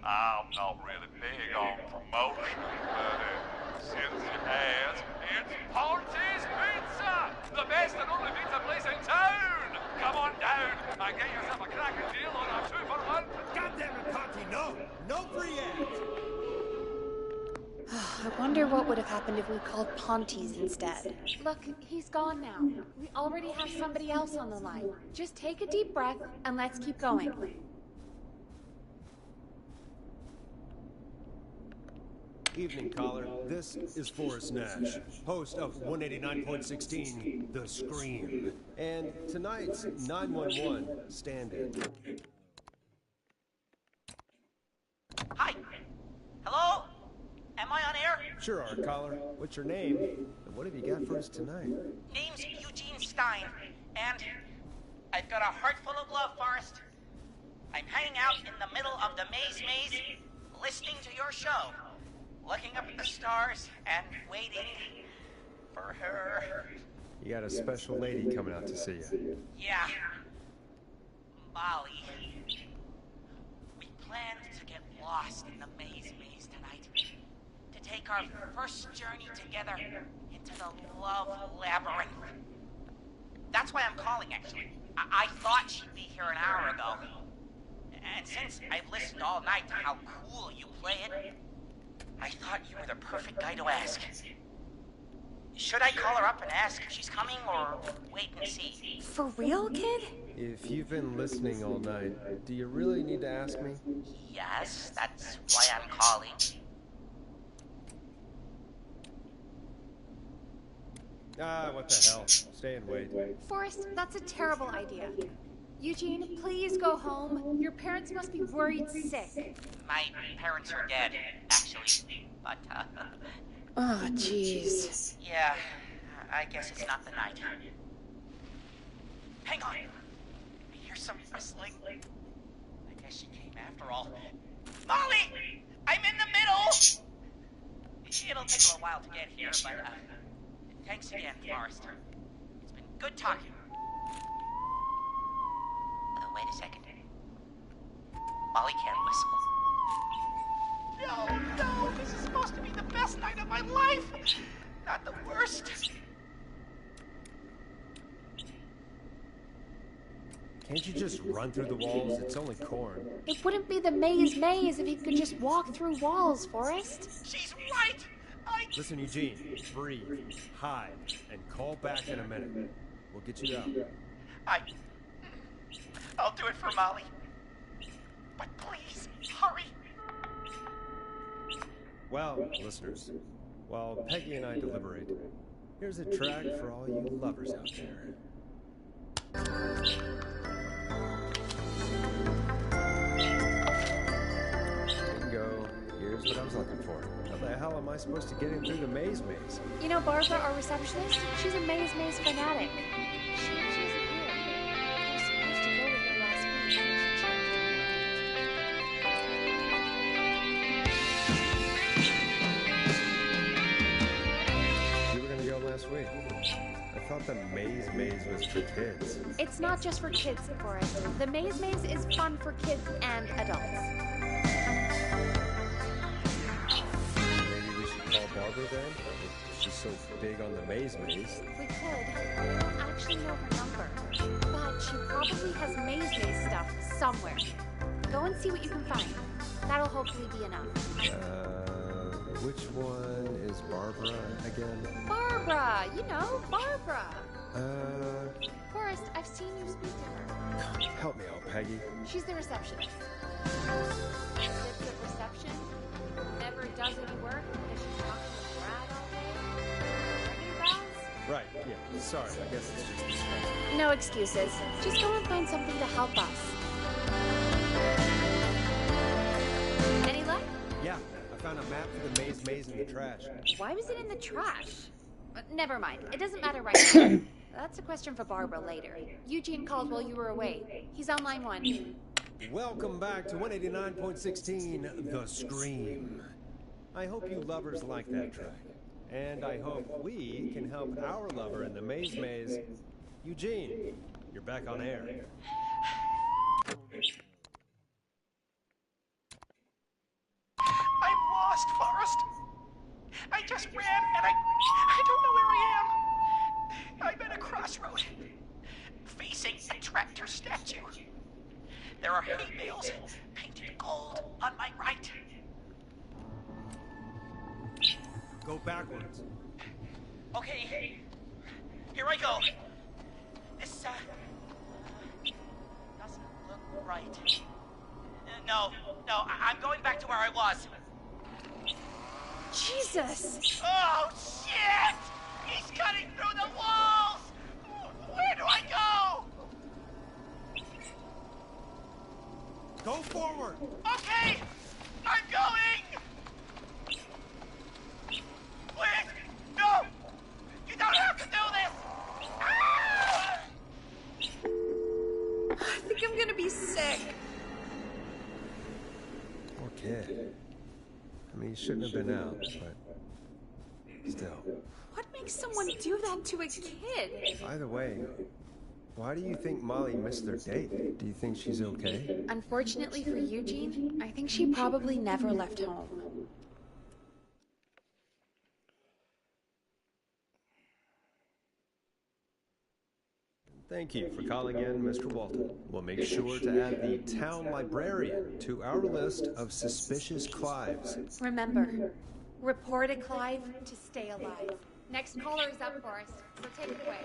I'm not really big on promotion, but since you asked, it's Ponty's Pizza! The best and only pizza place in town! Come on down and get yourself a cracking deal on a 2-for-1. God damn it, Ponty, no! No free ads! I wonder what would have happened if we called Ponty's instead. Look, he's gone now. We already have somebody else on the line. Just take a deep breath and let's keep going. Evening, caller. This is Forrest Nash, host of 189.16, The Scream. And tonight's 911 stand-in. Hi. Hello? Am I on air? Sure are, caller. What's your name? And what have you got for us tonight? Name's Eugene Stein, and I've got a heart full of love, Forrest. I'm hanging out in the middle of the maze, listening to your show, looking up at the stars and waiting for her. You got a special lady coming out to see you. Yeah. Molly. We planned to get lost in the maze tonight. To take our first journey together into the love labyrinth. That's why I'm calling, actually. I thought she'd be here an hour ago. And since I've listened all night to how cool you play it, I thought you were the perfect guy to ask. Should I call her up and ask if she's coming, or wait and see? For real, kid? If you've been listening all night, do you really need to ask me? Yes, that's why I'm calling. What the hell? Stay and wait. Forrest, that's a terrible idea. Eugene, please go home. Your parents must be worried sick. My parents are dead, actually. But, Oh, jeez. yeah, I guess it's not the night. Hang on. I hear some whistling. I guess she came after all. Molly! I'm in the middle! It'll take a little while to get here, but, thanks again, Forrest. It's been good talking. Wait a second. Molly can't whistle. No, this is supposed to be the best night of my life! Not the worst. Can't you just run through the walls? It's only corn. It wouldn't be the maze if you could just walk through walls, Forrest. She's right! Listen, Eugene, breathe, hide, and call back in a minute. We'll get you out. I'll do it for Molly. But please, hurry! Well, listeners, while Peggy and I deliberate, here's a track for all you lovers out there. Bingo. Here's what I was looking for. How the hell am I supposed to get in through the maze? You know Barbara, our receptionist? She's a maze fanatic. She isn't here. I was supposed to go with her last week. She changed You were gonna go last week. I thought the maze was for kids. It's not just for kids, Forrest. The maze is fun for kids and adults. Maybe we should call Barbara then? If she's so big on the maze. We could. I don't actually know her number. But she probably has maze stuff somewhere. Go and see what you can find. That'll hopefully be enough. Which one is Barbara again? Barbara! You know, Barbara! Forrest, I've seen you speak to her. Help me out, Peggy. She's the receptionist. Sits at reception, never does any work because she's talking with Brad all day. Ringing bells? Right, yeah. Sorry, I guess it's just this time. No excuses. Just go and find something to help us. Any luck? Yeah, I found a map for the maze in the trash. Why was it in the trash? Never mind. It doesn't matter right now. That's a question for Barbara later. Eugene called while you were away. He's on line 1. Welcome back to 189.16, The Scream. I hope you lovers like that track. And I hope we can help our lover in the maze. Eugene, you're back on air. just ran, and I don't know where I am. I'm at a crossroad, facing a tractor statue. There are hay bales painted gold on my right. Go backwards. Okay, here I go. This, doesn't look right. No, I'm going back to where I was. Jesus! Oh, shit! He's cutting through the walls! Where do I go? Go forward! Okay! I'm going! Please! No! You don't have to do this! Ah! I think I'm gonna be sick. Poor kid. I mean, he shouldn't have been out, but still. What makes someone do that to a kid? By the way, why do you think Molly missed their date? Do you think she's okay? Unfortunately for Eugene, I think she probably never left home. Thank you for calling in, Mr. Walton. We'll make sure to add the town librarian to our list of suspicious Clives. Remember, report a Clive to stay alive. Next caller is up, Forrest, so take it away.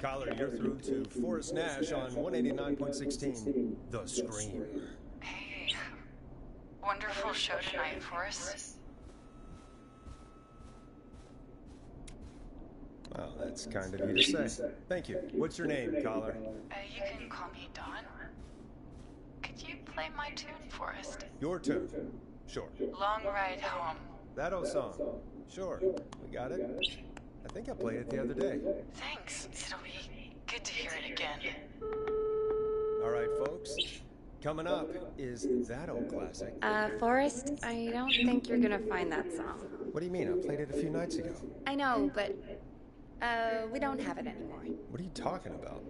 Caller, you're through to Forrest Nash on 189.16, The Scream. Hey, wonderful show tonight, Forrest. Well, that's kind of you to say. Thank you. What's your name, caller? You can call me Dawn. Could you play my tune, Forrest? Your tune. Sure. Long Ride Home. That old song. Sure. We got it. I think I played it the other day. Thanks. It'll be good to hear it again. All right, folks. Coming up is that old classic. Forrest, I don't think you're gonna find that song. What do you mean? I played it a few nights ago. I know, but, we don't have it anymore. What are you talking about?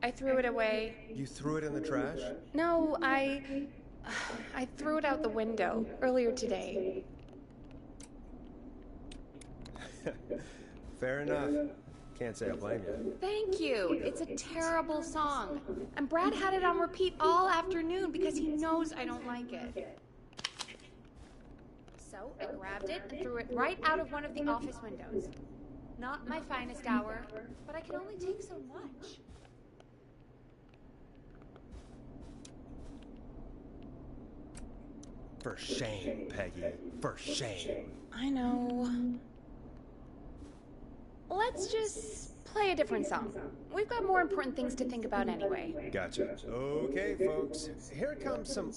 I threw it away. You threw it in the trash? No, I threw it out the window earlier today. Fair enough. Can't say I blame you. Thank you. It's a terrible song. And Brad had it on repeat all afternoon because he knows I don't like it. So I grabbed it and threw it right out of one of the office windows. Not my finest hour, but I can only take so much. For shame, Peggy. For shame. I know. Let's just play a different song. We've got more important things to think about anyway. Gotcha. Okay, folks. Here comes some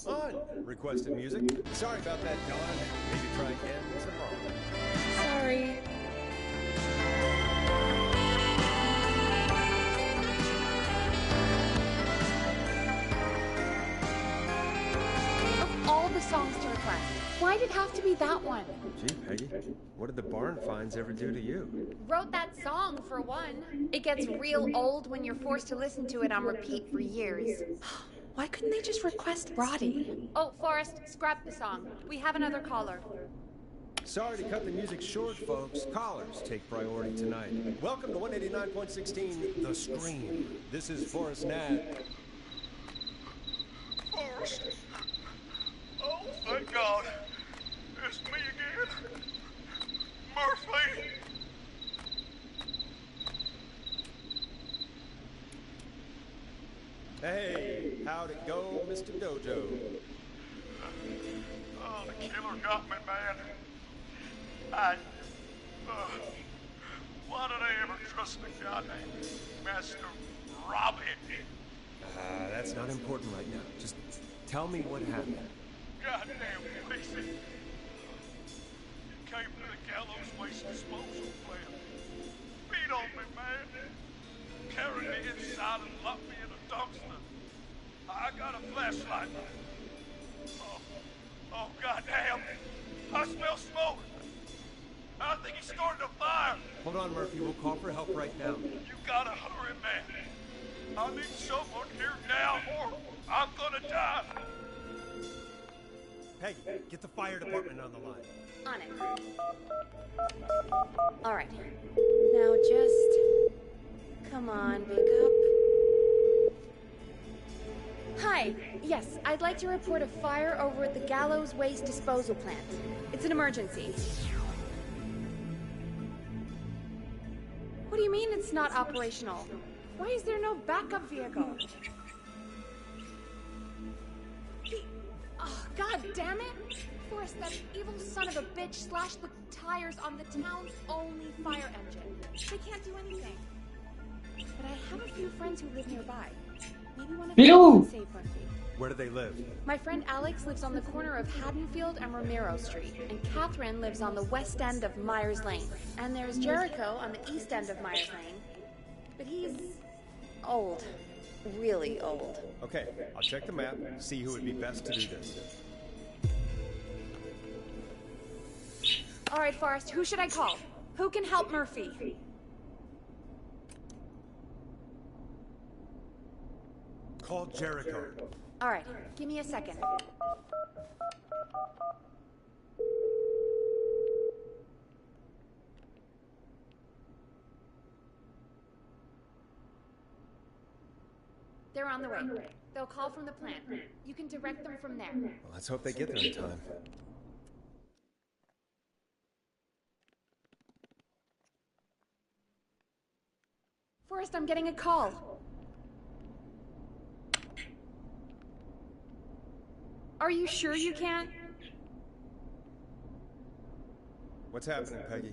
unrequested music. Sorry about that, Dawn. Maybe try again tomorrow. Sorry. Of all the songs to request, why'd it have to be that one? Gee, Peggy, what did the barn finds ever do to you? Wrote that song, for one. It gets real old when you're forced to listen to it on repeat for years. Why couldn't they just request Roddy? Oh, Forrest, scrap the song. We have another caller. Sorry to cut the music short, folks. Callers take priority tonight. Welcome to 189.16, The Scream. This is Forrest Nash. Forrest. Oh, thank God. It's me again. Murphy. Hey, how'd it go, Mr. Dojo? Oh, the killer got me, man. Why did I ever trust the guy named Master Robbie? That's not important right now. Just tell me what happened. Goddamn Casey. Came to the gallows waste disposal plant. Beat on me, man. Carried me inside and locked me in a dumpster. I got a flashlight. Oh, goddamn. I smell smoke. I think He's starting a fire! Hold on, Murphy. We'll call for help right now. You gotta hurry, man. I need someone here now, or I'm gonna die. Peggy, get the fire department on the line. On it. All right. Now just... Come on, pick up. Hi. Yes, I'd like to report a fire over at the Gallows Waste Disposal Plant. It's an emergency. What do you mean it's not operational? Why is there no backup vehicle? Oh, God damn it! Forrest, that evil son of a bitch slashed the tires on the town's only fire engine. They can't do anything. But I have a few friends who live nearby. Maybe one of them can save Murphy. Where do they live? My friend Alex lives on the corner of Haddonfield and Romero Street, and Catherine lives on the west end of Myers Lane. And there's Jericho on the east end of Myers Lane. But he's old. Really old. Okay, I'll check the map, see who would be best to do this. All right, Forrest, who should I call? Who can help Murphy? Call Jericho. All right, give me a second. They're on the way. They'll call from the plant. You can direct them from there. Well, let's hope they get there in time. Forrest, I'm getting a call. Are you sure you can't? What's happening, Peggy?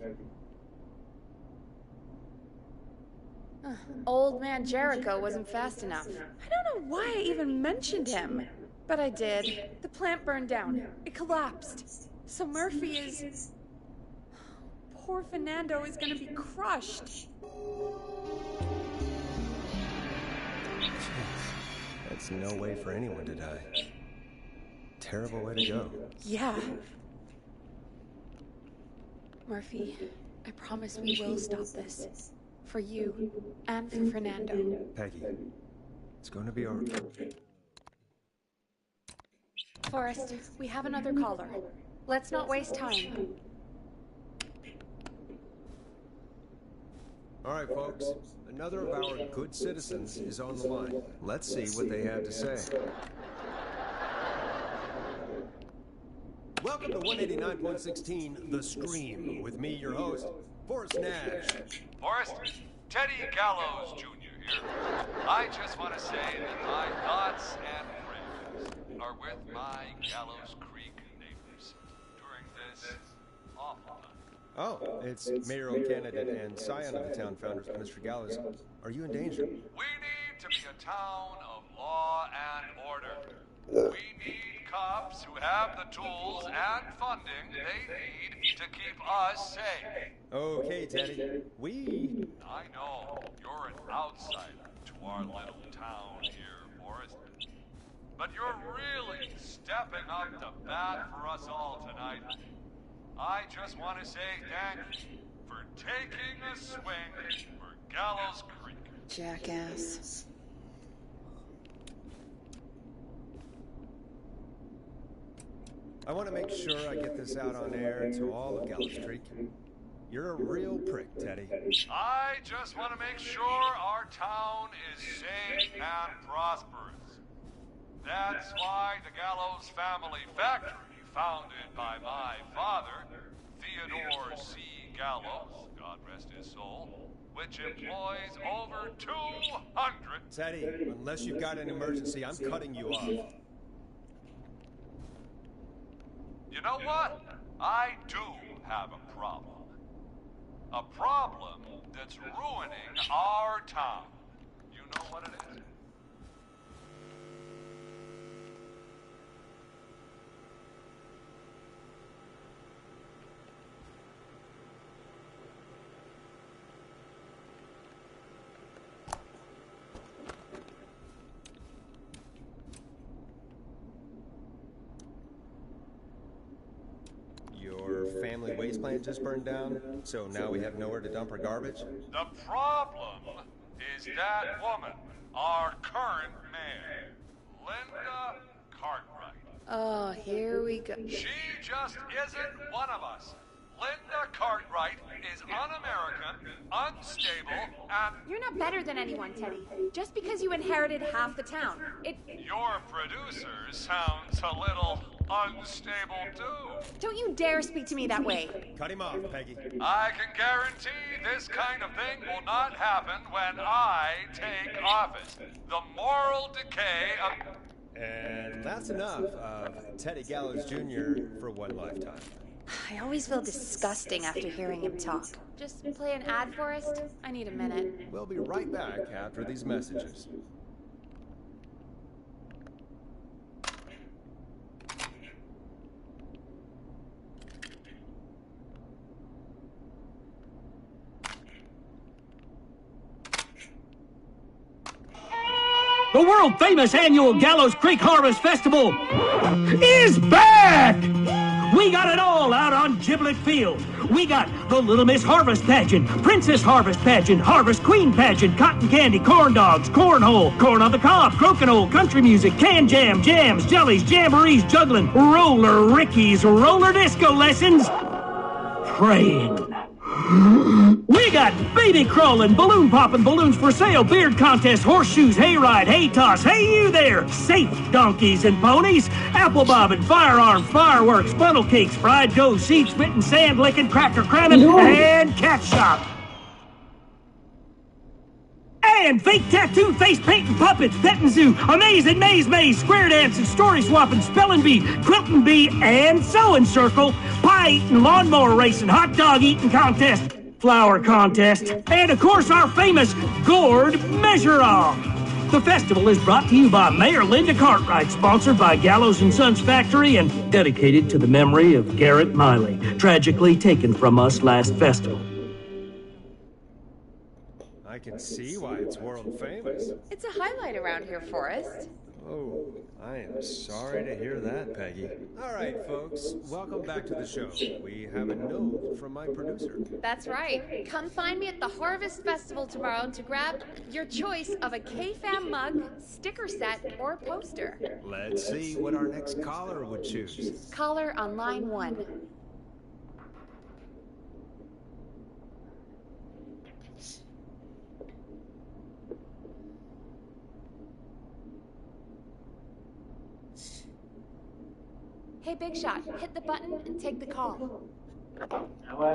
Old man Jericho wasn't fast enough. I don't know why I even mentioned him. But I did. The plant burned down. It collapsed. So Murphy is... Poor Fernando is gonna be crushed. That's no way for anyone to die. Terrible way to go. Yeah. Murphy, I promise we will stop this. For you, and for Fernando. Peggy, it's going to be all right. Forrest, we have another caller. Let's not waste time. All right, folks. Another of our good citizens is on the line. Let's see what they have to say. Welcome to 189.16 The Scream, with me, your host, Forrest Nash. Forrest, Teddy Gallows Jr. here. I just want to say that my thoughts and prayers are with my Gallows Creek neighbors during this awful time. Oh, it's mayoral candidate and scion of the town founders, Mr. Gallows. Are you in danger? We need to be a town of law and order. We need cops who have the tools and funding they need to keep us safe. Okay, Teddy. We... I know you're an outsider to our little town here, Forrest. But you're really stepping up to bat for us all tonight. I just want to say thank you for taking a swing for Gallows Creek. Jackass. I want to make sure I get this out on air to all of Gallows Creek. You're a real prick, Teddy. I just want to make sure our town is safe and prosperous. That's why the Gallows Family Factory, founded by my father, Theodore C. Gallows, God rest his soul, which employs over 200... Teddy, unless you've got an emergency, I'm cutting you off. You know what? I do have a problem. A problem that's ruining our town. You know what it is? Your family family waste plant just burned down, so now we have nowhere to dump our garbage? The problem is that woman, our current mayor, Linda Cartwright. Oh, here we go. She just isn't one of us. Linda Cartwright is un-American, unstable, and You're not better than anyone, Teddy. Just because you inherited half the town. your producer sounds a little unstable too. Don't you dare speak to me that way. Cut him off, Peggy. I can guarantee this kind of thing will not happen when I take office. The moral decay of... And that's enough of Teddy Gallows Jr. for one lifetime. I always feel disgusting after hearing him talk. Just play an ad for us? I need a minute. We'll be right back after these messages. The world-famous annual Gallows Creek Harvest Festival is back! We got it all out on Giblet Field. We got the Little Miss Harvest Pageant, Princess Harvest Pageant, Harvest Queen Pageant, Cotton Candy, Corn Dogs, Cornhole, Corn on the Cob, Crokinole, Country Music, Can Jam, Jams, Jellies, Jamborees, Juggling, Roller Rickies, Roller Disco Lessons, Praying. We got baby crawling, balloon popping, balloons for sale, beard contest, horseshoes, hayride, hay toss, hey you there, safe donkeys and ponies, apple bobbing, firearms, fireworks, funnel cakes, fried dough, seed spitting, sand licking, cracker cramming, and cat shop. And fake tattoo, face painting, puppets, petting zoo, amazing maze, square dancing, story swapping, spelling bee, quilting bee, and sewing circle, pie eating, lawnmower racing, hot dog eating contest, flower contest, and of course our famous gourd measure-off. The festival is brought to you by Mayor Linda Cartwright, sponsored by Gallows & Sons Factory, and dedicated to the memory of Garrett Miley, tragically taken from us last festival. I can see why it's world famous. It's a highlight around here, Forrest. Oh, I am sorry to hear that, Peggy. All right, folks, welcome back to the show. We have a note from my producer. That's right. Come find me at the Harvest Festival tomorrow to grab your choice of a K-Fam mug, sticker set, or poster. Let's see what our next caller would choose. Caller on line 1. Hey, Big Shot, hit the button and take the call. Hello,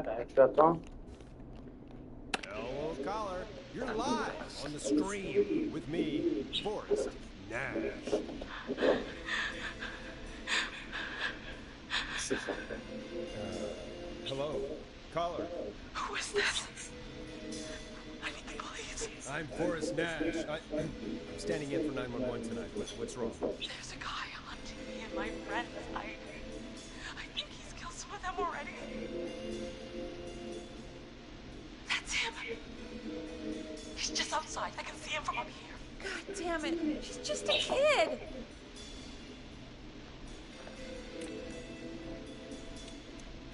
caller. You're live on the stream with me, Forrest Nash. Hello, caller. Who is this? I need the police. I'm Forrest Nash. I'm standing in for 911 tonight. What's wrong? There's a guy hunting me and my friends. I think he's killed some of them already. That's him. He's just outside. I can see him from up here. God damn it, she's just a kid.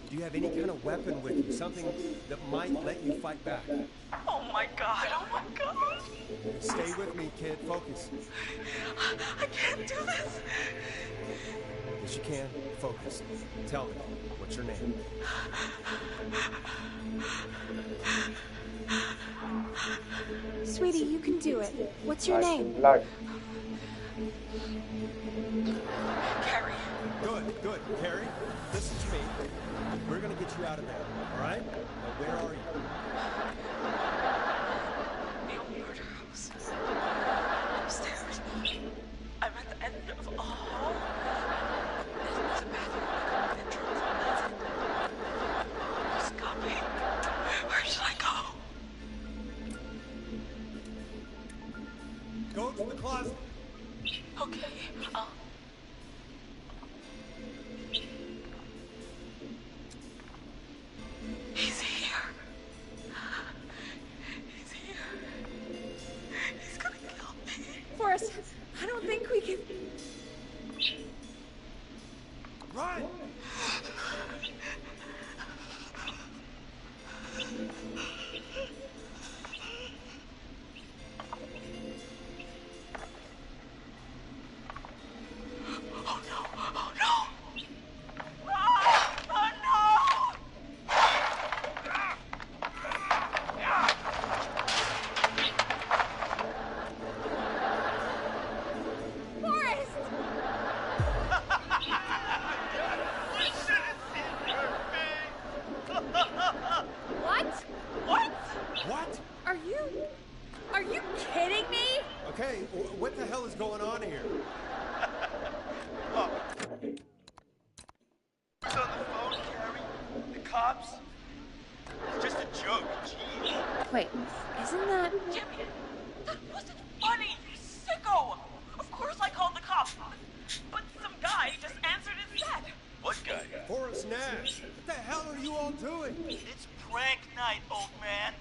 Do you have any kind of weapon with you? Something that might let you fight back? Oh my god, oh my god. Stay with me, kid. Focus. I can't do this. Yes, you can. Focus. Tell me, what's your name? Sweetie, you can do it. What's your name? Carrie. Good. Carrie, listen to me. We're gonna get you out of there, all right? Now, where are you? The old murder house. Upstairs. I'm at the end of a hall. There's a bathroom entrance. That's it. Just got me. Where should I go? Go to the closet. Okay, He's here. He's here. He's gonna kill me. Forrest, I don't think we can... Run! What? What? What? Are you kidding me? Okay, what the hell is going on here? Oh. Who's on the phone, Carrie? The cops? It's just a joke, jeez. Wait, isn't that... Jimmy, that wasn't funny, you sicko! Of course I called the cops, but some guy just answered instead. What guy? Forrest Nash. What the hell are you all doing? It's prank night, old man.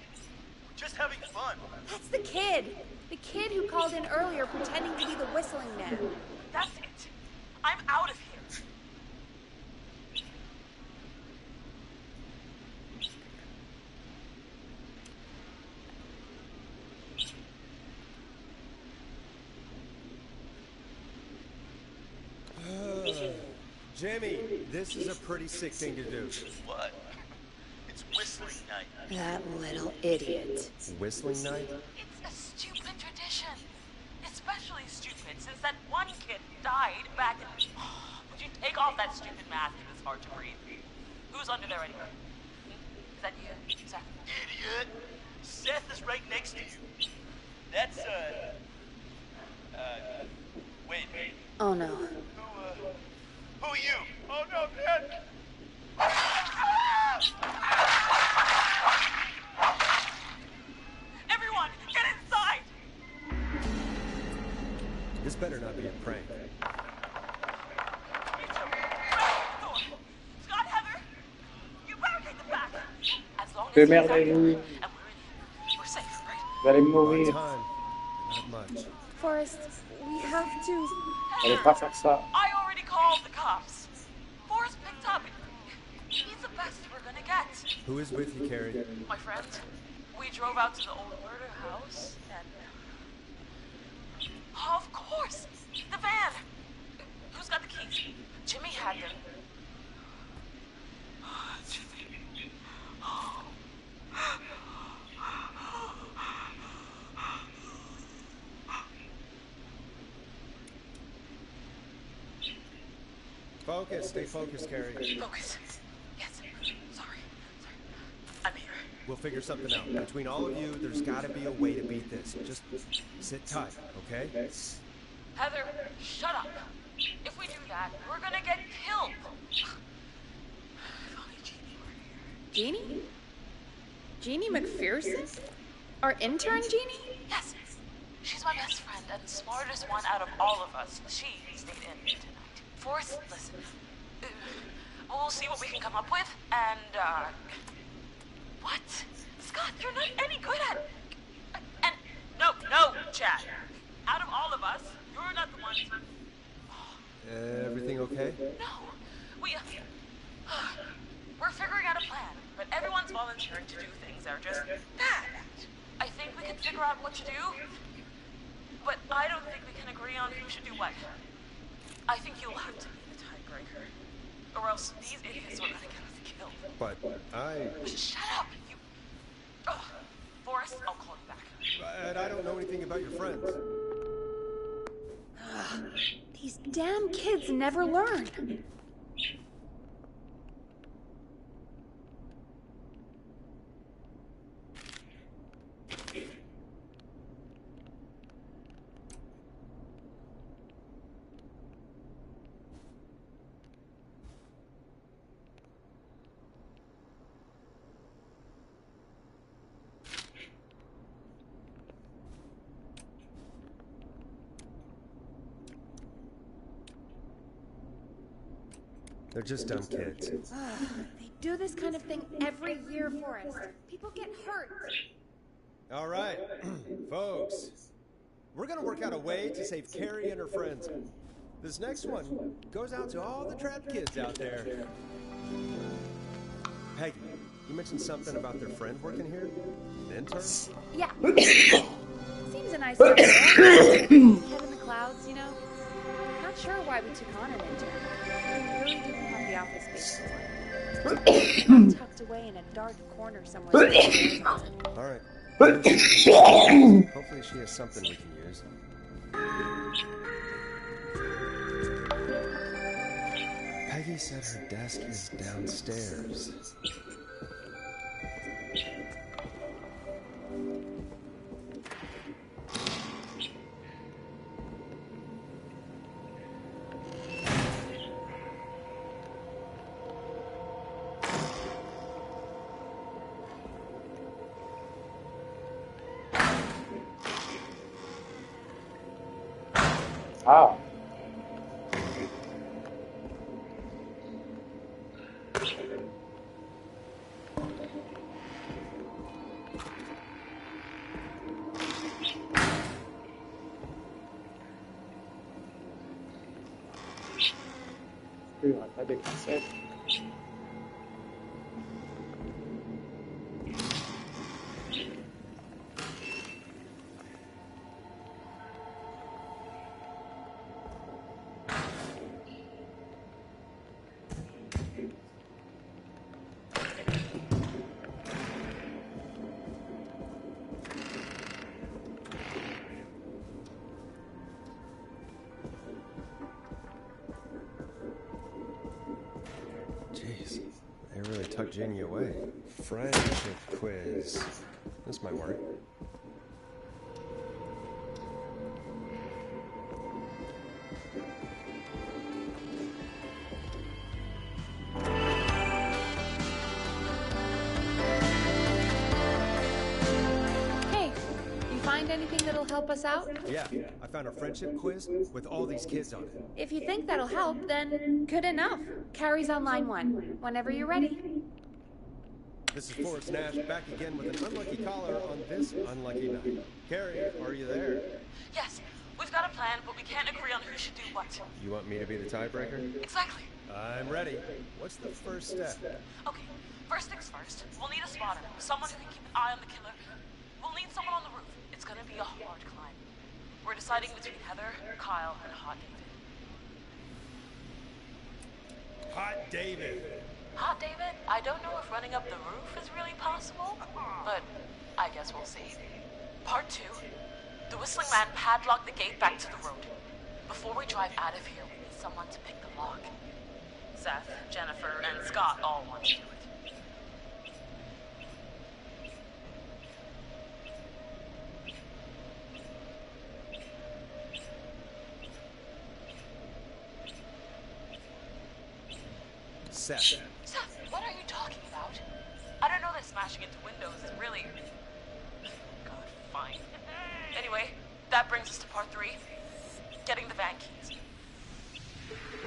We're just having fun. That's the kid. The kid who called in earlier pretending to be the whistling man. That's it. I'm out of here. Jimmy, this is a pretty sick thing to do. What? It's whistling night. That little idiot. Whistling night? It's a stupid tradition. Especially stupid since that one kid died back in... Would you take off that stupid mask if it's hard to breathe? Who's under there anyway? Is that you? Seth? Idiot! Seth is right next to you. That's, wait. Oh no. Who are you? Oh no, Dad! Everyone, get inside! This better not be a prank. Scott, Heather, you barricade the back. As long as Deux he's out mères there, de and nuit. we're safe, right? Vous allez On mourir. time. Not much. Forrest, we have to... Allez pas faire ça. I already called the cops. Forrest picked up. He's the best we're gonna get. Who is with you, Carrie? My friend, we drove out to the old murder house and... Of course! The van! Who's got the keys? Jimmy had them. Jimmy. Focus. Stay focused, Carrie. Focus. Yes. Sorry. I'm here. We'll figure something out. Between all of you, there's got to be a way to beat this. Just sit tight, okay? Heather, shut up. If we do that, we're gonna get killed. If only Jeannie were here. Jeannie? Jeannie McPherson? Our intern, Jeannie? Yes. She's my best friend and smartest one out of all of us. She stayed in tonight. Forrest, listen. We'll see what we can come up with, and, What? Scott, you're not any good at... And... No, Chad. Out of all of us, you're not the one... Everything okay? No. We're figuring out a plan, but everyone's volunteering to do things they're just bad at. I think we can figure out what to do, but I don't think we can agree on who should do what. I think you'll have to be the tiebreaker, or else these idiots are gonna get us killed. But Shut up, you... Forrest, I'll call you back. But I don't know anything about your friends. These damn kids never learn. They're just dumb kids. They do this kind of thing every year, Forrest. People get hurt. All right, folks. We're gonna work out a way to save Carrie and her friends. This next one goes out to all the trapped kids out there. Peggy, you mentioned something about their friend working here? An intern? Yeah. Seems a nice guy. Head in the clouds, you know? Not sure why we took on an intern. We really didn't have the office space for one. Tucked away in a dark corner somewhere. All right. Hopefully she has something we can use. Peggy said her desk is downstairs. Ah. On pas des cassettes. Jeez, they really tucked Janie away. Friendship quiz. This might work. Hey, you find anything that'll help us out? Yeah, I found a friendship quiz with all these kids on it. If you think that'll help, then good enough. Carrie's on line 1. Whenever you're ready. This is Forrest Nash back again with an unlucky caller on this unlucky night. Carrie, are you there? Yes, we've got a plan, but we can't agree on who should do what. You want me to be the tiebreaker? Exactly. I'm ready. What's the first step? Okay, first things first. We'll need a spotter, someone who can keep an eye on the killer. We'll need someone on the roof. It's gonna be a hard climb. We're deciding between Heather, Kyle, and Hot David. Hot David. Hot David? I don't know if running up the roof is really possible, but I guess we'll see. Part 2. The Whistling Man padlocked the gate back to the road. Before we drive out of here, we need someone to pick the lock. Seth, Jennifer, and Scott all want to do it. Seth. Seth, what are you talking about? I don't know that smashing into windows is really... God, fine. Anyway, that brings us to part 3. Getting the van keys.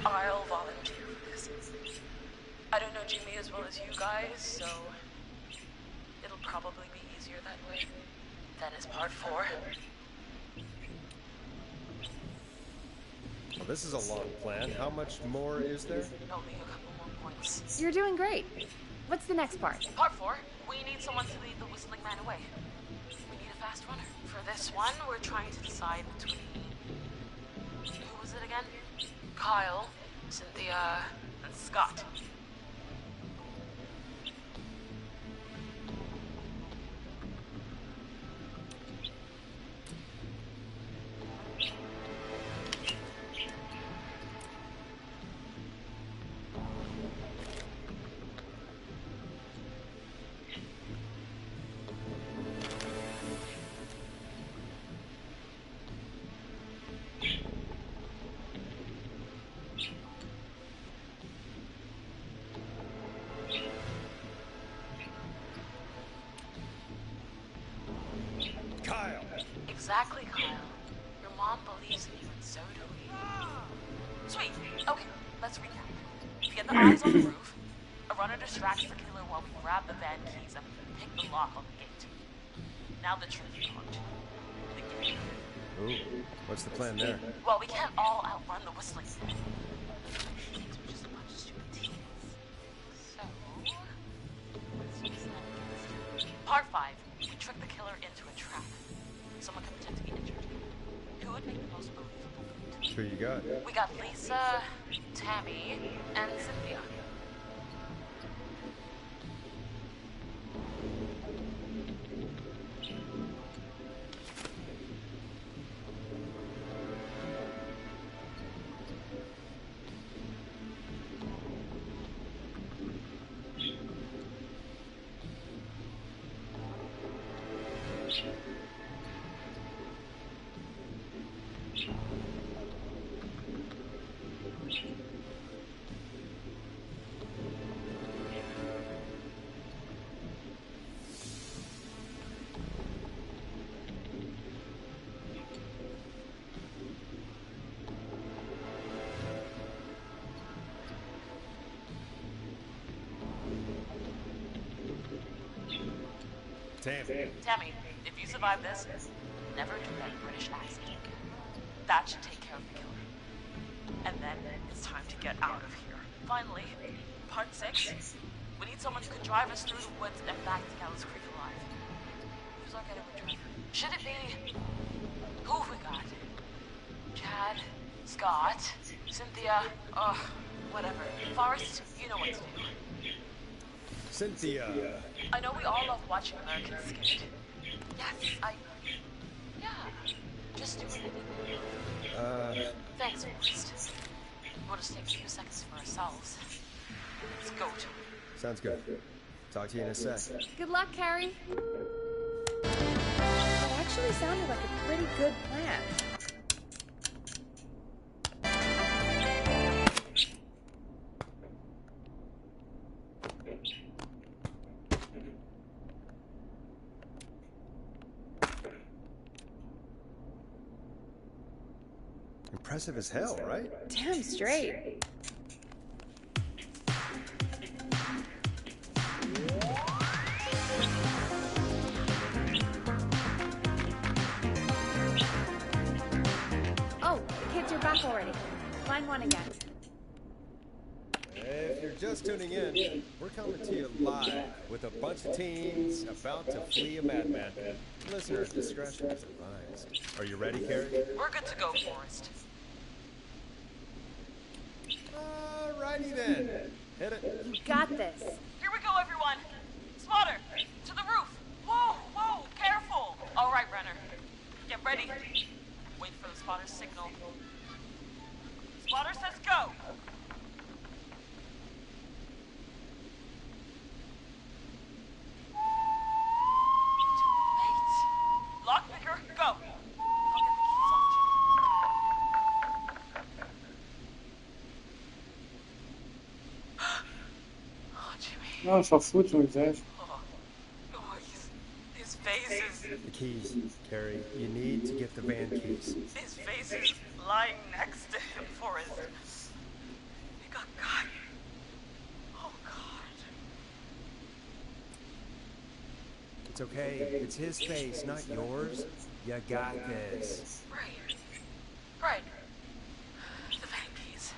I'll volunteer for this. I don't know Jimmy as well as you guys, so... it'll probably be easier that way. Then is part 4. Well, this is a long plan. How much more is there? Only a couple more points. You're doing great. What's the next part? Part 4, we need someone to lead the Whistling Man away. We need a fast runner. For this one, we're trying to decide between... who was it again? Kyle, Cynthia, and Scott. Exactly, Kyle. Your mom believes in you, and so do we. Sweet. Okay, let's recap. We get the eyes on the roof. A runner distracts the killer while we grab the van keys and pick the lock on the gate. Now the tricky part. The gate. Ooh, what's the plan there? Well, we can't all outrun the Whistling Man. He thinks we're just a bunch of stupid teens. So, let's use that against him. Part 5. We trick the killer into a trap. Someone can pretend to be injured. Who would make the most believable? Who you got? We got Lisa, Tammy, and Cynthia. Tammy. Tammy, if you survive this, never do that British accent again. That should take care of the killer. And then it's time to get out of here. Finally, part 6. We need someone who can drive us through the woods and back to Gallows Creek alive. Who's our getaway driver? Should it be... Who have we got? Chad, Scott, Cynthia, whatever. Forrest, you know what to do. Cynthia. I know we all love watching Americans skate. Yes, yeah, just do it. Thanks, Forrest. We'll just take a few seconds for ourselves. Let's go. Sounds good. Talk to you in a sec. Good luck, Carrie. That actually sounded like a pretty good plan. Impressive as hell, right? Damn straight. Oh, the kids are back already. Line 1 again. If you're just tuning in, we're coming to you live with a bunch of teens about to flee a madman. Listener discretion is advised. Are you ready, Carrie? We're good to go, Forrest. Alrighty then. Hit it. You got this. Here we go, everyone. Spotter, to the roof. Whoa, whoa, careful. All right, Renner. Get ready. Wait for the spotter's signal. Spotter says go. Wait. Lockpicker, go. I'll get the keys on Jimmy. Oh, Jimmy. Não, só fute no exército. His face is... The keys, Carrie. You need to get the van keys. His face is lying next to him, Forrest. He got got. Oh, God. It's okay. It's his face, not yours. You got this. Right. Right. The van keys.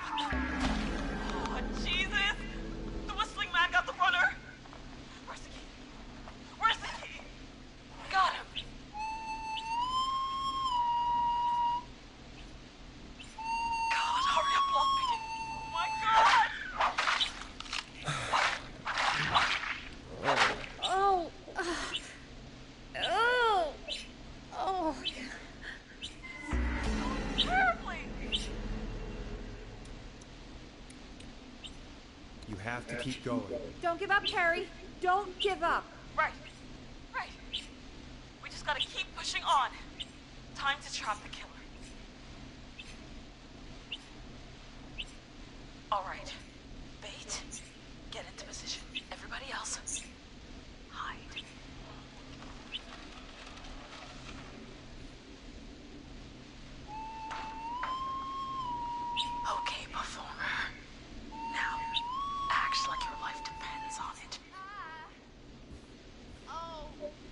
Oh, Jesus! The whistling man got the runner! Where's the key? Where's the key? Got him! God, hurry up, lockpicking! Oh my God! Oh. Oh. Oh. Terribly! You have to keep going. Don't give up, Carrie. Don't give up. Right. Right. We just gotta keep pushing on. Time to trap the killer. All right. Bait. Get into position. Everybody else. Hide. Okay, performer. Now, act like your life depends on it.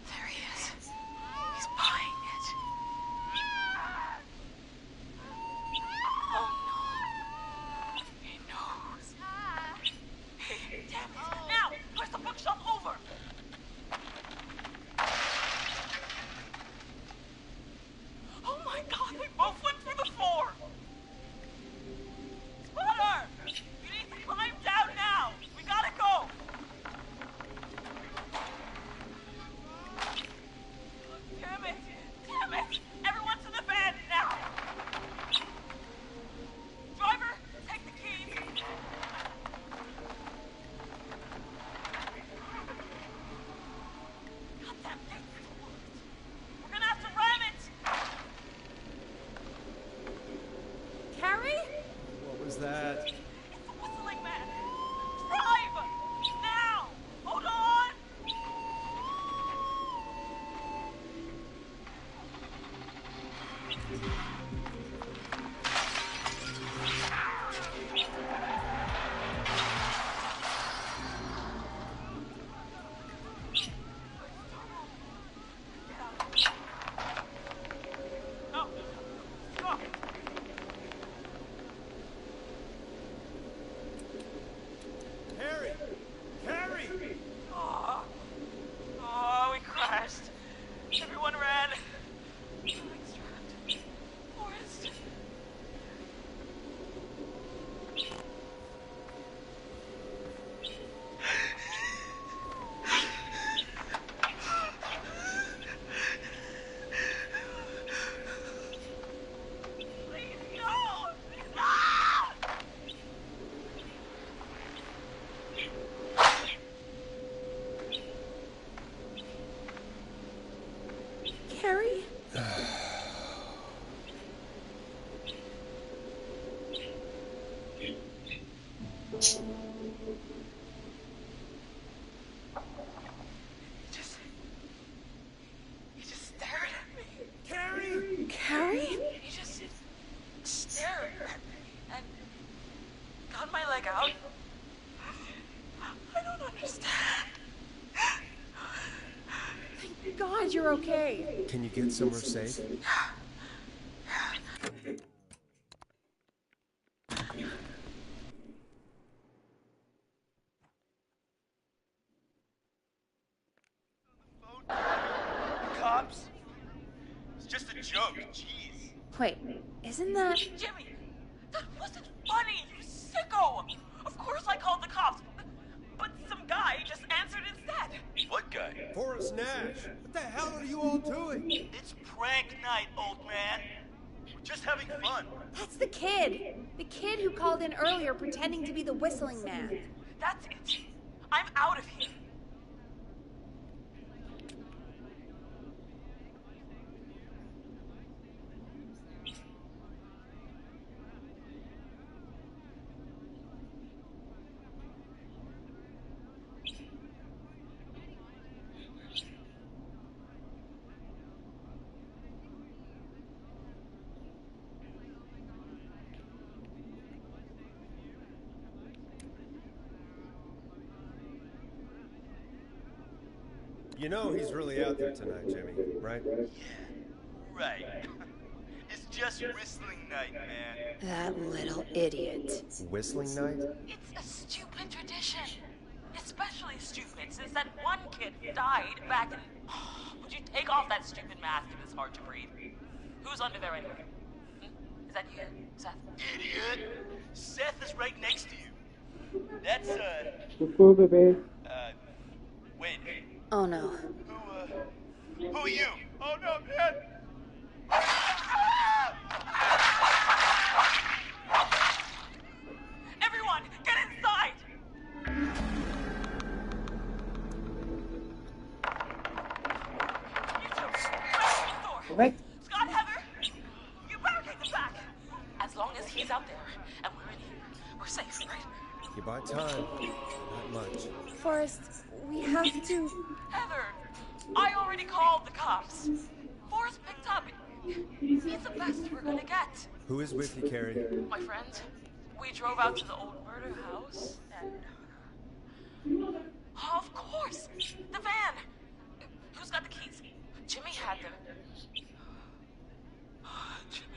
There he is. He's buying it. Oh no. He knows. glad you're okay. Can you get somewhere safe? Cops? It's just a joke. Jeez. Wait, isn't that... Jimmy, that wasn't funny, you sicko! Of course I called the cops, but some guy just answered instead. What guy? Forrest Nash! What the hell are you all doing? It's prank night, old man. We're just having fun. That's the kid! The kid who called in earlier pretending to be the whistling man. That's it. I'm out of here. You know he's really out there tonight, Jimmy, right? Right. It's just whistling night, man. That little idiot. Whistling night? It's a stupid tradition. Especially stupid since that one kid died back in... Would you take off that stupid mask if it's hard to breathe? Who's under there anyway? Is that you, Seth? Idiot! Seth is right next to you. That's, wait. Oh no. Who are you? Oh no, man! Everyone, get inside! You two, close the door. Scott, Heather, you barricade the back. As long as he's out there and we're in here, we're safe, right? You buy time. Not much. Forrest, we have to... Heather, I already called the cops. Forrest picked up. He's the best we're gonna get. Who is with you, Carrie? My friend, we drove out to the old murder house and... Of course! The van! Who's got the keys? Jimmy had them. Jimmy.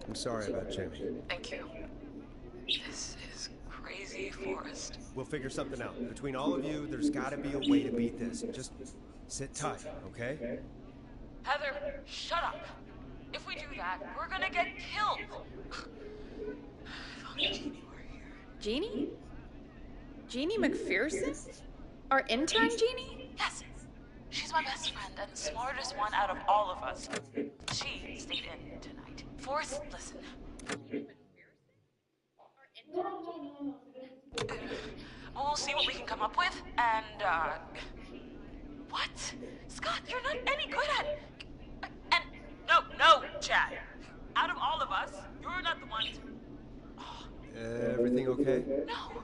I'm sorry about Jimmy. Thank you. This is crazy, Forrest. We'll figure something out. Between all of you, there's gotta be a way to beat this. Just sit tight, okay? Heather, shut up. If we do that, we're gonna get killed. If only Jeannie were here. Jeannie? Jeannie McPherson? Our intern Jeannie? Yes. She's my best friend and the smartest one out of all of us. She stayed in tonight. Forrest, listen. We'll see what we can come up with, and, what? Scott, you're not any good at... And, no, Chad. Out of all of us, you're not the one to... Everything okay? No,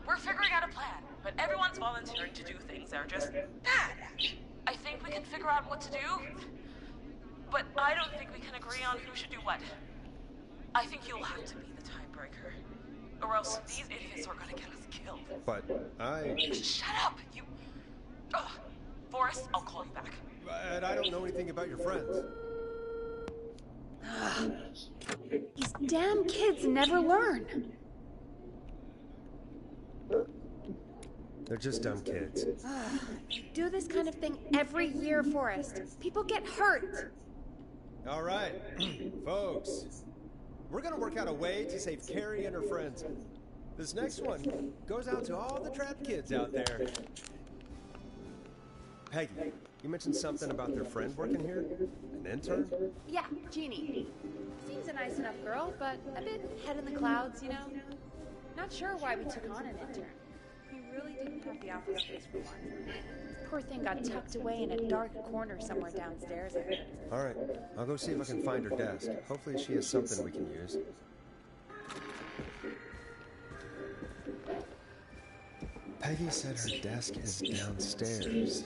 we're figuring out a plan, but everyone's volunteering to do things they're just bad at. I think we can figure out what to do. But I don't think we can agree on who should do what. I think you'll have to be the tiebreaker. Or else these idiots are gonna get us killed. But Shut up! You... Ugh. Forrest, I'll call you back. But I don't know anything about your friends. These damn kids never learn. They're just dumb kids. You do this kind of thing every year, Forrest. People get hurt. All right, folks. We're gonna work out a way to save Carrie and her friends. This next one goes out to all the trapped kids out there. Peggy, you mentioned something about their friend working here? An intern? Yeah, Jeannie. Seems a nice enough girl, but a bit head in the clouds, you know? Not sure why we took on an intern. We really didn't have the office space for one. Poor thing got tucked away in a dark corner somewhere downstairs. All right, I'll go see if I can find her desk. Hopefully she has something we can use. Peggy said her desk is downstairs.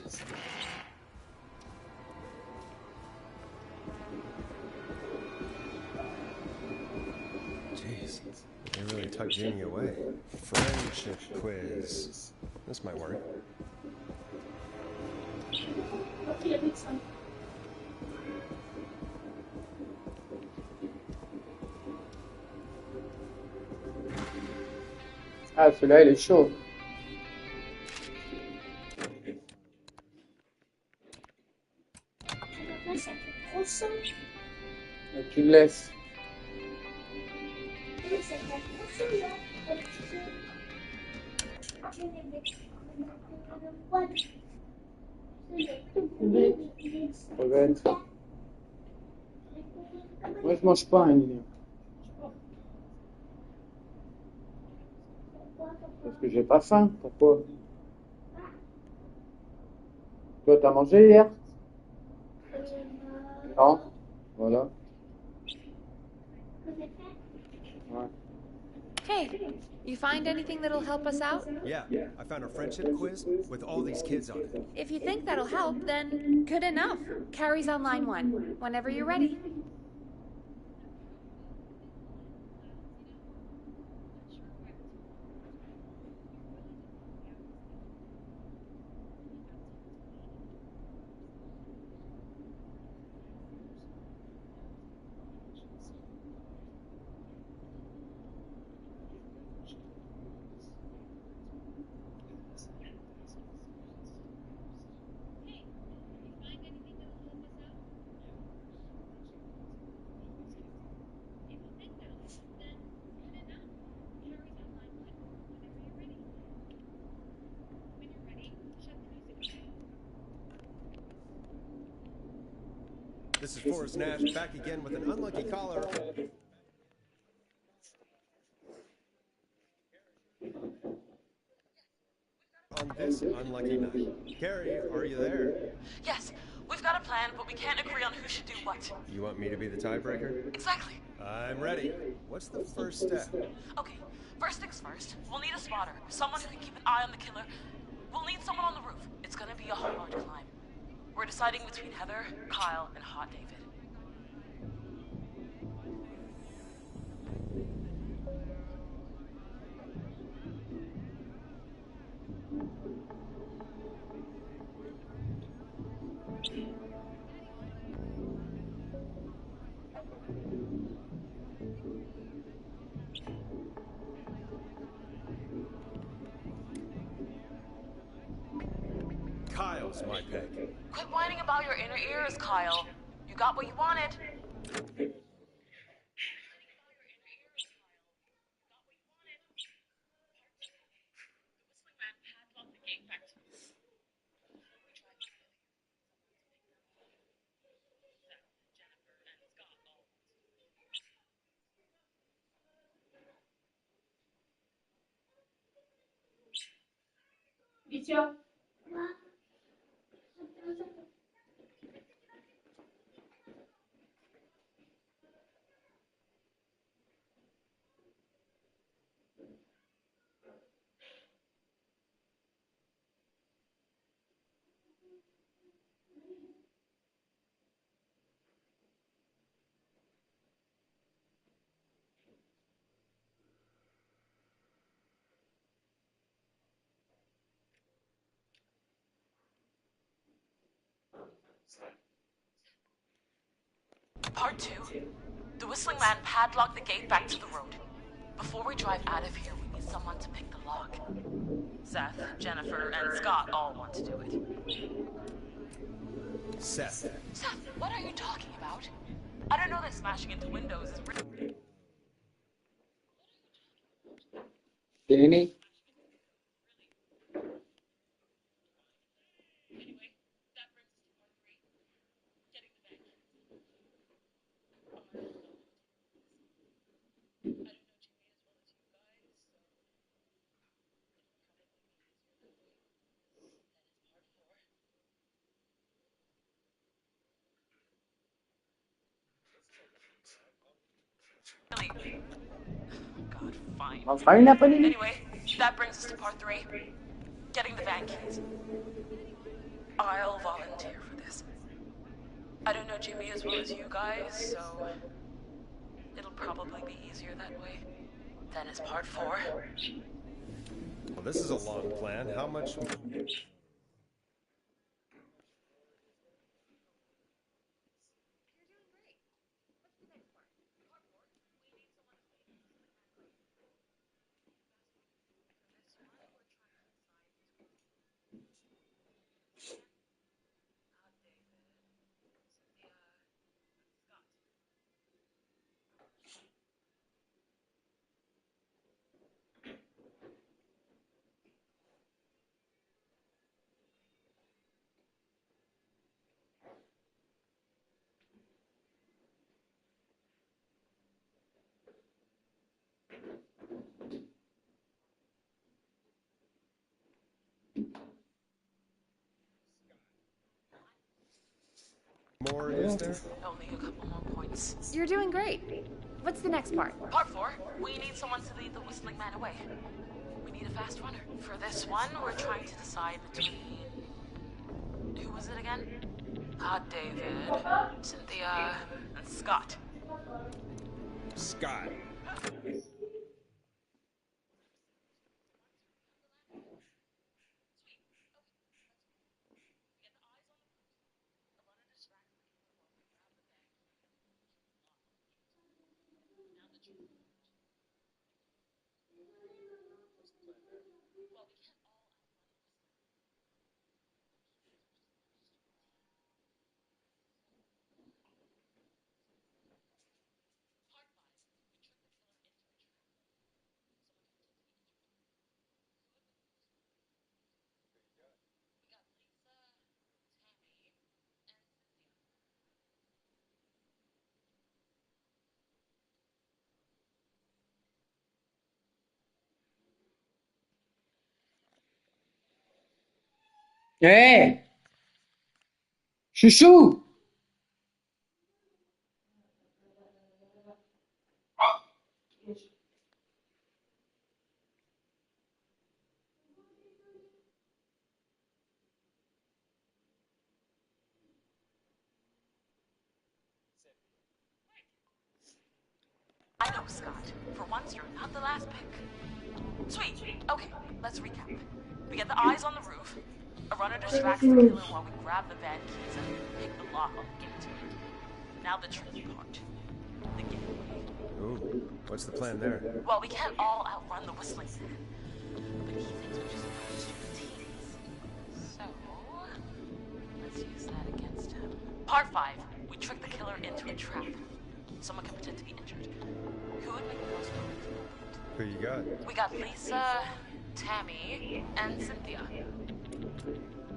Jeez, they really tucked Jeannie away. Friendship quiz. This might work. Ah, celui-là, il est chaud. Et tu le laisses. Crevette. Moi, je mange pas un million. Parce que j'ai pas faim. Pourquoi? Toi, t'as mangé hier? Non? Voilà. Ouais. Hey, you find anything that'll help us out? Yeah, I found a friendship quiz with all these kids on it. If you think that'll help, then good enough. Carrie's on line 1. Whenever you're ready. This is Forrest Nash back again with an unlucky caller. On this unlucky night. Carrie, are you there? Yes, we've got a plan, but we can't agree on who should do what. You want me to be the tiebreaker? Exactly. I'm ready. What's the first step? Okay, first things first. We'll need a spotter, someone who can keep an eye on the killer. We'll need someone on the roof. It's gonna be a hard climb. We're deciding between Heather, Kyle, and Hot David. Kyle's my pick. Quit whining about your inner ears, Kyle. You got what you wanted. Part 2. The Whistling Man padlocked the gate back to the road. Before we drive out of here, we need someone to pick the lock. Seth, Jennifer, and Scott all want to do it. Seth. Seth, what are you talking about? I don't know that smashing into windows is really... Danny? God, fine. Fine na pa nila. Anyway, that brings us to part 3. Getting the van keys. I'll volunteer for this. I don't know Jimmy as well as you guys, so it'll probably be easier that way. Then is part 4. Well, this is a long plan. How much... more is there? Only a couple more points. You're doing great. What's the next part? Part 4. We need someone to lead the Whistling Man away. We need a fast runner. For this one, we're trying to decide between... Who was it again? David, Cynthia, and Scott. Scott. Hey! Chouchou! I know, Scott. For once, you're not the last pick. Sweet. Okay, let's recap. We get the eyes on the roof. A runner distracts the killer while we grab the van keys and pick the lock on the gate. Now the tricky part. The getaway. Ooh, what's the plan there? Well, we can't all outrun the Whistling Man. But he thinks we're just frustrated teens. So, let's use that against him. Part 5. We trick the killer into a trap. Someone can pretend to be injured. Who would make the most noise? Who you got? We got Lisa, Tammy, and Cynthia.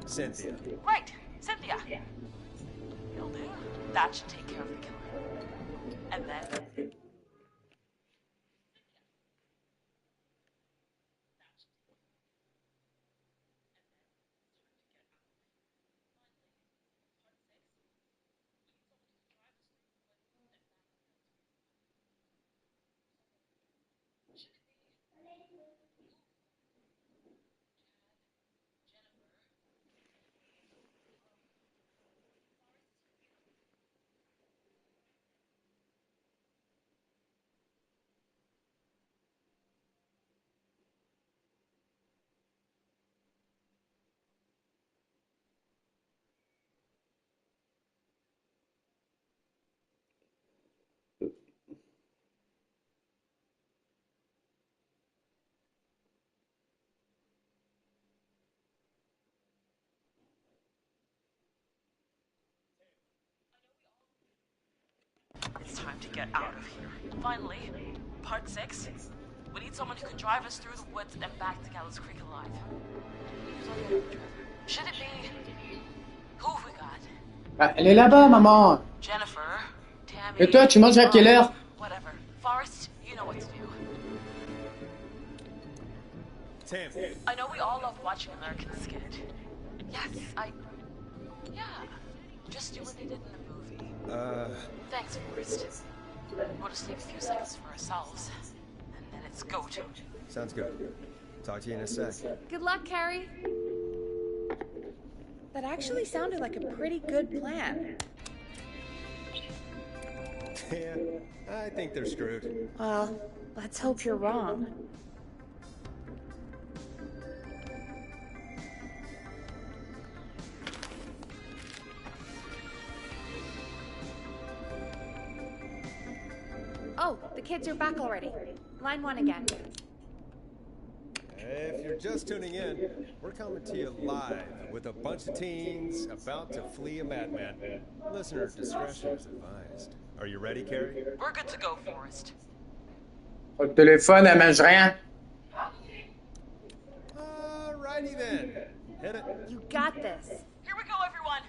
Cynthia. Right, Cynthia. You'll do. That should take care of the killer. And then... time to get out of here. Finally, part 6. We need someone who can drive us through the woods and back to Gallows Creek alive. Who's on the other driver? Should it be... Who have we got? Ah, elle est là-bas, maman. Jennifer, Tammy... Et toi, tu manges à quelle heure? Whatever. Forrest, you know what to do. Tam. I know we all love watching American Skid. Yes, Yeah. Just do what they did in the movie. Thanks, Forrest. We'll just take a few seconds for ourselves. And then it's go to. Sounds good. Talk to you in a sec. Good luck, Carrie. That actually sounded like a pretty good plan. Yeah, I think they're screwed. Well, let's hope you're wrong. Oh, the kids are back already. Line 1 again. If you're just tuning in, we're coming to you live with a bunch of teens about to flee a madman. Listener discretion is advised. Are you ready, Carrie? We're good to go, Forrest. Au téléphone, elle mange rien. Alrighty then. Hit it. You got this. Here we go, everyone.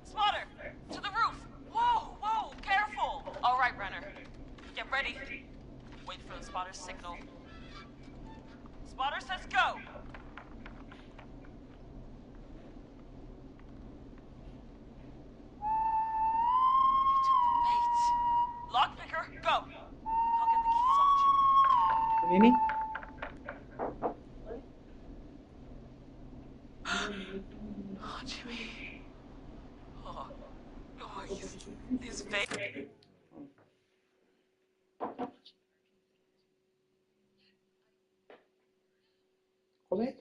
Spotter, to the roof. Whoa, whoa, careful. All right, Renner. Get ready. Wait for the spotter's signal. Spotter says go. You took the bait. Lockpicker, go. I'll get the keys off Jimmy. Nini? Oh, Jimmy. Oh, he's fake. Combien?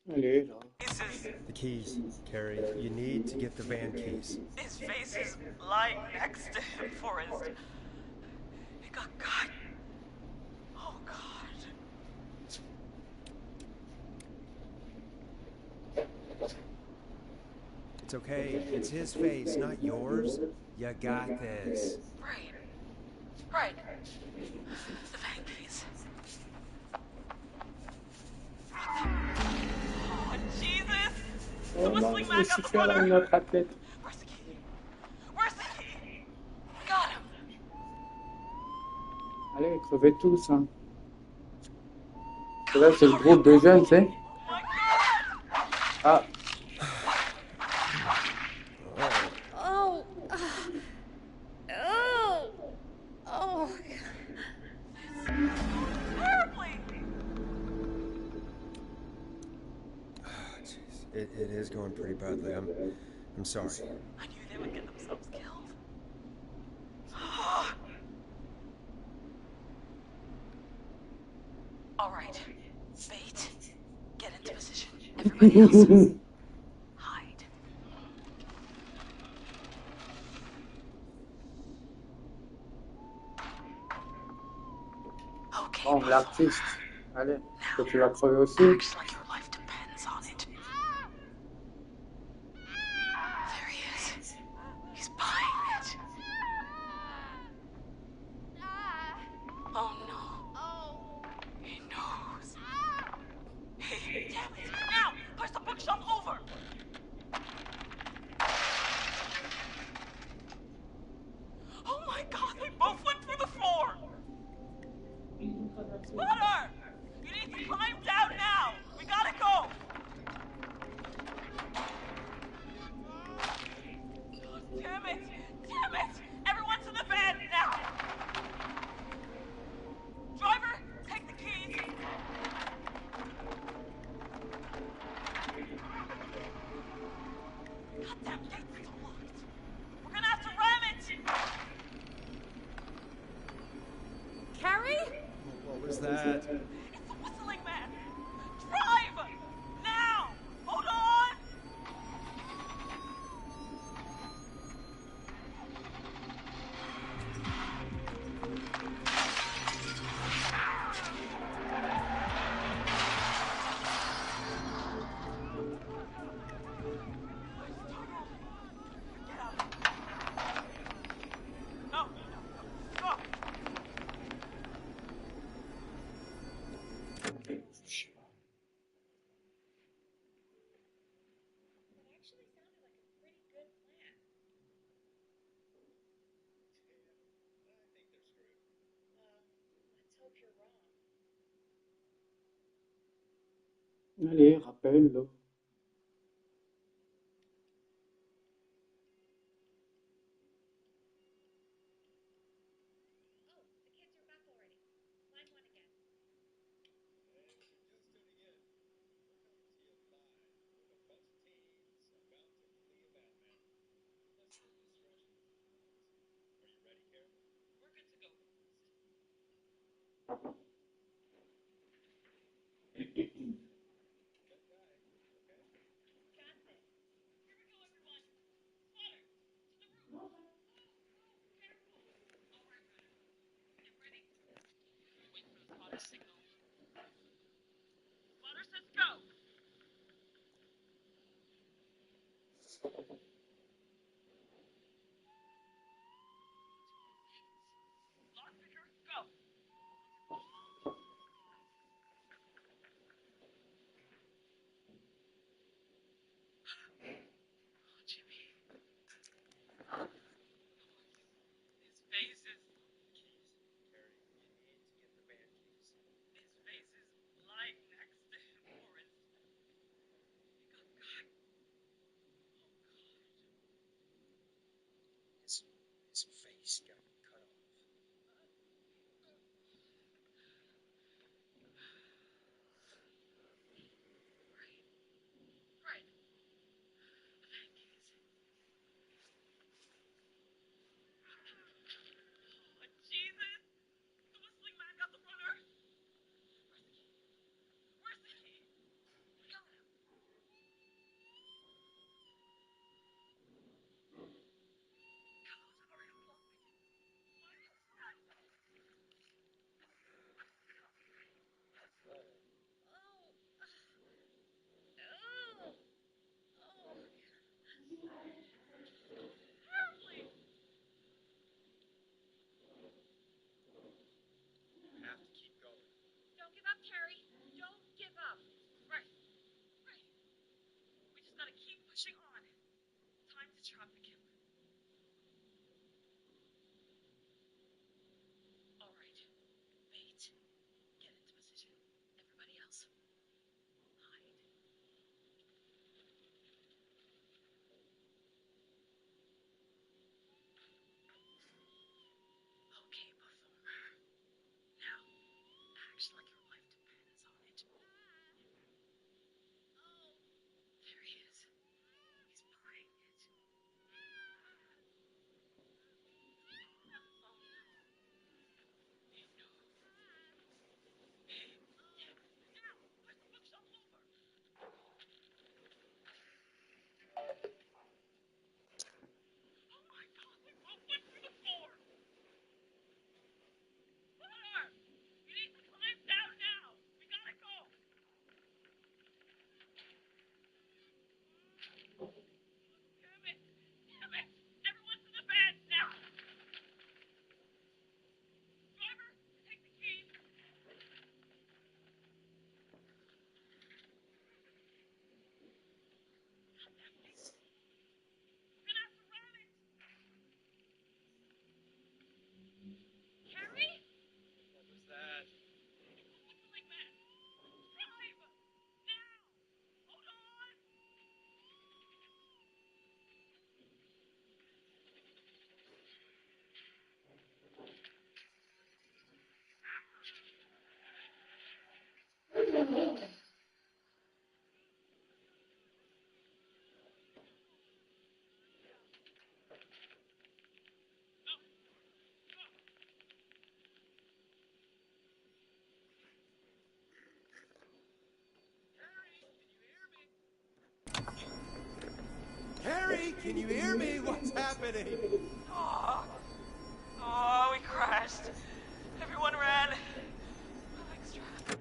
Allez, là. The keys, Carrie. You need to get the van keys. His face is lying next to him, Forrest. He got cut. Oh, God. It's okay. It's his face, not yours. You got this. Right. Right. The van keys. Oh, Jesus! The Oh non, whistling je man suis got the faire brother! notre athlète. Where's the key? Where's the key? We got him! Allez, crevez tous, hein. Et là, c'est le groupe de jeunes, tu sais. Oh my God! Ah, Oh. Oh. Oh. Terribly! Jeez, it is going pretty badly. I'm sorry. I knew they would get themselves killed. All right. Bait. Get into position. Everybody else. Hide. Okay. bon, l'artiste. Allez, que tu vas crever aussi. Acts like your life depends on it. There he is. He's buying it. Oh no. He knows. Hey, damn it. Now! Push the bookshelf over! Oh my God, they both went through the floor! Spotter! You need to climb down now! We gotta go! God damn it! Damn it! Everyone's in the van now! Driver, take the keys! Goddamn gate's still locked! We're gonna have to ram it! Carrie? What was that? It's the whistling man! Drive! Now! Hold on! Allez, rappelle, là. His face got cut off. Harry, can you hear me? What's happening? Oh, we crashed. Everyone ran. My leg's trapped. What's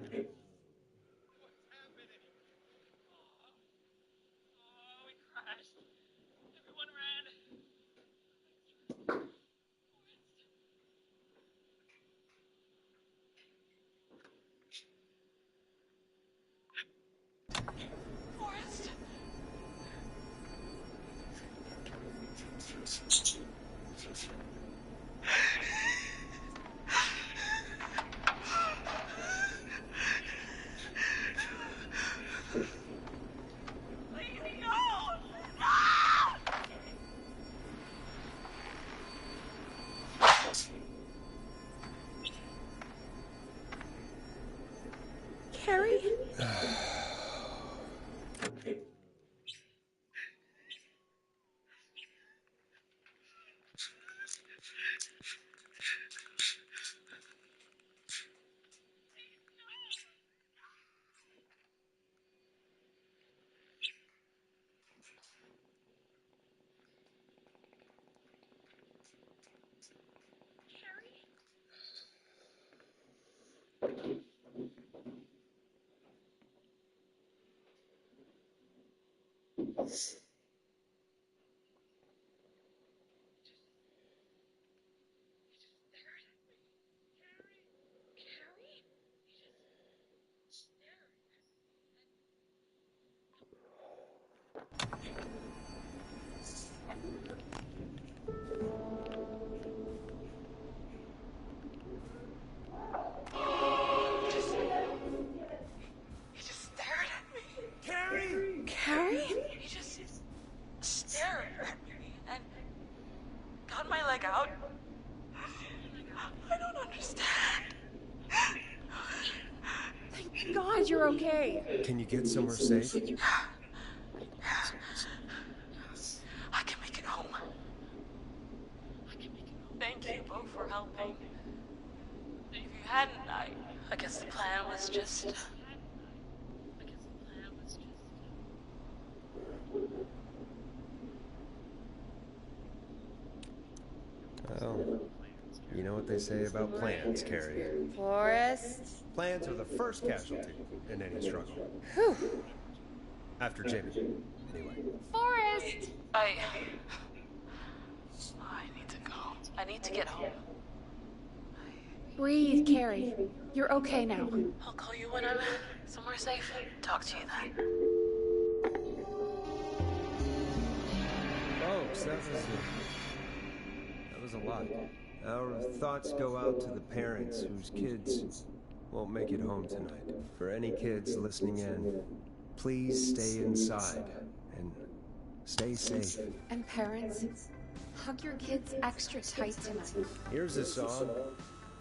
happening? Oh, we crashed. Everyone ran. Forrest. Out. I don't understand. Thank God you're okay. Can you get somewhere safe? I can make it home. Thank you both for helping. If you hadn't, I guess the plan was just... Well, you know what they say about plans, Carrie. Forrest? Plans are the first casualty in any struggle. Whew. After Jamie, anyway. Forrest! I need to go. I need to get home. Breathe, Carrie. You're okay now. I'll call you when I'm somewhere safe. Talk to you then. Folks, that was a lot. Our thoughts go out to the parents whose kids won't make it home tonight. For any kids listening in, please stay inside and stay safe. And parents, hug your kids extra tight tonight. Here's a song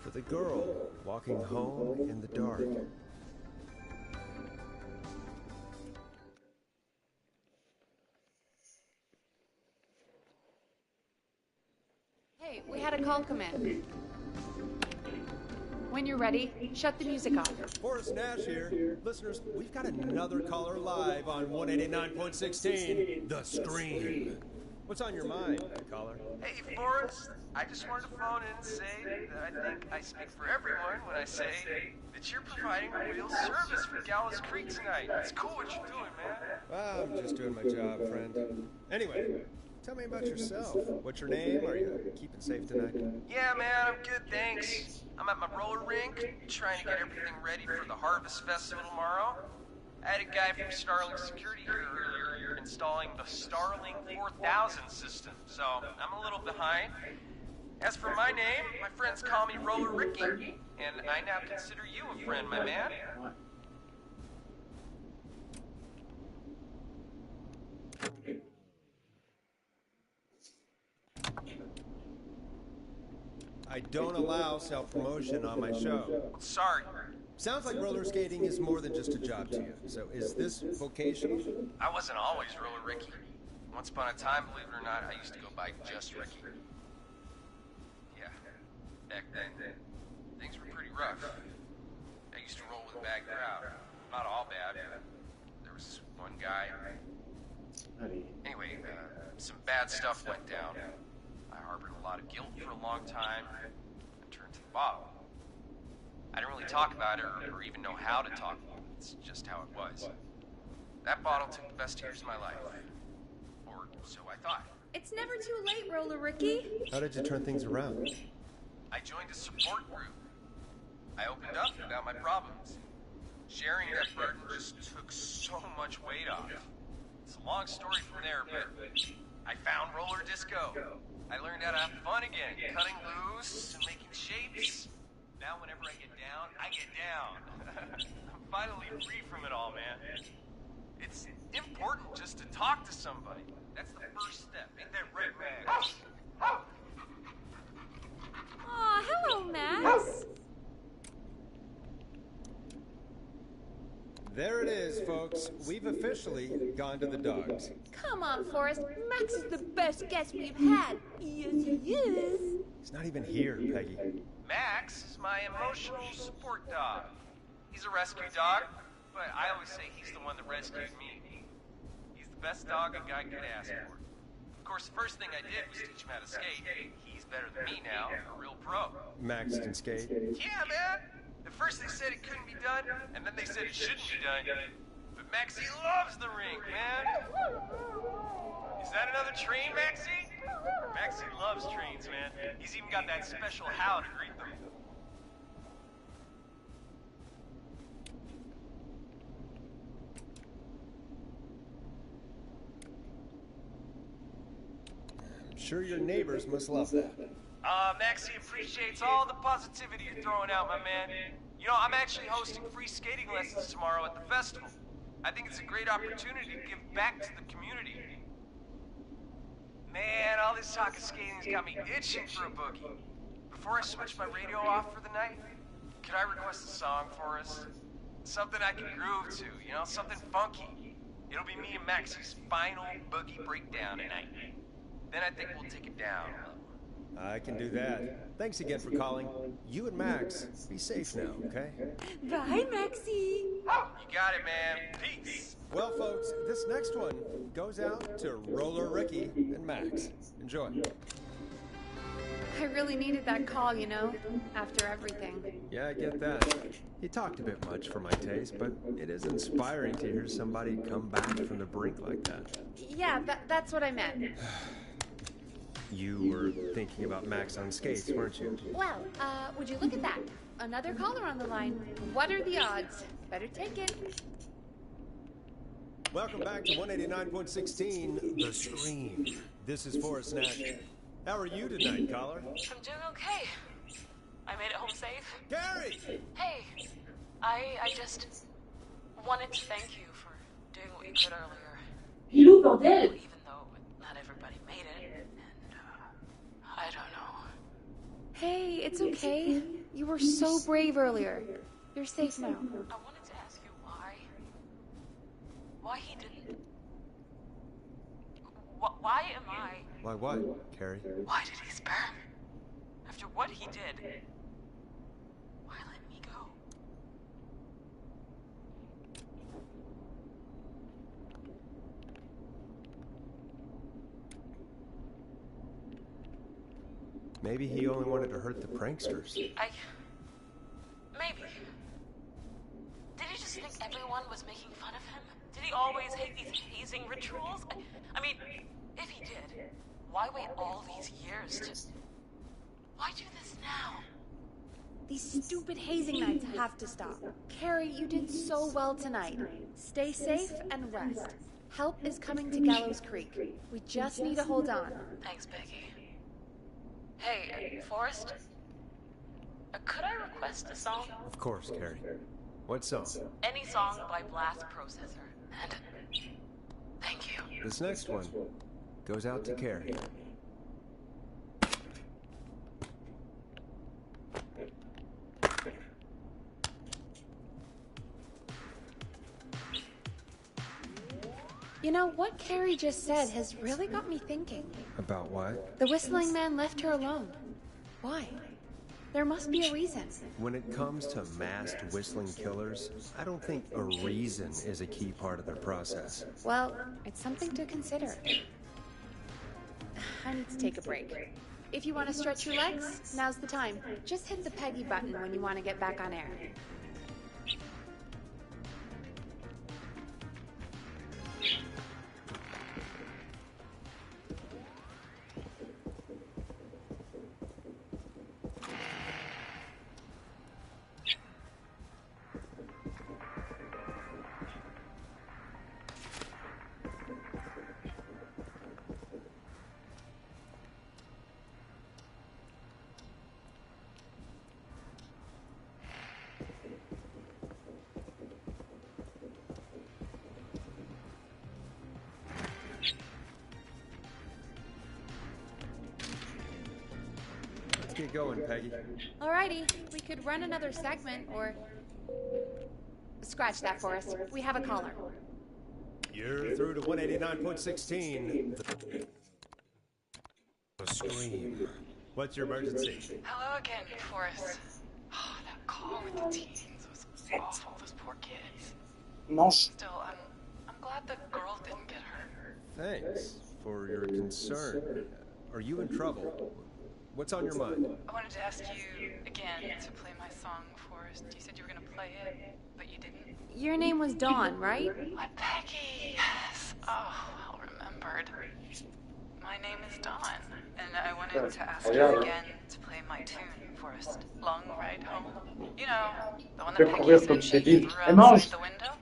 for the girl walking home in the dark. Hey, we had a call come in. When you're ready, shut the music off. Forrest Nash here. Listeners, we've got another caller live on 189.16, The Scream. What's on your mind, caller? Hey, Forrest. I just wanted to phone in and say that I think I speak for everyone when I say that you're providing a real service for Gallows Creek tonight. It's cool what you're doing, man. Well, I'm just doing my job, friend. Anyway, tell me about yourself. What's your name? Are you keeping safe tonight? Yeah, man, I'm good, thanks. I'm at my roller rink, trying to get everything ready for the Harvest Festival tomorrow. I had a guy from Starling Security here earlier installing the Starling 4000 system, so I'm a little behind. As for my name, my friends call me Roller Ricky, and I now consider you a friend, my man. I don't allow self-promotion on my show. Sorry. Sounds like roller skating is more than just a job to you. So is this vocational? I wasn't always Roller Ricky. Once upon a time, believe it or not, I used to go by just Ricky. Yeah, back then, things were pretty rough. I used to roll with a bad crowd. Not all bad. There was one guy. Anyway, some bad stuff went down. I harbored a lot of guilt for a long time and turned to the bottle. I didn't really talk about it or even know how to talk. It's just how it was. That bottle took the best years of my life. Or so I thought. It's never too late, Roller Ricky. How did you turn things around? I joined a support group. I opened up about my problems. Sharing that burden just took so much weight off. It's a long story from there, but I found roller disco. I learned how to have fun again, cutting loose and making shapes. Now whenever I get down, I get down. I'm finally free from it all, man. It's important just to talk to somebody. That's the first step. Ain't that right, Max? Aw, hello, Max. There it is, folks. We've officially gone to the dogs. Come on, Forrest. Max is the best guest we've had. Yes, he is. He's not even here, Peggy. Max is my emotional support dog. He's a rescue dog, but I always say he's the one that rescued me. He's the best dog a guy could ask for. Of course, the first thing I did was teach him how to skate. He's better than me now, a real pro. Max can skate? Yeah, man! At first they said it couldn't be done, and then they said it shouldn't be done. But Maxie loves the rink, man! Is that another train, Maxie? Maxie loves trains, man. He's even got that special how to greet them. I'm sure your neighbors must love that. Maxie appreciates all the positivity you're throwing out, my man. You know, I'm actually hosting free skating lessons tomorrow at the festival. I think it's a great opportunity to give back to the community. Man, all this talk of skating's got me itching for a boogie. Before I switch my radio off for the night, could I request a song for us? Something I can groove to, you know, something funky. It'll be me and Maxie's final boogie breakdown tonight. Then I think we'll take it down. I can do that. Thanks again for calling. You and Max, be safe now, okay? Bye, Maxie. You got it, man. Peace. Well, folks, this next one goes out to Roller Ricky and Max. Enjoy. I really needed that call, you know, after everything. Yeah, I get that. He talked a bit much for my taste, but it is inspiring to hear somebody come back from the brink like that. Yeah, that's what I meant. You were thinking about Max on skates, weren't you? Well, would you look at that? Another caller on the line. What are the odds? Better take it. Welcome back to 189.16, The Scream. This is Forrest Nash. How are you tonight, caller? I'm doing okay. I made it home safe. Gary! Hey, I just wanted to thank you for doing what you could earlier. Hello, bordel! Even though not everybody made it, and I don't know. Hey, it's okay. You were so brave earlier. You're safe now. I wanted to ask you why he didn't. Why am I? Why what, Carrie? Why did he spare me? After what he did, why let me go? Maybe he only wanted to hurt the pranksters. Maybe. Did he just think everyone was making fun of him? Did he always hate these hazing rituals? I mean, if he did, why wait all these years to... Why do this now? These stupid hazing nights have to stop. Carrie, you did so well tonight. Stay safe and rest. Help is coming to Gallows Creek. We just need to hold on. Thanks, Peggy. Hey, Forrest? Could I request a song? Of course, Carrie. What song? Any song by Blast Processor. And thank you. This next one goes out to Carrie. You know, what Carrie just said has really got me thinking. About what? The Whistling Man left her alone. Why? There must be a reason. When it comes to masked whistling killers, I don't think a reason is a key part of their process. Well, it's something to consider. I need to take a break. If you want to stretch your legs, now's the time. Just hit the Peggy button when you want to get back on air. Get going, Peggy. Alrighty, we could run another segment, or... Scratch that, Forrest. We have a caller. You're through to 189.16. The Scream. What's your emergency? Hello again, Forrest. Oh, that call with the teens was awful. Those poor kids. Manche. Still, I'm glad the girl didn't get hurt. Thanks for your concern. Are you in trouble? What's on your mind? I wanted to ask you again to play my song, Forrest. You said you were gonna play it, but you didn't. Your name was Dawn, right? What, Peggy? Yes. Oh, well remembered. My name is Dawn, and I wanted to ask you again to play my tune, Forrest. Long Ride Home. You know, the one that Peggy said she threw outside the window?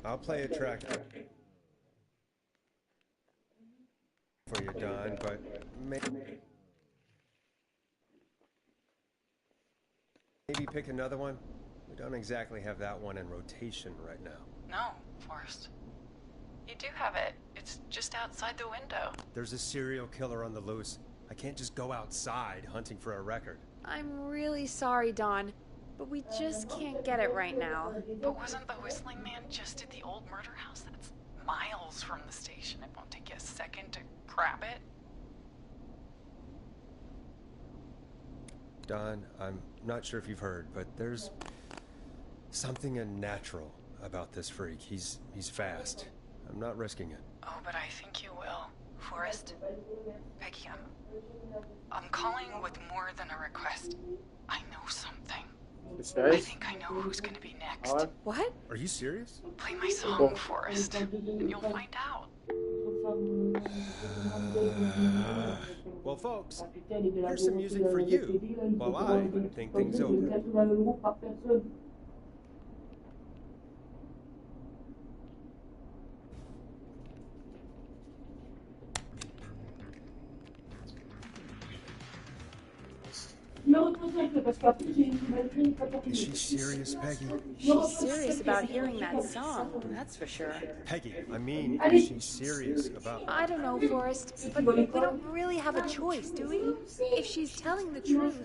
I'll play a track for you, Don, but maybe pick another one. We don't exactly have that one in rotation right now. No, Forrest. You do have it. It's just outside the window. There's a serial killer on the loose. I can't just go outside hunting for a record. I'm really sorry, Dawn, but we just can't get it right now. But wasn't the Whistling Man just at the old murder house? That's miles from the station. It won't take you a second to grab it. Don, I'm not sure if you've heard, but there's something unnatural about this freak. He's fast. I'm not risking it. Oh, but I think you will. Forrest? Peggy, I'm calling with more than a request. I know something. I think I know who's gonna be next. What? Are you serious? Play my song, Forrest, and you'll find out. Well, folks, here's some music for you while I think things over. Is she serious, Peggy? She's serious about hearing that song, that's for sure. Peggy, I mean, is she serious about... I don't know, Forrest, but we don't really have a choice, do we? If she's telling the truth...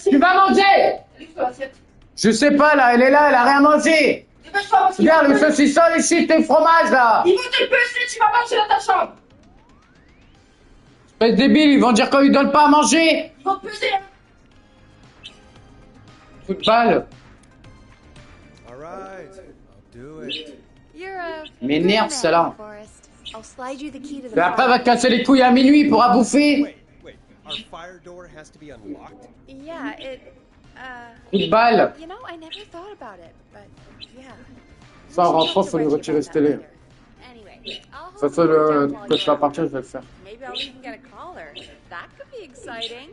Tu vas manger? Je sais pas là, elle est là, elle a rien mangé. Regarde le saucisson, les chips, les fromages là. Ils vont te peser, tu vas marcher dans ta chambre. Espèce débile, ils vont dire qu'on lui donne pas à manger. Ils vont te peser. Football. All right, I'll do it. You're a... M'énerve celle-là. Forrest. I'll slide you the key to the Et après, va te casser les couilles à minuit pour à bouffer. Wait, our fire door has to be unlocked? Yeah, it... Football. You know, I never thought about it, but yeah. Ça, en rentrant, faut lui retirer ce télé. Ça, c'est quand je vais partir, je vais le faire. Maybe I'll even get a caller. That could be exciting.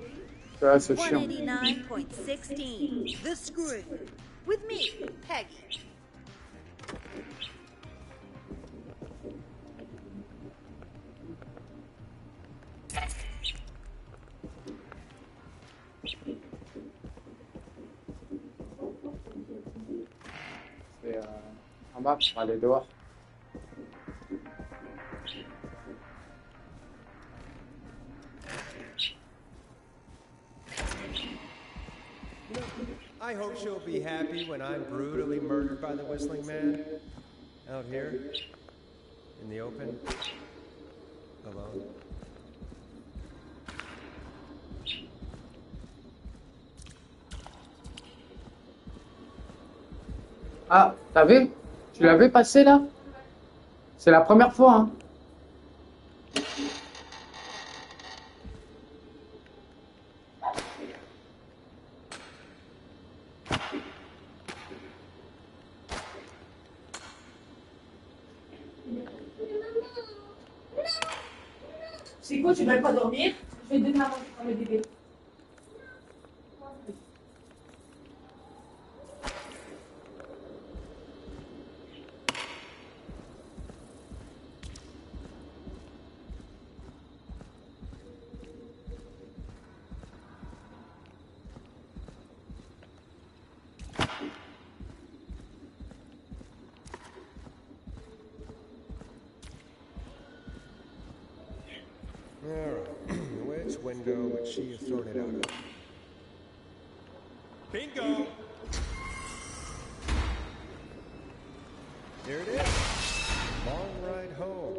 Ouais, c'est chiant. 189.16, The Screw. With me, Peggy. C'est en bas pour aller dehors. I hope she'll be happy when I'm brutally murdered by the Whistling Man. Out here, in the open, alone. Ah, t'as vu? Tu l'avais passé là? C'est la première fois, hein? C'est quoi, tu ne veux pas dormir? Je vais te donner à manger pour le bébé. All right. window would she have thrown it out of? Bingo! There it is. Long ride home.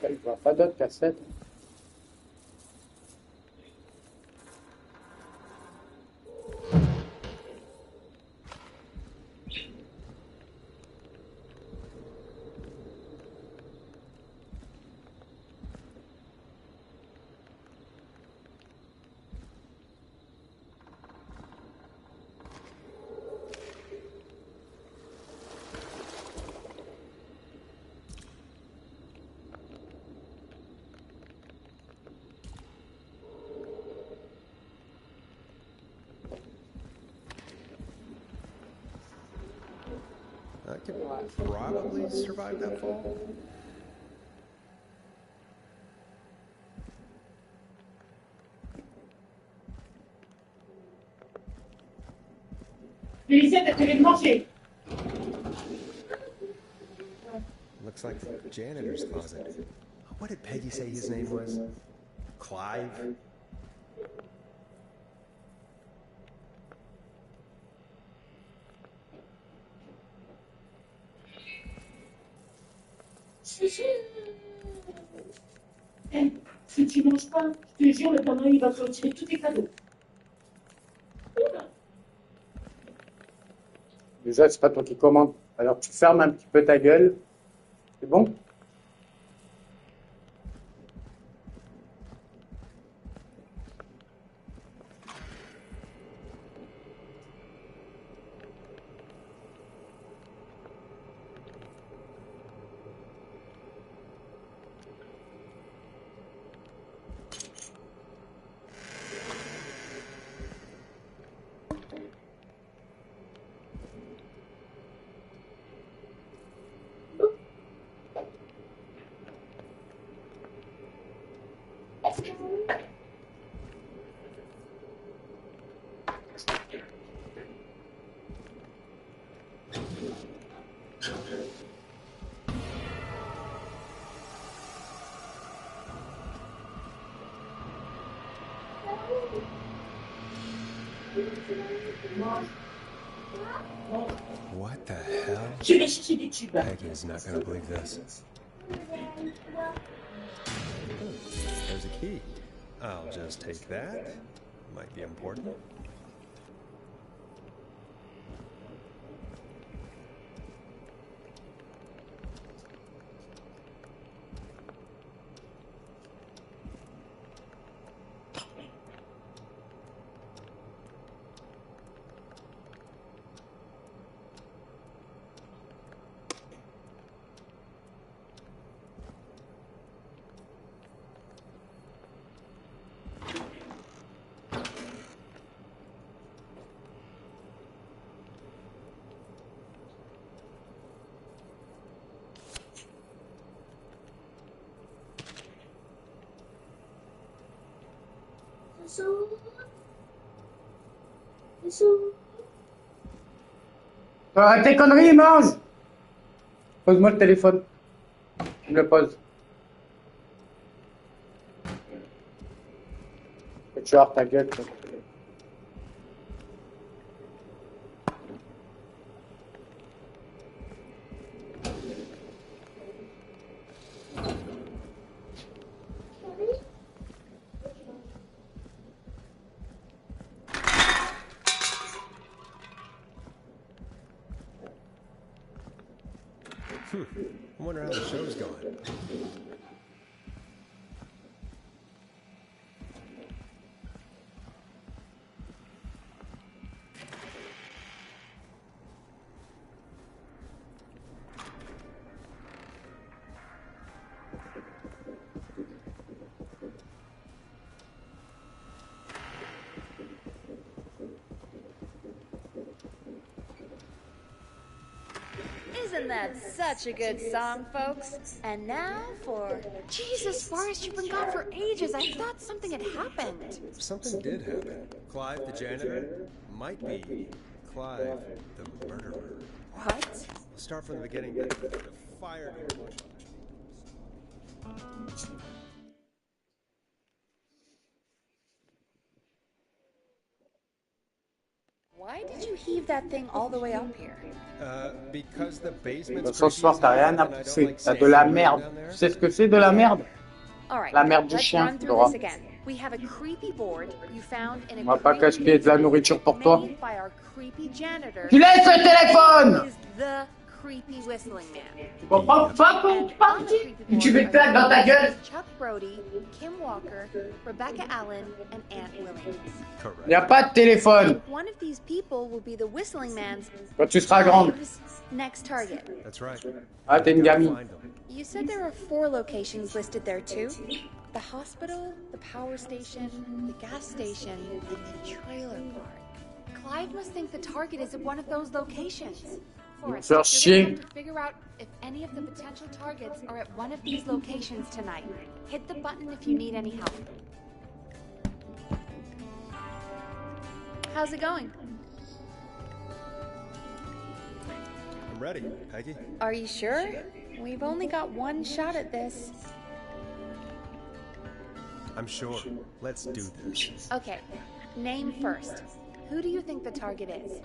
Il ne voit pas d'autres cassettes. I could probably survive that fall. Looks like the janitor's closet. What did Peggy say his name was? Clive? Si tu manges pas, je te jure, le Père Noël, il va te retirer tous tes cadeaux. Déjà, c'est pas toi qui commande. Alors tu fermes un petit peu ta gueule. C'est bon? What the hell? Je vais chercher des tubes. Peggy is not going to believe this. There's a key. I'll just take that. Might be important. Arrête tes conneries, mange! Pose-moi le téléphone. Je me le pose. Tu as ta gueule. Toi. I wonder how the show's going. Isn't that such a good song, folks? And now for... Jesus, Forrest, you've been gone for ages. I thought something had happened. Something did happen. Clive, the janitor, might be Clive, the murderer. What? Let's start from the beginning. The fire... Why did you heave that thing all the way up here? Because the basement. Ce soir, t'as rien à pousser. T'as de la merde. Tu sais ce que c'est de la merde? La merde du chien, Laura. On va pas gaspiller de la nourriture pour toi. Tu laisses le téléphone! Tu comprends pas qu'on parle? Tu veux te claquer dans ta gueule? Chuck Brody, Kim Walker, Rebecca Allen, and Aunt Williams. Il n'y a pas de téléphone. One of these people will be the Whistling Man's Quand tu seras grande. next target. That's right. Ah, t'es une gamine. You said there are 4 locations listed there too? The hospital, the power station, the gas station, and the trailer park. Clive must think the target is at one of those locations. Forrest, you're gonna have to figure out if any of the potential targets are at one of these locations tonight. Hit the button if you need any help. How's it going? I'm ready, Peggy. Are you sure? We've only got one shot at this. I'm sure. Let's do this. Okay, name first. Who do you think the target is?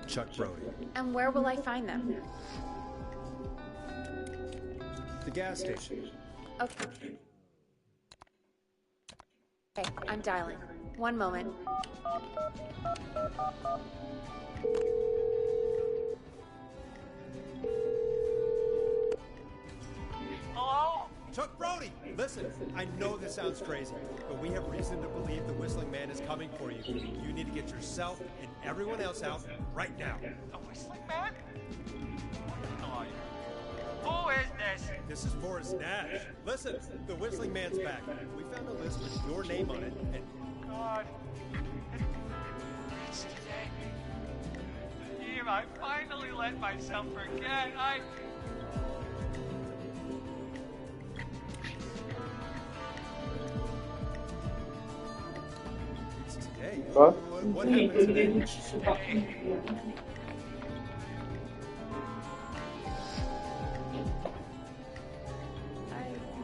Chuck Brody. And where will I find them? The gas station. Okay. Okay, I'm dialing. One moment. Hello? Chuck Brody! Listen, I know this sounds crazy, but we have reason to believe the Whistling Man is coming for you. You need to get yourself and everyone else out right now. The Whistling Man? Who are you? Who is this? This is Forrest Nash. Listen, the Whistling Man's back. We found a list with your name on it, and... God. It's today. Eve, I finally let myself forget. It's today. What? What happened today?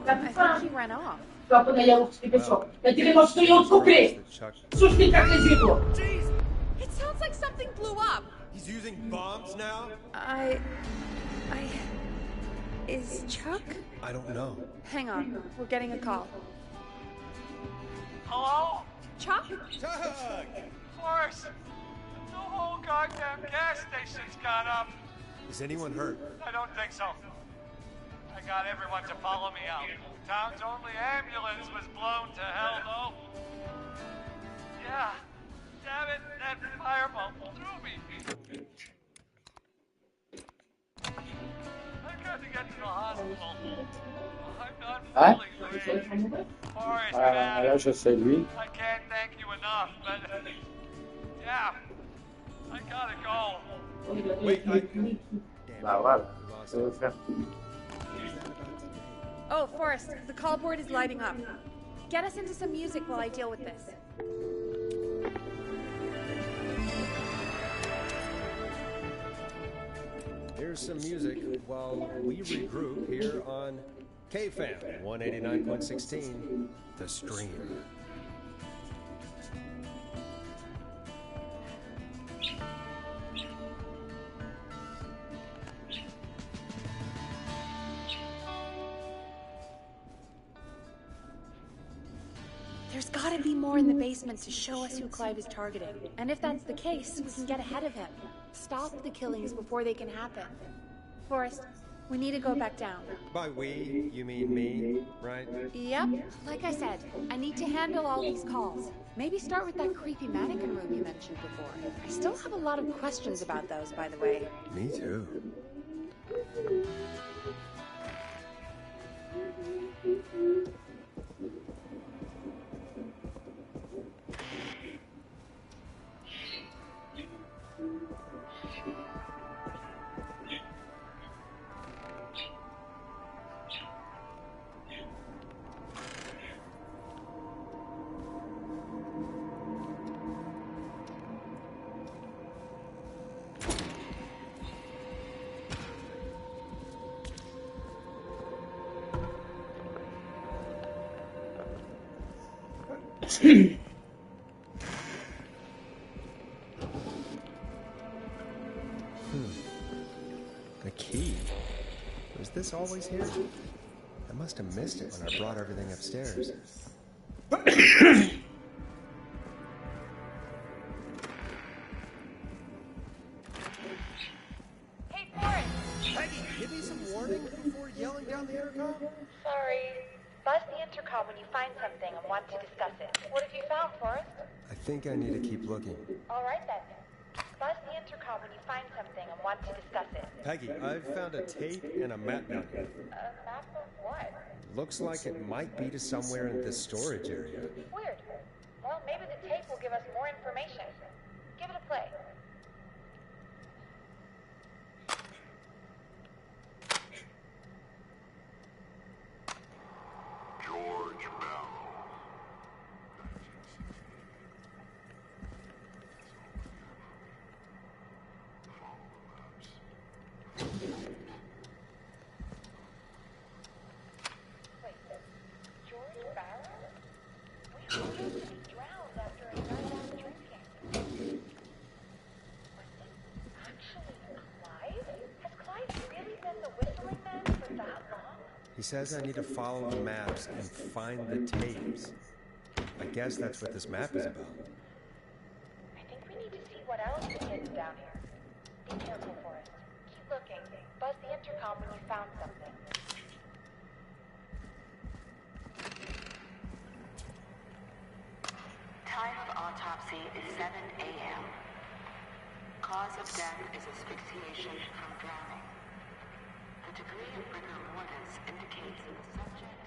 I think he ran off. Dopo dagli altri persone. E ti devo io scoprire. Susti cacchesito. Jeez, it sounds like something blew up. He's using bombs now? Is Chuck? I don't know. Hang on, we're getting a call. Hello? Chuck? Chuck! Forrest, the whole goddamn gas station's gone up. Is anyone hurt? I don't think so. I got everyone to follow me out. Town's only ambulance was blown to hell, though. Yeah. Damn it, that fireball threw me. I've got to get to the hospital. I'm not feeling great. Forrest, man. Là, je sais lui. I can't thank you enough, but... Yeah. I gotta go. Wait, Bah voilà. Ça veut faire. Oh, Forrest, the call board is lighting up. Get us into some music while I deal with this. Here's some music while we regroup here on KFAM 189.16, The Stream. There's gotta be more in the basement to show us who Clive is targeting. And if that's the case, we can get ahead of him. Stop the killings before they can happen. Forrest, we need to go back down. By we, you mean me, right? Yep. Like I said, I need to handle all these calls. Maybe start with that creepy mannequin room you mentioned before. I still have a lot of questions about those, by the way. Me too. The key. Was this always here? I must have missed it when I brought everything upstairs. Hey, Forrest! Peggy, give me some warning before yelling down the intercom. Sorry. Buzz the intercom when you find something and want to discuss it. What have you found, Forrest? I think I need to keep looking. All right, then. Buzz the intercom when you find something and want to discuss it. Peggy, I've found a tape and a map down here. A map of what? Looks like it might be to somewhere in this storage area. Weird. Well, maybe the tape will give us more information. Give it a play. George Bell. Wait, George Barrow? We heard him to be drowned after a night out drinking. Was this actually Clive? Has Clive really been the whistling man for that long? He says I need to follow the maps and find the tapes. I guess that's what this map is about. I think we need to see what else is hidden down here. Be careful, Forrest. Keep looking. Buzz the intercom when you found something. Time of autopsy is 7 a.m. Cause of death is asphyxiation from drowning. The degree of rigor mortis indicates that the subject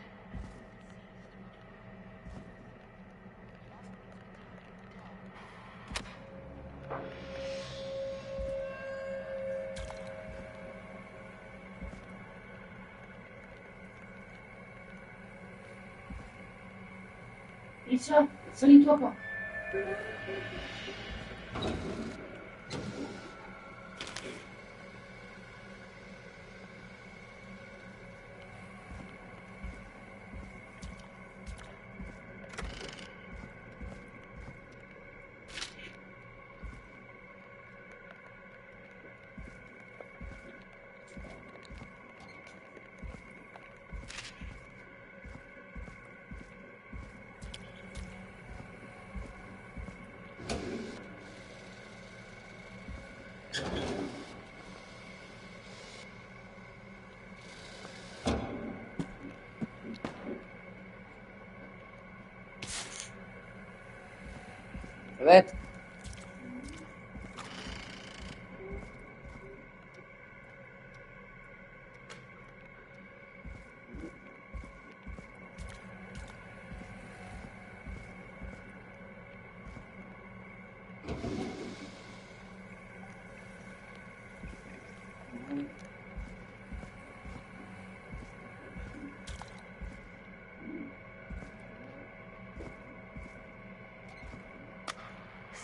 Isa, salito ako. Evet.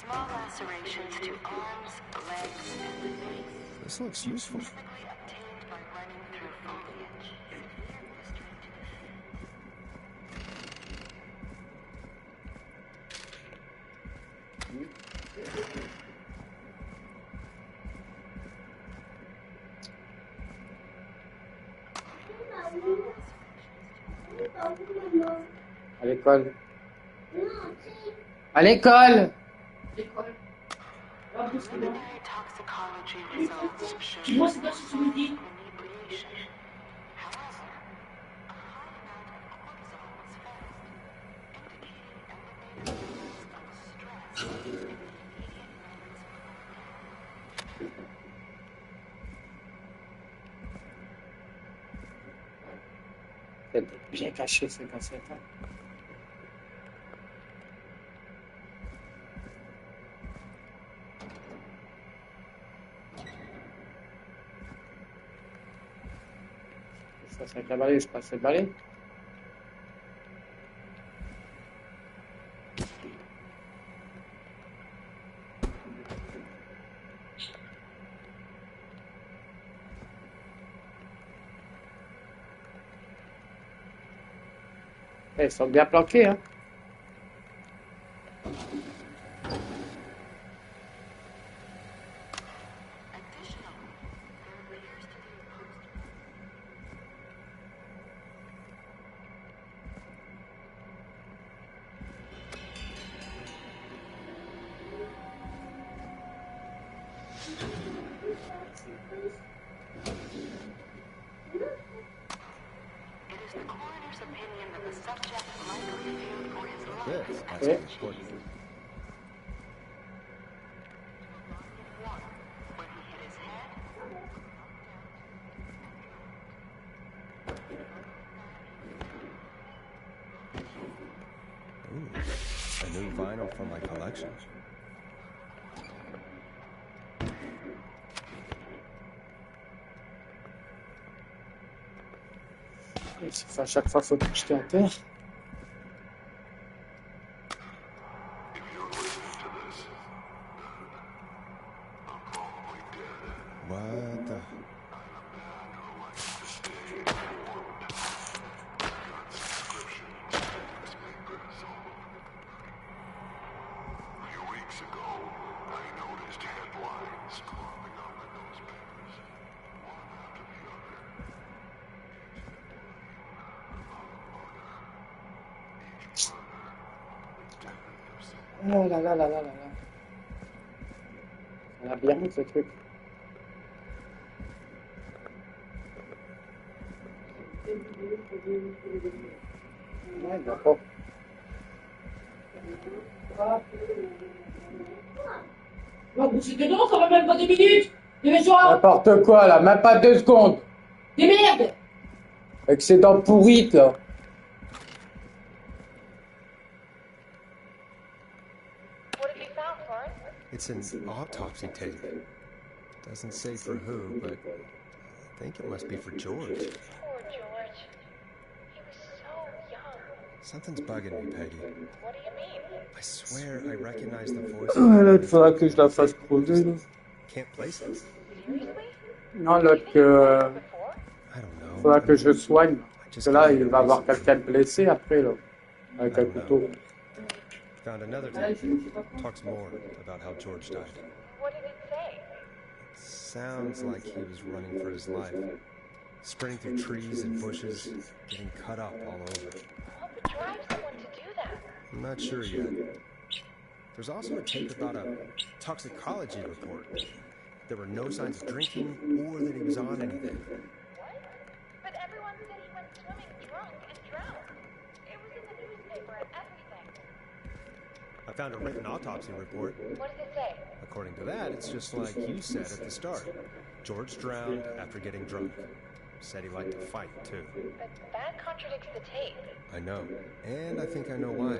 small lacerations to arms, legs, and face. This looks useful. Typically obtained by running through foliage. Severe blistering to À l'école. À l'école. preliminary toxicology results show Dis-moi, c'est pas ce que tu me dis. inebriation. However, a high amount of cortisol was found, indicating elevated levels of stress in the immediate C'est bien caché, ces cassettes. Hein. Ça, c'est un cabaret, je passe le balai. Ils sont bien planqués, hein. It is the coroner's opinion that the subject likely feared for his life This as must be important. water, where he hit his head. Ooh, a new vinyl from my collection. À chaque fois, il faut tout jeter à terre. What the... Oh là là là là là là. Ça a bien ce truc. Ouais, d'accord. Non, mais c'était non, ça va même pas 2 minutes. Dépêche-toi. N'importe quoi là, même pas 2 secondes. Des merdes. Avec ses dents pourrites là. What have you found, Forrest? It's an autopsy tape. Doesn't say for who, but I think it must be for George. Poor George. He was so young. Something's bugging me, Peggy. What do you mean? I swear I recognize the voice. Ouais, là, il faudra que je la fasse creuser là. Can't place it. Seriously? Non, l'autre que... I don't know. faudra que je soigne. Parce que là, il va avoir quelqu'un de blessé après là. Avec un couteau. Found another tape. Talks more about how George died. What did it say? Sounds like he was running for his life. Sprinting through trees and bushes, getting cut up all over. What would drive someone to do that? I'm not sure yet. There's also a tape about a toxicology report. There were no signs of drinking or that he was on anything. What? But everyone said he went swimming drunk and drowned. It was in the newspaper and everything. I found a written autopsy report. What does it say? According to that, it's just like you said at the start. George drowned after getting drunk. Said he liked to fight, too. But that contradicts the tape. I know. And I think I know why.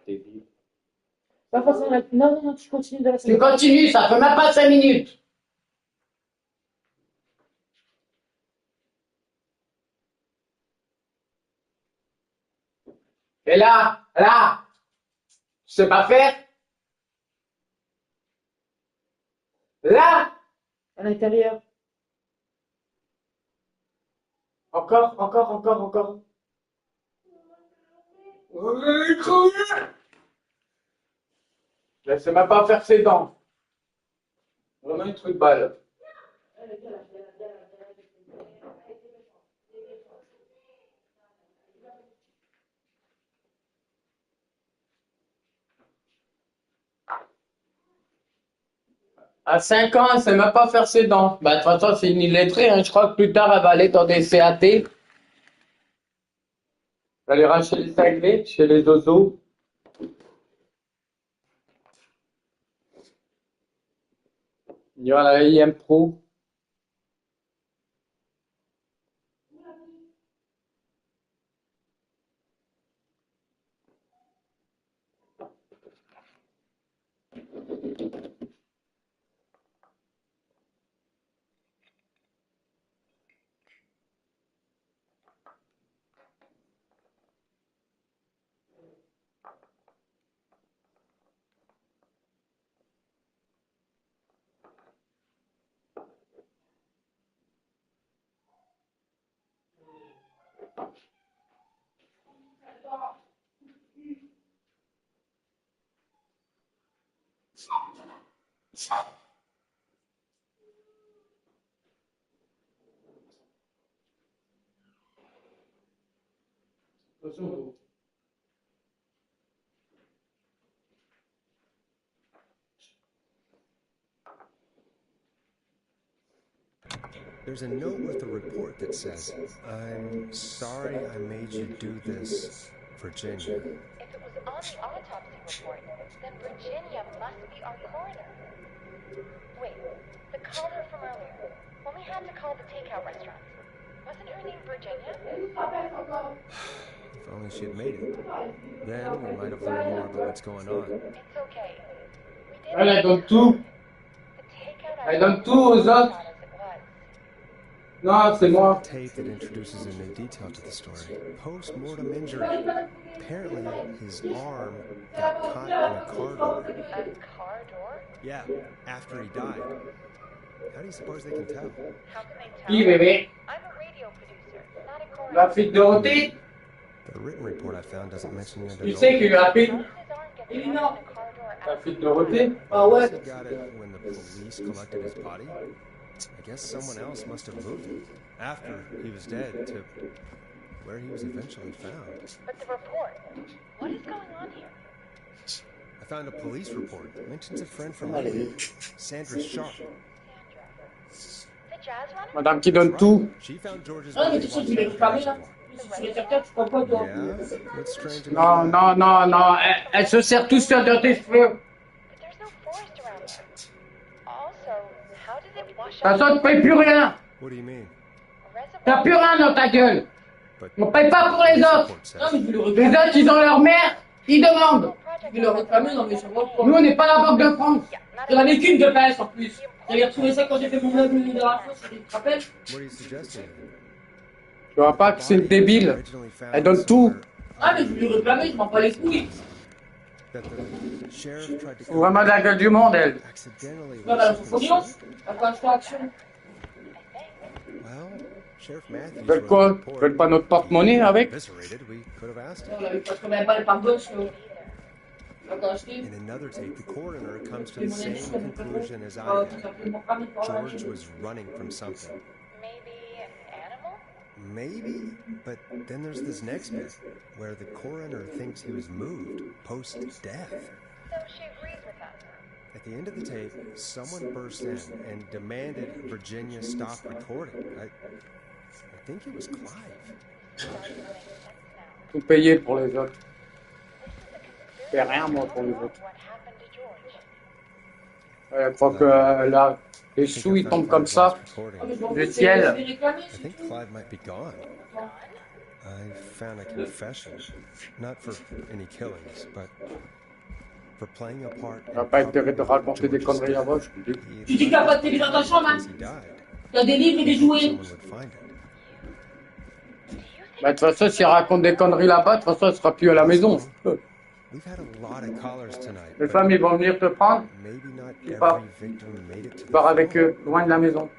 De toute façon, non, non, tu continues de la Tu continues, ça fait même pas 5 minutes. Et là, tu sais pas faire? Là, À l'intérieur. encore. Laissez-moi pas faire ses dents. Vraiment un truc de balle. À 5 ans, elle sait même pas faire ses dents. Bah, de toute façon, c'est une illettrée, hein. Je crois que plus tard, elle va aller dans des CAT. Elle ira chez les cinglés, chez les oiseaux. Il y aura la IM Pro. There's a note with a report that says, "I'm sorry I made you do this, Virginia." If it was on the autopsy report, then Virginia must be our coroner. Wait, the caller from earlier, when we had to call the takeout restaurant, wasn't her name Virginia? If only she had made it. Then we might have learned more about what's going on. It's okay. We did Elle donne tout. Elle donne tout aux autres. Non, c'est moi. Tape that introduces a new detail to the story. Post-mortem injury. Apparently, his arm got caught in a car door. A car door? Yeah, after he died. How do you suppose they can tell? How can they tell? Qui, bébé? I'm a radio producer, not a coroner. La fille de Dorothée? The written report I found doesn't mention any other. Tu sais qui l'a fait? La fille de Dorothée? Ah ouais. He got it when the police collected his body. I guess someone else must have moved him after he was dead to where he was eventually found. But the report, what is going on here? I found a police report. Mentions a friend from Italy, Sandra Sharp. The jazz runner? Madame qui donne tout. She found George's Ah, mais body. tu sais que tu l'as réclamé là. Sur les cartels, tu crois pas, toi? Yeah, what's strange Non, non, non, non. Elle se sert tout seule de tes cheveux. But there's no forest around here. Also, how did it wash De toute façon, out? tu payes plus rien. What do you mean? T'as plus rien dans ta gueule. On paye pas pour les autres. Non, mais tu le Les réclames. autres, ils ont leur mère. Ils demandent. Tu le réclames, non, mais ça va pas. Nous, on n'est pas la Banque de France. J'en avais qu'une de PS en plus. J'avais retrouvé ça quand j'ai fait mon meuble de la fois, tu te rappelles? What are you suggesting? Tu vois pas que c'est une débile. Elle donne tout. Ah, mais je lui réclamais, je m'en bats les couilles. That the sheriff tried to Vraiment de la gueule du monde, elle. accidentally. Non, bah, faut dire. Attends, je fais action. Well, Sheriff Matthews. Ils veulent quoi? Ils veulent pas notre porte-monnaie avec? Eviscerated, we could have asked On him. avait pas même pas les par gauche, là. Attends, je In another tape, the coroner comes to fais the mon ami, je same fais mon conclusion as Oh, I tu did. t'appelles mon ami pour la George was running from something. Maybe an animal? Maybe, but then there's this next bit where the coroner thinks he was moved post-death. So she agrees with us. At the end of the tape, someone burst in and demanded Virginia stop recording. I think it was Clive. Tout payer pour les autres. Je fais rien, moi, pour les autres. Elle croit que là, les sous, ils tombent comme ça. Du ciel. I think Clive might be gone. I found a confession, not for any killings, but for playing a part On n'a pas intérêt de raconter des conneries avant, je te dis. Tu dis qu'il n'y a pas de télé dans ta chambre, hein? he died. Il y a des livres et des jouets. Someone would find it. Bah, de toute façon, s'il raconte des conneries là-bas, de toute façon, il sera plus à la maison. We've had a lot of callers tonight. Les femmes, ils vont venir te prendre. Maybe not Ou pas. every victim made it to Tu the pars avec phone. eux, loin de la maison.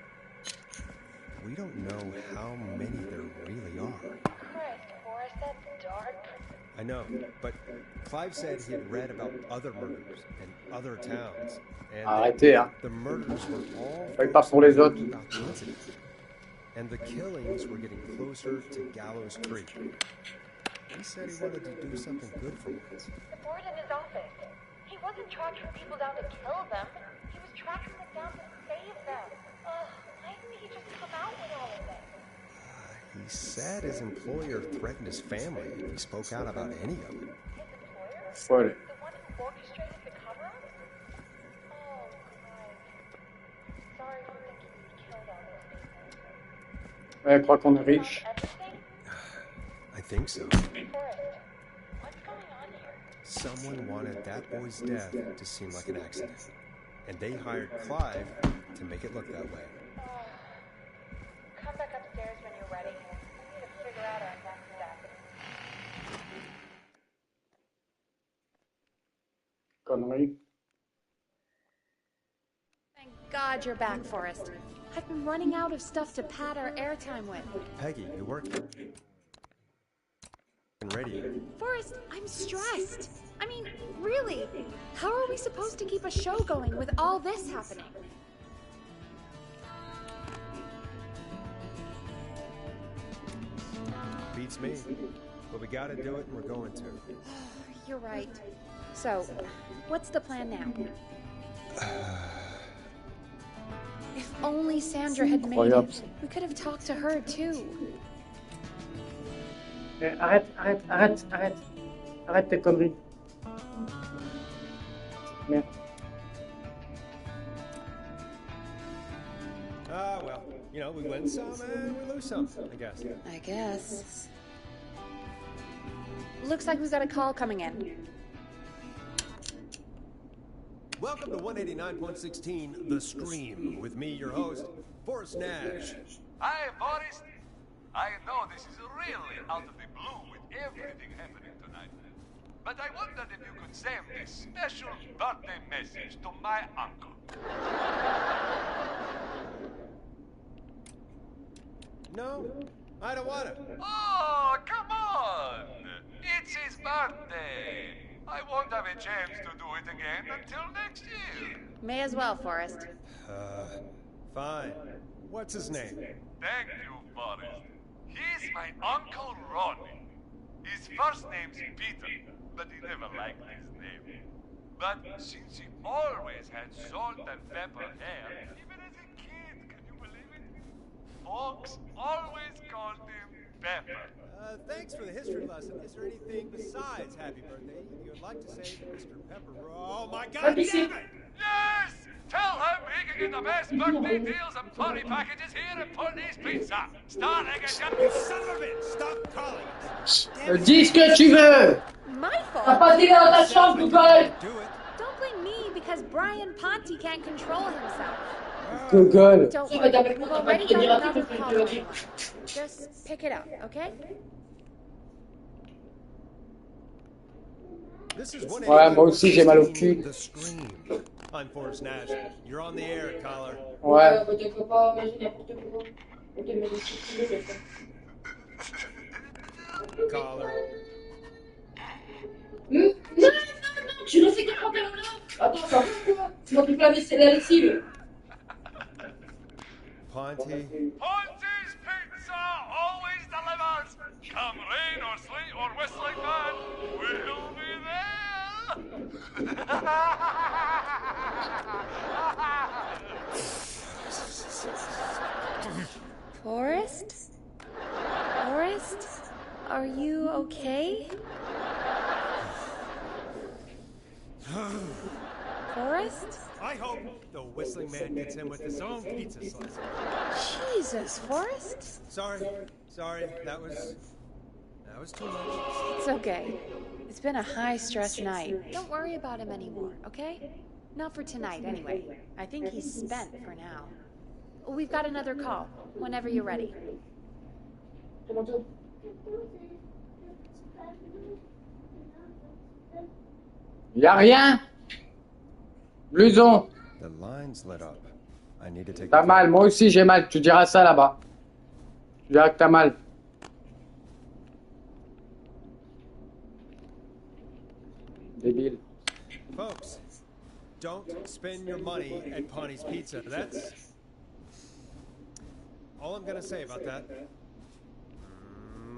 We don't know how many there really are. Christ, Forrest, that's dark. I know, but Clive said he had read about other murders in other towns. And Arrêtez, hein. the murders were all Fallait pas pour les autres. about the incident. And the killings were getting closer to Gallows Creek. He said he wanted to do something good for once. The board in his office. He wasn't tracking people down to kill them. He was tracking them down to save them. Ugh, why didn't he just come out with all of this? He said his employer threatened his family if he spoke out about any of it. His employer? Folle. The one who orchestrated the cover-up? Oh, Christ. Sorry for thinking he killed all those people. Ouais, elle croit qu'on est riche. Everything? I think so. Forrest, what's going on here? Someone wanted that boy's death to seem like an accident. And they hired Clive to make it look that way. Come back upstairs when you're ready. We need to figure out our next step. Connerie. Thank God you're back, Forrest. I've been running out of stuff to pad our airtime with. Peggy, you work ready. Forrest, I'm stressed. I mean, really, how are we supposed to keep a show going with all this happening? Beats me. But we gotta do it and we're going to. You're right. So, what's the plan now? If only Sandra had made it. We could have talked to her too. Eh, arrête. Arrête tes conneries. Merde. Ah, well, you know, we win some and we lose some, I guess. I guess. Looks like we've got a call coming in. Welcome to 189.16 The Scream, with me, your host, Forrest Nash. Hi, Forrest. I know this is really out of the blue with everything happening tonight. But I wondered if you could send this special birthday message to my uncle. No, I don't want to. Oh, come on! It's his birthday. I won't have a chance to do it again until next year. May as well, Forrest. Fine. What's his name? Thank you, Forrest. He's my Uncle Ronnie. His first name's Peter, but he never liked his name. But since he always had salt and pepper hair, even as a kid, can you believe it? Folks always called him Pepper. Thanks for the history lesson. Is there anything besides happy birthday you'd like to say to Mr. Pepper? Oh my God, damn it! Yes! Tell him he can get the best birthday deals and party packages here at Putney's Pizza. Starting at... You son of a bitch! Stop calling us! Dis ce que tu veux! My fault. T'as pas dit dans ta chambre, Google! Don't blame me because Brian Ponte can't control himself. Google. Don't Si, worry, mais we've t'as already pas got dit another que call tu on veux the line. Just pick it up, okay? This is Ouais, moi aussi j'ai mal au cul. The Scream. I'm Forrest Nash. You're on the air, caller. Ouais. Tu peux pas imaginer n'importe quoi. On te met des trucs de ça. Caller. Non, tu le sais qu'il prend là. Attends, ça va quoi? Tu m'occupes la lessive. Ponte. Ponte's Pizza always delivers. Come rain or sleet or whistling man, we'll be there. Forrest? Forrest? Are you okay? Forrest? I hope the whistling man gets in with his own pizza slice. Jesus, Forrest? Sorry. That was too much. It's okay. It's been a high-stress night. Don't worry about him anymore, okay? Not for tonight, anyway. I think he's spent for now. We've got another call, whenever you're ready. Y a rien. Blouson. The line's lit up. I need to take. T'as mal, moi aussi j'ai mal. Tu diras ça là-bas. Tu diras que t'as mal. Débile. Folks, don't spend your money at Pawnee Pizza. That's all I'm gonna say about that.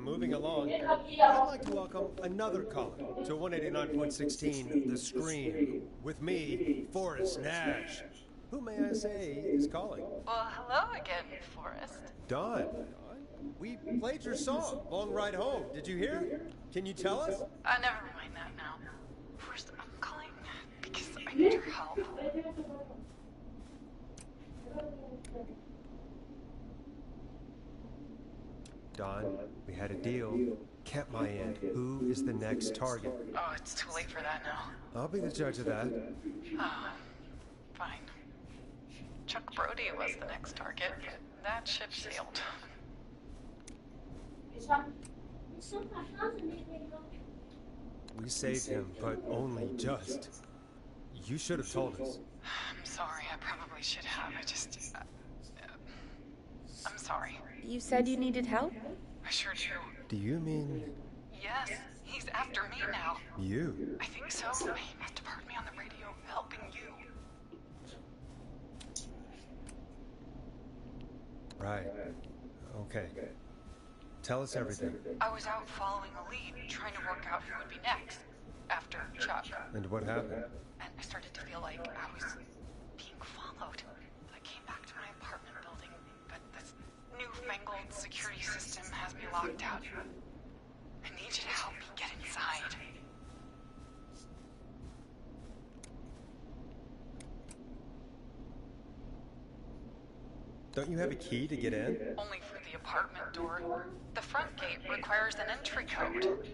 Moving along, I'd like to welcome another caller to 189.16 The Scream with me, Forrest Nash. Who may I say is calling? Well, hello again, Forrest. Don. We played your song, Long Ride Home. Did you hear? Can you tell us? Never mind that now. First, I'm calling because I need your help. Don, we had a deal. Kept my end. Who is the next target? Oh, it's too late for that now. I'll be the judge of that. Oh, fine. Chuck Brody was the next target. That ship sailed. We saved him, but only just. You should have told us. I'm sorry, I probably should have. I'm sorry. You said you needed help? I sure do. Do you mean... Yes, he's after me now. You? I think so. He must have heard me on the radio helping you. Right. Okay. Tell us everything. I was out following a lead, trying to work out who would be next, after Chuck. And what happened? And I started to feel like I was being followed. I came back to my apartment building, but this newfangled security system has me locked out. I need you to help me get inside. Don't you have a key to get in? Only for the apartment door. The front gate requires an entry code.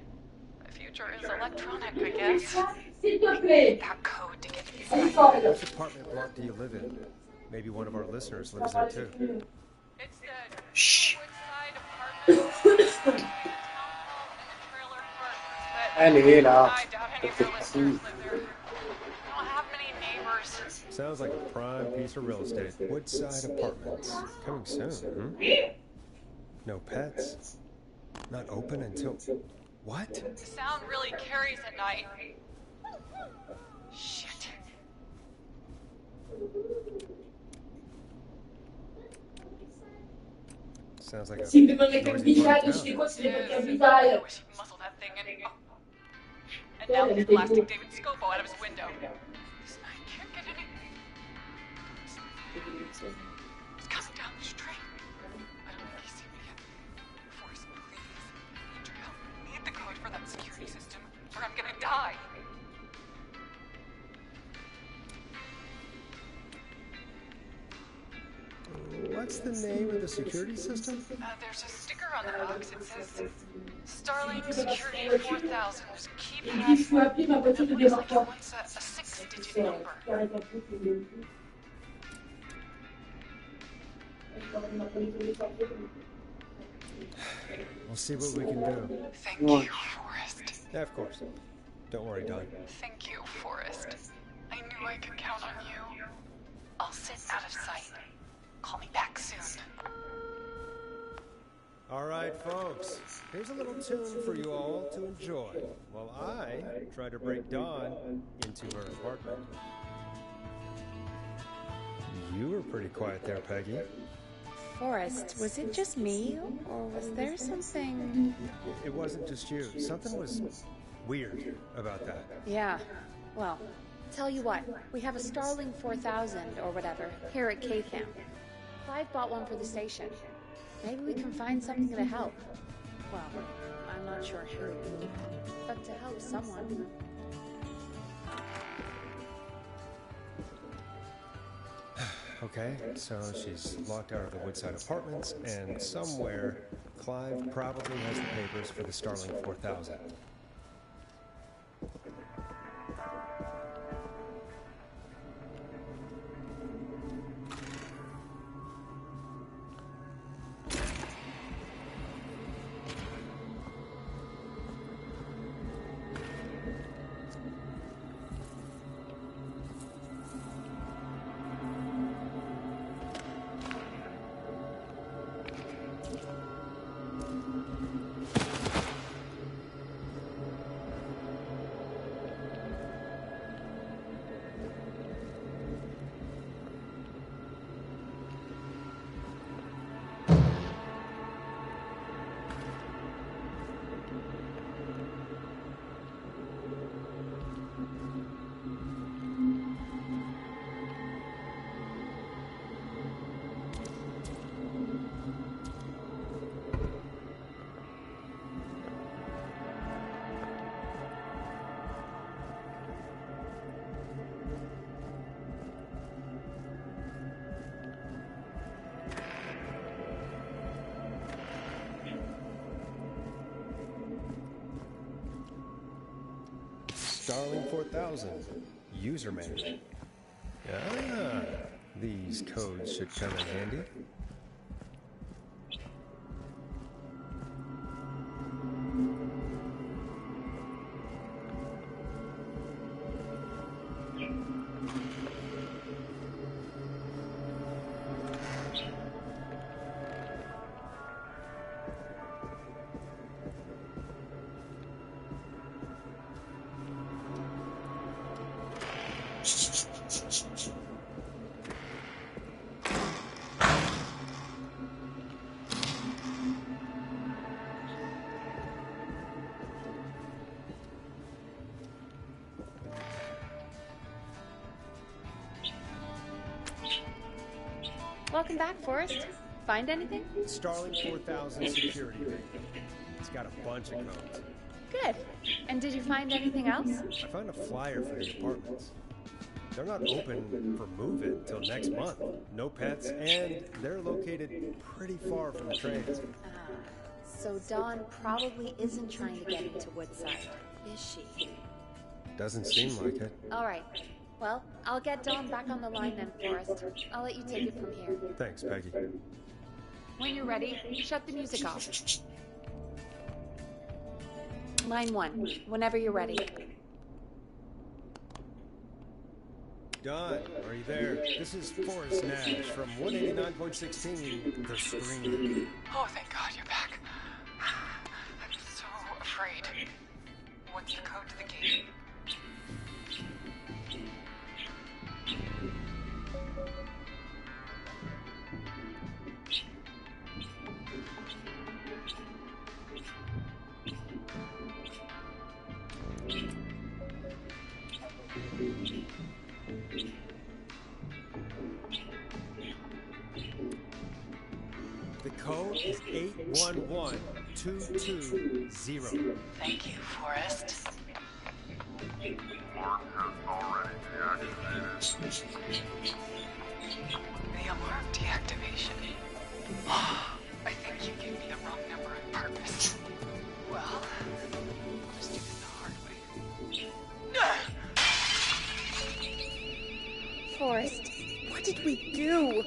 The future is electronic, I guess. I need that code to get inside. Which apartment block do you live in? Maybe one of our listeners lives there too. It's the Woodside apartment. Town hall and the trailer park. Elle est là. I doubt any of your listeners live there. I don't have many neighbors. Sounds like a prime piece of real estate. Woodside Apartments. Coming soon, No pets. Not open until... What? The sound really carries at night. Shit. Sounds like a Si mi manda noisy part capitale, of je town. crois que c'est le capitale. Muzzle that thing and now he's blasting David Scopo out of his window. This night can't get any. He's coming down the street. I don't think he's seen me yet. Forrest, please. I need your help. I need the code for that security system, or I'm gonna die. What's the name of the security system? There's a sticker on the box. It says Starlink Security 4000. There's a keypad. Je peux appeler ma voiture de It looks like it démarrage. wants a 6-digit number. We'll see what we can do. Thank you, Forrest. Yeah, of course. Don't worry, Don. Thank you, Forrest. I knew I could count on you. I'll sit out of sight. Call me back soon. All right, folks. Here's a little tune for you all to enjoy while I try to break Dawn into her apartment. You were pretty quiet there, Peggy. Forrest, was it just me, or was there something... It wasn't just you. Something was weird about that. Yeah, well, tell you what, we have a Starlink 4000 or whatever here at K-Camp. Clive bought one for the station. Maybe we can find something to help. Well, I'm not sure who, but to help someone. Okay, so she's locked out of the Woodside Apartments, and somewhere, Clive probably has the papers for the Starlink 4000. Starling 4000. User manual. Ah, these codes should come in handy. Welcome back, Forrest. Find anything? Starling 4000 security ring. It's got a bunch of codes. Good. And did you find anything else? I found a flyer for the apartments. They're not open for move-in till next month. No pets, and they're located pretty far from the trains. So Dawn probably isn't trying to get into Woodside, is she? Doesn't seem like it. All right. Well, I'll get Dawn back on the line then, Forrest. I'll let you take it from here. Thanks, Peggy. When you're ready, shut the music off. Line 1, whenever you're ready. Dawn, are you there? This is Forrest Nash from 189.16, The Scream. Oh, thank God you're back. I'm so afraid. What's the code to the gate? The code is 811220. Thank you, Forrest. Alarm has already deactivated. The alarm deactivation. I think you gave me the wrong number on purpose. Well, I'll just do this the hard way. Forrest, what did we do?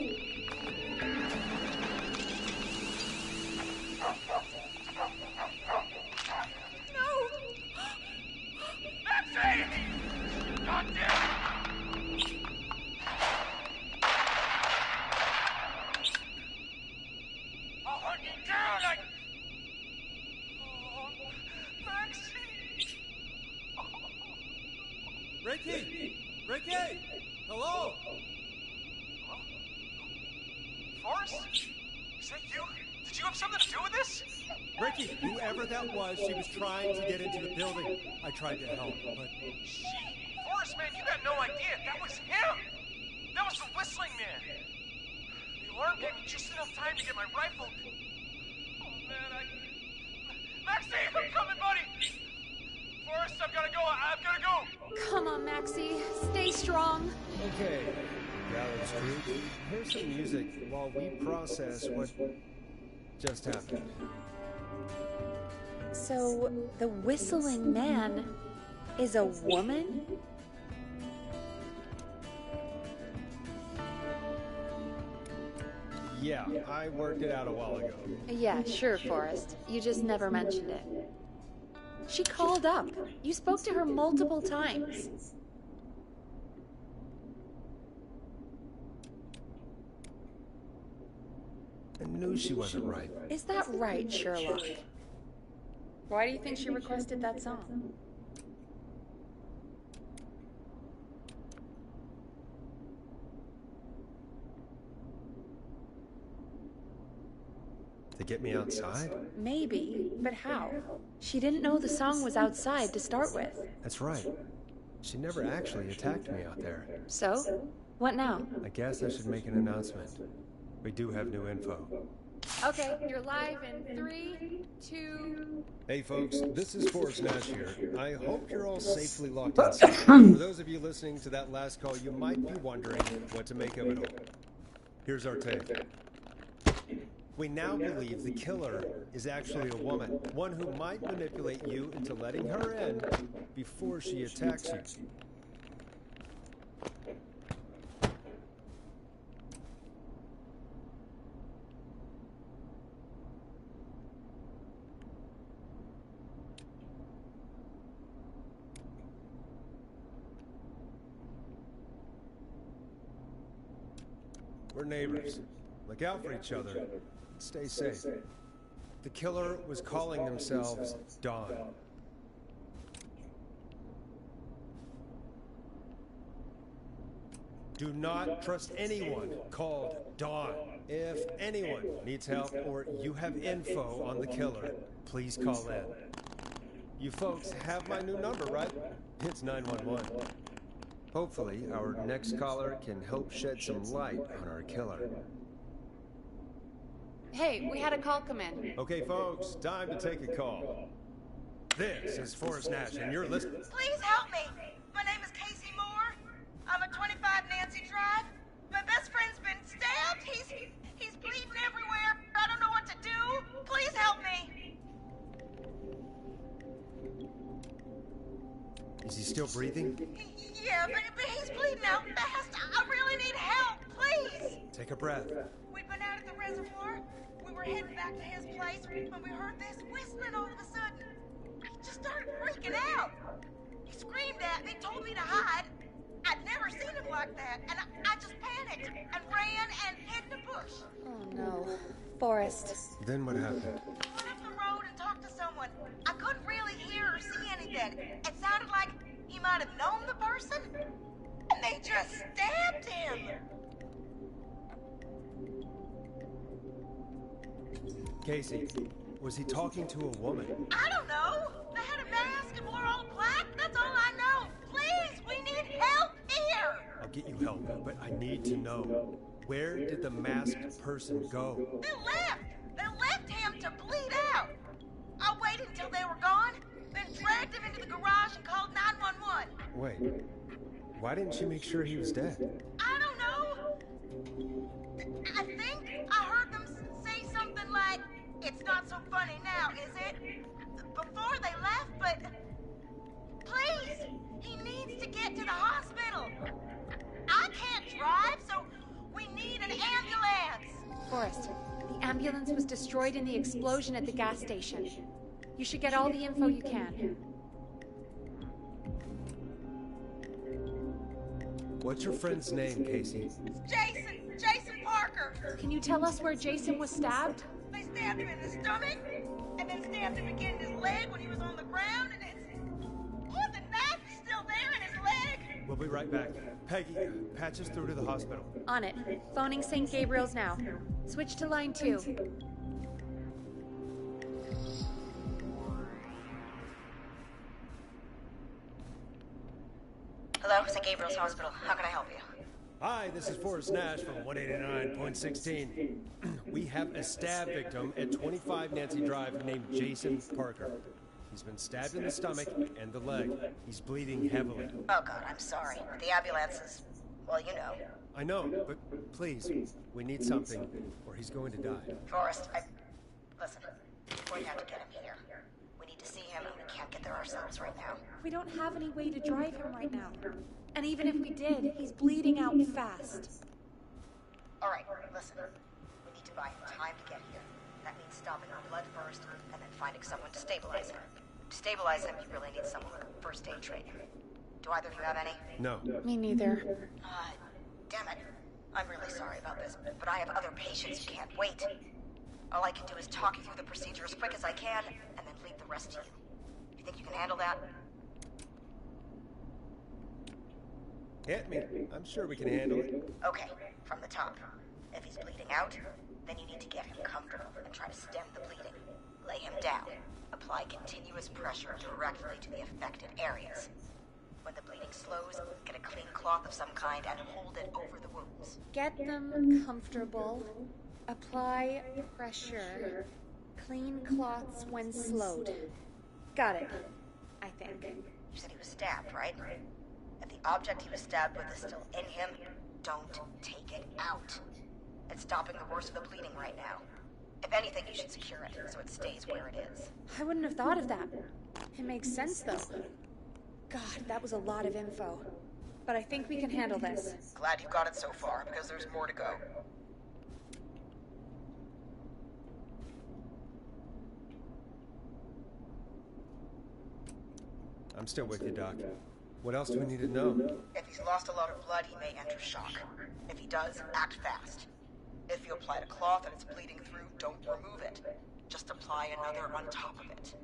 Ricky! Hello? Hello? Forrest? Is that you? Did you have something to do with this? Ricky, whoever that was, she was trying to get into the building. I tried to help, but... She? Forrest, man, you got no idea. That was him! That was the whistling man! The alarm gave me just enough time to get my rifle. Oh, man, Maxie, I'm coming, buddy! Forrest, I've gotta go. I've gotta go! Come on, Maxie. Stay strong. Okay, Gallows Creek, here's some music while we process what just happened. So, the whistling man is a woman? Yeah, I worked it out a while ago. Yeah, sure, Forrest. You just never mentioned it. She called up. You spoke to her multiple times. I knew she wasn't right. Is that right, Sherlock? Why do you think she requested that song? To get me outside? Maybe, but how? She didn't know the song was outside to start with. That's right. She never actually attacked me out there. So? What now? I guess I should make an announcement. We do have new info. Okay, you're live in 3, 2... Hey folks, this is Forrest Nash here. I hope you're all safely locked inside. For those of you listening to that last call, you might be wondering what to make of it all. Here's our tape. We now believe the killer is actually a woman, one who might manipulate you into letting her in before she attacks you. We're neighbors. Look out for each other. Stay safe. The killer was calling themselves Dawn. Do not trust anyone called Dawn. If anyone needs help or you have info on the killer, please call in. You folks have my new number, right? It's 911. Hopefully, our next caller can help shed some light on our killer. Hey, we had a call come in. Okay, folks, time to take a call. This is Forrest Nash, and you're listening. Please help me. My name is Casey Moore. I'm at 25 Nancy Drive. My best friend's been stabbed. He's bleeding everywhere. I don't know what to do. Please help me. Is he still breathing? Yeah, but he's bleeding out fast. I really need help, please. Take a breath. We'd been out at the reservoir. We were heading back to his place when we heard this whistling all of a sudden. He just started freaking out. He screamed at me, told me to hide. I'd never seen him like that, and I just panicked and ran and hid in the bush. Oh no. Forrest. Then what happened? I went up the road and talked to someone. I couldn't really hear or see anything. It sounded like he might have known the person, and they just stabbed him. Casey, was he talking to a woman? I don't know. They had a mask and wore all black. That's all I know. Please, we need help here. I'll get you help, but I need to know. Where did the masked person go? They left. They left him to bleed out. I waited until they were gone, then dragged him into the garage and called 911. Wait, why didn't you make sure he was dead? I don't know. I think I heard them say something like, "It's not so funny now, is it?" before they left, but please, he needs to get to the hospital. I can't drive, so we need an ambulance. Forrest, the ambulance was destroyed in the explosion at the gas station. You should get all the info you can. What's your friend's name, Casey? Jason Parker. Can you tell us where Jason was stabbed? They stabbed him in the stomach, and then stabbed him again in his leg when he was on the ground, and the knife is still there in his leg. We'll be right back. Peggy, patch us through to the hospital. On it. Phoning St. Gabriel's now. Switch to line 2. Hello, St. Gabriel's Hospital. How can I help you? Hi, this is Forrest Nash from 189.16. We have a stab victim at 25 Nancy Drive named Jason Parker. He's been stabbed in the stomach and the leg. He's bleeding heavily. Oh God, I'm sorry. The ambulance is, well, you know. I know, but please, we need something, or he's going to die. Forrest, listen, we're going to have to get him here. We need to see him, and we can't get there ourselves right now. We don't have any way to drive him right now. And even if we did, he's bleeding out fast. All right, listen. We need to buy him time to get here. That means stopping the blood first, and then finding someone to stabilize him. To stabilize him, you really need someone with first aid training. Do either of you have any? No. Me neither. Damn it. I'm really sorry about this, but I have other patients who can't wait. All I can do is talk you through the procedure as quick as I can, and then leave the rest to you. You think you can handle that? Hit me. I'm sure we can handle it. Okay, from the top. If he's bleeding out, then you need to get him comfortable and try to stem the bleeding. Lay him down. Apply continuous pressure directly to the affected areas. When the bleeding slows, get a clean cloth of some kind and hold it over the wounds. Get them comfortable. Apply pressure. Clean cloths when slowed. Got it, I think. You said he was stabbed, right? If the object he was stabbed with is still in him, don't take it out. It's stopping the worst of the bleeding right now. If anything, you should secure it so it stays where it is. I wouldn't have thought of that. It makes sense, though. God, that was a lot of info. But I think we can handle this. Glad you got it so far, because there's more to go. I'm still with you, Doc. What else do we need to know? If he's lost a lot of blood, he may enter shock. If he does, act fast. If you apply a cloth and it's bleeding through, don't remove it. Just apply another on top of it.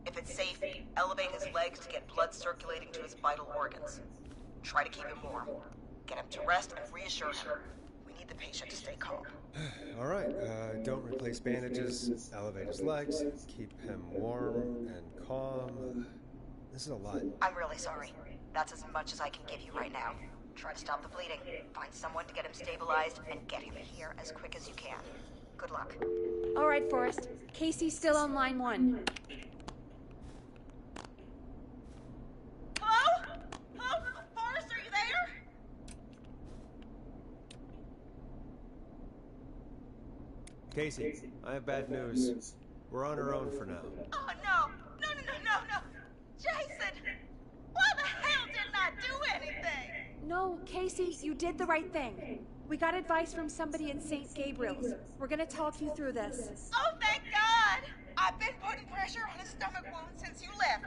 If it's safe, elevate his legs to get blood circulating to his vital organs. Try to keep him warm. Get him to rest and reassure him. We need the patient to stay calm. All right, don't replace bandages, elevate his legs, keep him warm and calm. This is a lot. I'm really sorry. That's as much as I can give you right now. Try to stop the bleeding, find someone to get him stabilized, and get him here as quick as you can. Good luck. All right, Forrest. Casey's still on line 1. Hello? Hello? Forrest, are you there? Casey, I have bad news. We're on our own for now. Oh, no. No. Jason! Why the hell didn't I do anything? No, Casey, you did the right thing. We got advice from somebody at St. Gabriel's. We're gonna talk you through this. Oh, thank God! I've been putting pressure on his stomach wound since you left,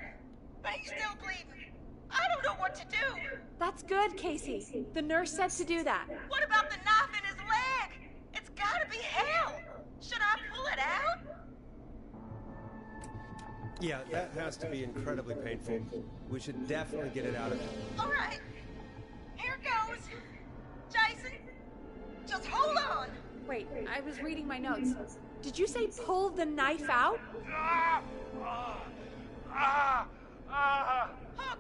but he's still bleeding. I don't know what to do. That's good, Casey. The nurse said to do that. What about the knife in his leg? It's gotta be hell. Should I pull it out? Yeah, that has to be incredibly painful. We should definitely get it out of him. All right. Here goes. Jason, just hold on. Wait, I was reading my notes. Did you say pull the knife out? Oh,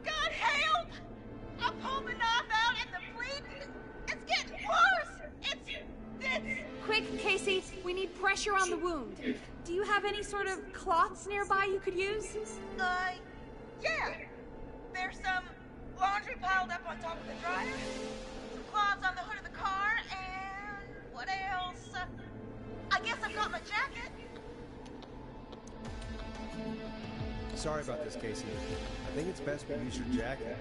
God, help! I pulled the knife out and the bleeding, it's getting worse. It's... Quick, Casey, we need pressure on the wound. Do you have any sort of cloths nearby you could use? Yeah. There's some laundry piled up on top of the dryer, some cloths on the hood of the car, and what else? I guess I've got my jacket. Sorry about this, Casey. I think it's best we use your jacket.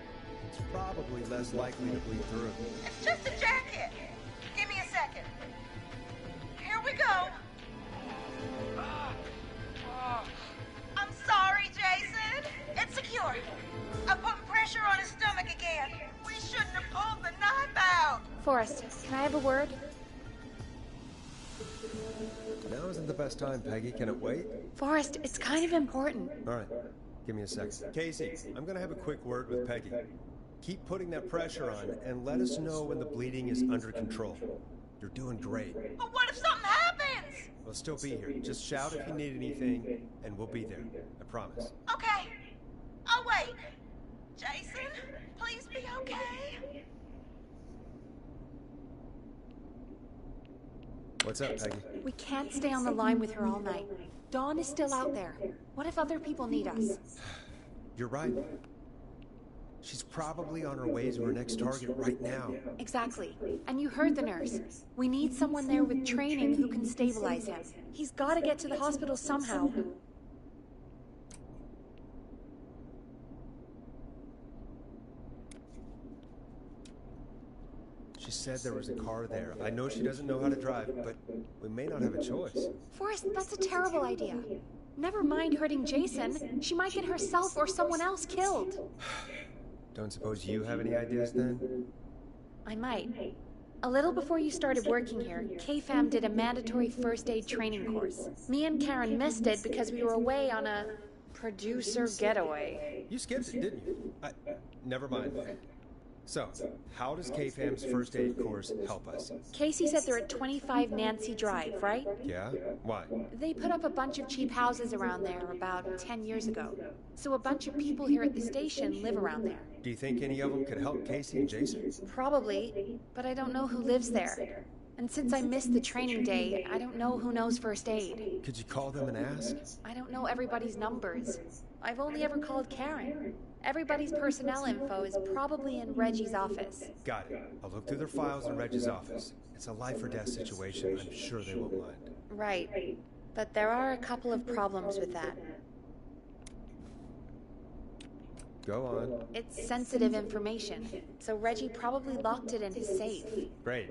It's probably less likely to bleed through. It's just a jacket. Give me a second. Here we go. I'm sorry, Jason. It's secure. I'm putting pressure on his stomach again. We shouldn't have pulled the knife out. Forrest, can I have a word? Now isn't the best time, Peggy. Can it wait? Forrest, it's kind of important. All right. Give me a second. Casey, I'm going to have a quick word with Peggy. Keep putting that pressure on and let us know when the bleeding is under control. You're doing great. But what if something happens? We'll still be here. Just shout if you need anything, and we'll be there. I promise. Okay. I'll wait. Jason, please be okay. What's up, Peggy? We can't stay on the line with her all night. Dawn is still out there. What if other people need us? You're right. She's probably on her way to her next target right now. Exactly. And you heard the nurse. We need someone there with training who can stabilize him. He's got to get to the hospital somehow. She said there was a car there. I know she doesn't know how to drive, but we may not have a choice. Forrest, that's a terrible idea. Never mind hurting Jason. She might get herself or someone else killed. Don't suppose you have any ideas then? I might. A little before you started working here, KFAM did a mandatory first aid training course. Me and Karen missed it because we were away on a producer getaway. You skipped it, didn't you? Never mind. So, how does KFAM's first aid course help us? Casey said they're at 25 Nancy Drive, right? Yeah? Why? They put up a bunch of cheap houses around there about 10 years ago. So a bunch of people here at the station live around there. Do you think any of them could help Casey and Jason? Probably, but I don't know who lives there. And since I missed the training day, I don't know who knows first aid. Could you call them and ask? I don't know everybody's numbers. I've only ever called Karen. Everybody's personnel info is probably in Reggie's office. Got it. I'll look through their files in Reggie's office. It's a life or death situation. I'm sure they won't mind. Right. But there are a couple of problems with that. Go on. It's sensitive information, so Reggie probably locked it in his safe. Great.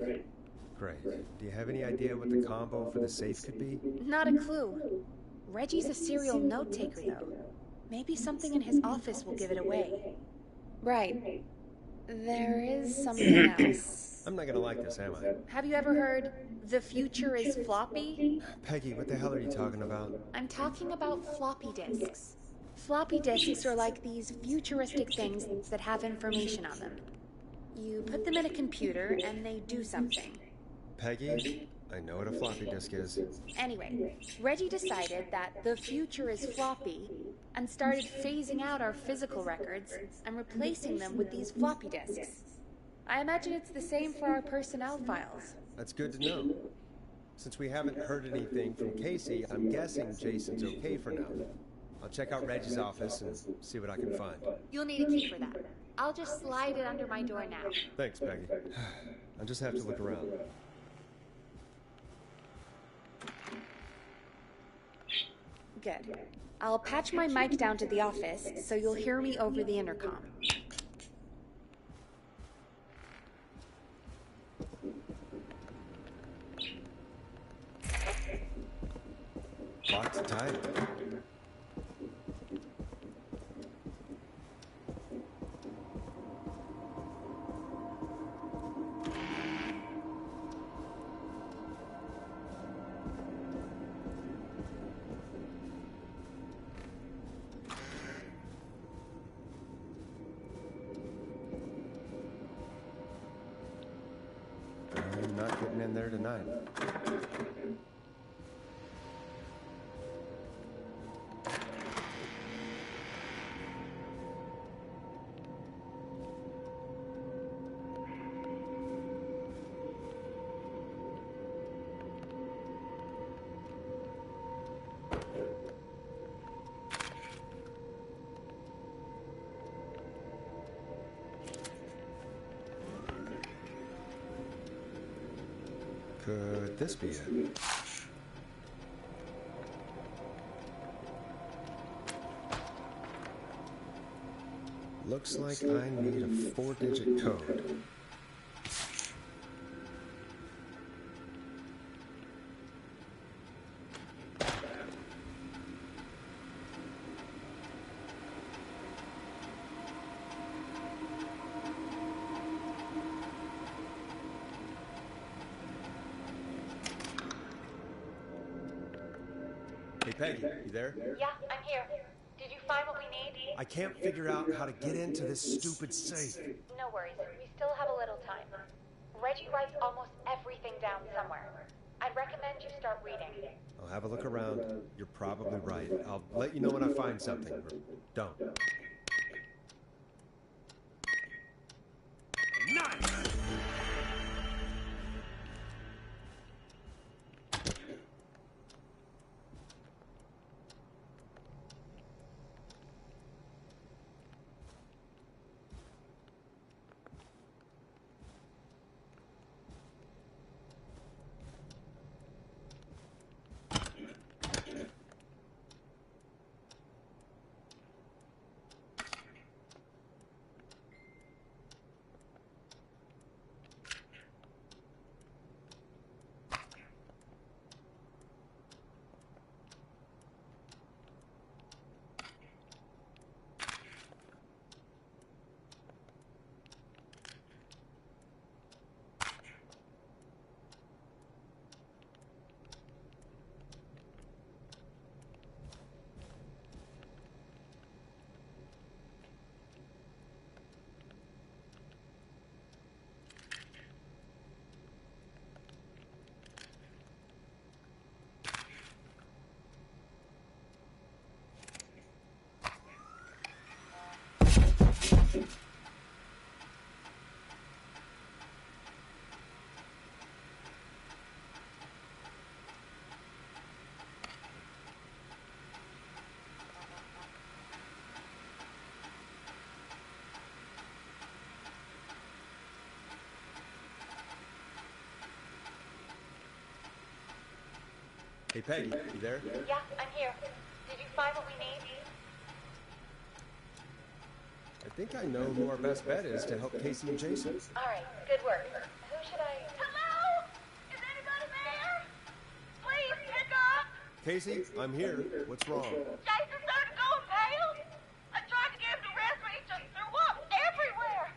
Great. Do you have any idea what the combo for the safe could be? Not a clue. Reggie's a serial note-taker, though. Maybe something in his office will give it away. Right. There is something else. I'm not gonna like this, am I? Have you ever heard, the future is floppy? Peggy, what the hell are you talking about? I'm talking about floppy disks. Floppy disks are like these futuristic things that have information on them. You put them in a computer and they do something. Peggy, I know what a floppy disk is. Anyway, Reggie decided that the future is floppy and started phasing out our physical records and replacing them with these floppy disks. I imagine it's the same for our personnel files. That's good to know. Since we haven't heard anything from Casey, I'm guessing Jason's okay for now. I'll check out Reggie's office and see what I can find. You'll need a key for that. I'll just slide it under my door now. Thanks, Peggy. I just have to look around. Good. I'll patch my mic down to the office so you'll hear me over the intercom. Locked tight. I'm not getting in there tonight. Could this be it? Looks like I need a 4-digit code. Hey, Peggy, you there? Yeah, I'm here. Did you find what we need? I can't figure out how to get into this stupid safe. No worries. We still have a little time. Reggie writes almost everything down somewhere. I'd recommend you start reading. I'll have a look around. You're probably right. I'll let you know when I find something. Or don't. Nice! Hey, Peggy, you there? Yeah, I'm here. Did you find what we need? I think I know who our best bet is to help Casey and Jason. All right, good work. Who should I... Hello? Is anybody there? Please pick up. Casey, I'm here. What's wrong? Jason started going pale. I tried to get him to rest, but he just threw up everywhere.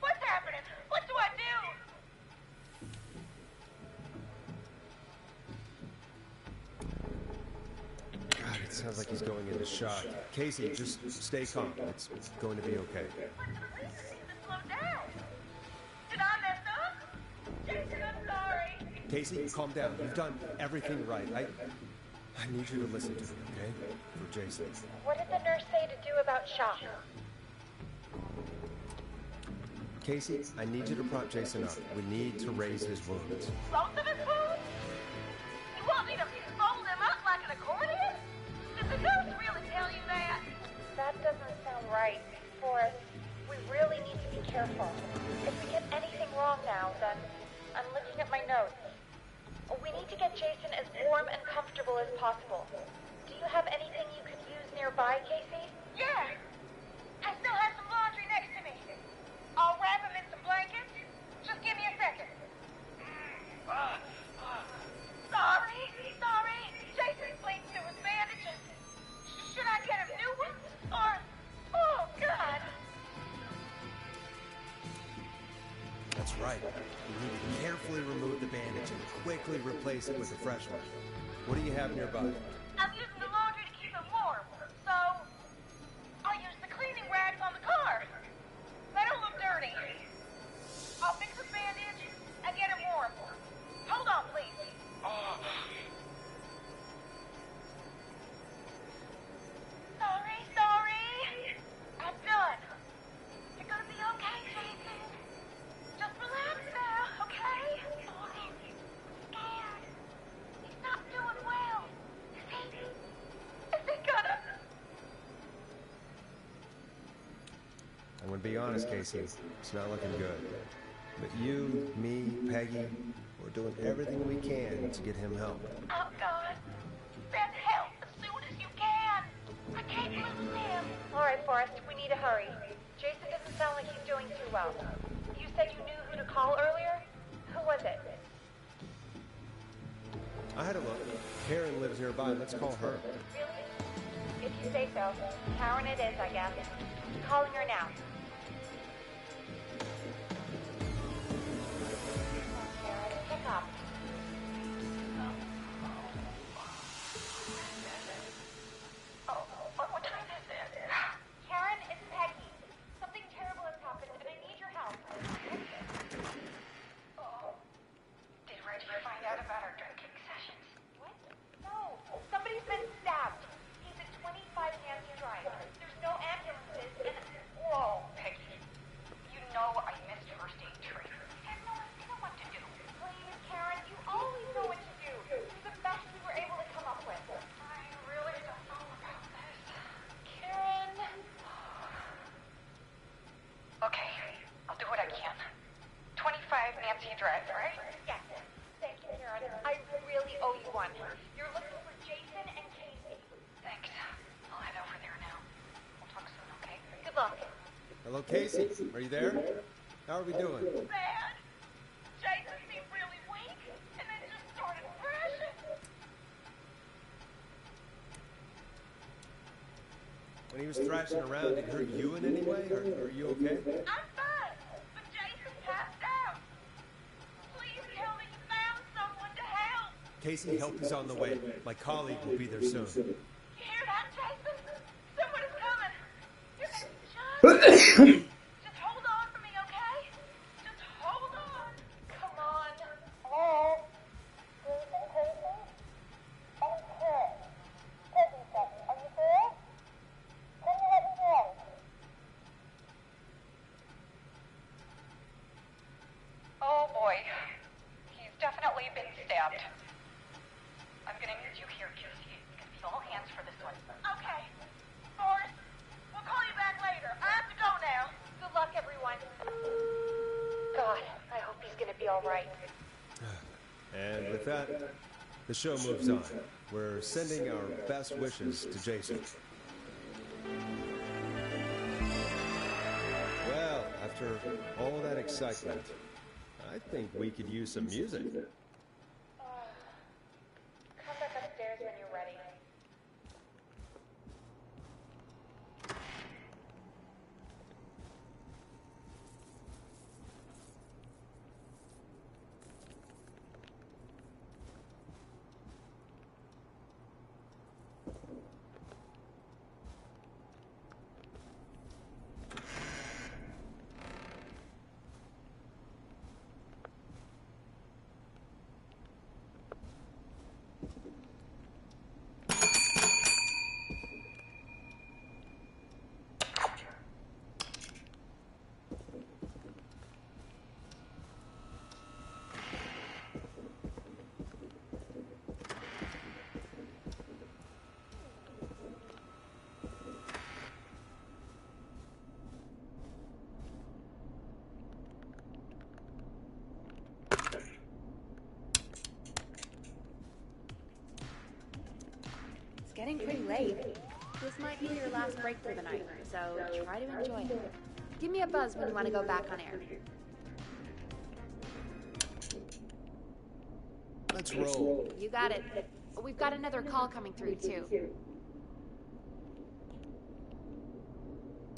What's happening? What do I do? God, it sounds like he's going into shock. Casey, just stay calm. It's going to be okay. Slow down. Did I mess up? Jason, I'm sorry. Casey, calm down. You've done everything right. I need you to listen to me, okay? For Jason. What did the nurse say to do about shock? Casey, I need you to prop Jason up. We need to raise his wounds. Both of his wounds? You want me to fold him up like an accordion? Did the nurse really tell you that? That doesn't sound right. Forrest, we really need to be careful. If we get anything wrong now, then I'm looking at my notes. We need to get Jason as warm and comfortable as possible. Do you have anything you could use nearby, Casey? Yeah. I still have some laundry next to me. I'll wrap him in some blankets. Just give me a second. Sorry. Jason's bleeding through his bandages. Should I get him new ones? Or... Oh, God. That's right. We need to carefully remove the bandage and quickly replace it with a fresh one. What do you have nearby? I'm using the laundry to keep him warm, so I'll use the cleaning rags on the car. They don't look dirty. I'll fix his bandage and get him warm. Hold on, please. Sorry. I'm done. You're gonna be okay, Jason. Just relax now, okay? I'm scared. He's not doing well. Is he gonna... I'm going to be honest, Casey. It's not looking good. But you, me, Peggy, we're doing everything we can to get him help. Oh, God. Send help as soon as you can. I can't lose him. All right, Forrest, we need to hurry. Jason doesn't sound like he's doing too well. You said you knew who to call earlier? Who was it? I had a look. Karen lives nearby. Let's call her. Really? If you say so. Karen it is, I guess. I'm calling her now. Karen, pick up. What time is it? Karen, it's Peggy. Something terrible has happened, and I need your help. Did Reggie find out about our drinking sessions? What? No. Somebody's been stabbed. He's at 25 Nancy Drive. There's no ambulances, and... Whoa, Peggy. You know I missed first aid training. I have no idea what to do. Please, Karen, you always know what to do. This is the best we were able to come up with. I really don't know about this. Karen... Okay, I'll do what I can. 25 Nancy Drive, right? Yes. Thank you, Karen. I really owe you one. You're looking for Jason and Casey. Thanks. I'll head over there now. We'll talk soon, okay? Good luck. Hello, Casey. Are you there? How are we doing? Bad. Jason seemed really weak, and then just started crashing. When he was thrashing around, did it hurt you in any way? Are you okay? I'm fine, but Jason passed out. Please tell me you found someone to help. Casey, help is on the way. My colleague will be there soon. You hear that, Jason? Someone is coming. Just hold on for me, okay? Just hold on. Come on. Oh. Oh boy, he's definitely been stabbed. I'm gonna need you here, Casey. It's gonna be all hands for this one. Okay. Forrest, we'll call you back later. I have to go now. Good luck, everyone. God, I hope he's gonna be all right. And with that, The show moves on. We're sending our best wishes to Jason. Well, after all that excitement, I think we could use some music. Come back upstairs when you're ready. It's getting pretty late. This might be your last break for the night, so try to enjoy it. Give me a buzz when you want to go back on air. Let's roll. You got it. We've got another call coming through, too.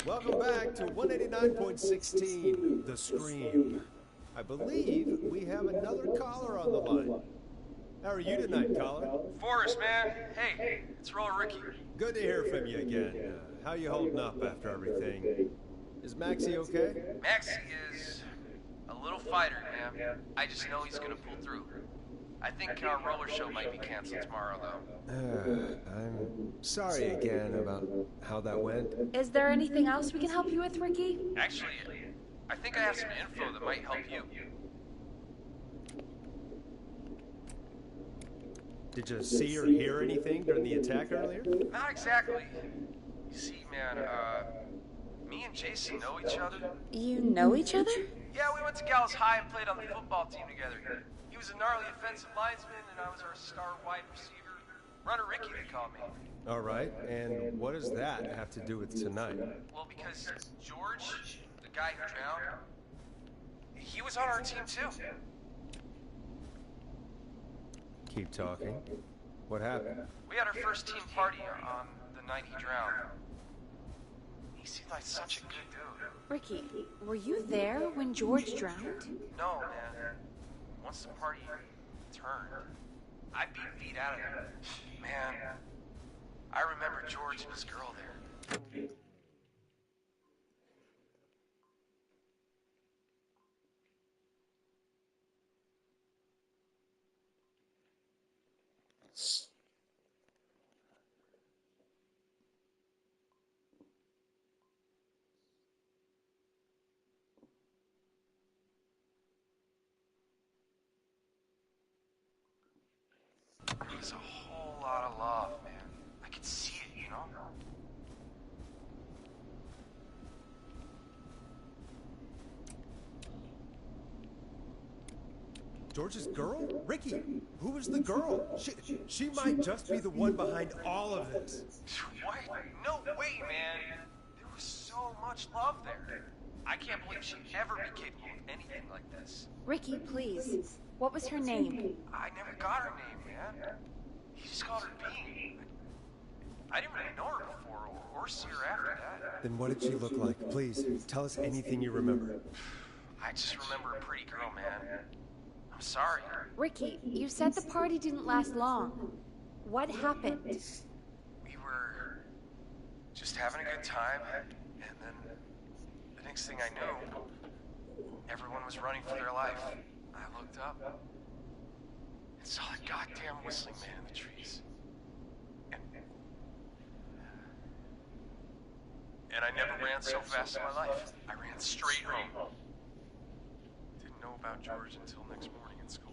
Welcome back to 189.16, The Scream. I believe we have another caller on the line. How are you tonight, caller? Forrest, man. Hey, it's Roller Ricky. Good to hear from you again. How you holding up after everything? Is Maxie okay? Maxie is a little fighter, man. I just know he's gonna pull through. I think our roller show might be canceled tomorrow, though. I'm sorry again about how that went. Is there anything else we can help you with, Ricky? Actually, I think I have some info that might help you. Did you see or hear anything during the attack earlier? Not exactly. You see, man, me and Jason know each other. You know each other? Yeah, we went to Gallows High and played on the football team together. He was a gnarly offensive linesman, and I was our star wide receiver. Runner Ricky, they call me. All right, and what does that have to do with tonight? Well, because George, the guy who drowned, he was on our team too. Keep talking. What happened? We had our first team party on the night he drowned. He seemed like such a good dude. Ricky, were you there when George drowned? No, man. Once the party turned, I beat feet out of there. Man, I remember George and his girl there. It was a whole lot of love, man. I could see it, you know? George's girl? Ricky, who was the girl? She might just be the one behind all of this. What? No way, man. There was so much love there. I can't believe she'd ever be capable of anything like this. Ricky, please. What was her name? I never got her name, man. He just called her Bean. I didn't really know her before or see her after that. Then what did she look like? Please, tell us anything you remember. I just remember a pretty girl, man. I'm sorry. Ricky, you said the party didn't last long. What happened? We were just having a good time, and then the next thing I knew, everyone was running for their life. I looked up and saw the goddamn whistling man in the trees. And I never ran so fast in my life. I ran straight home. Didn't know about George until next morning in school.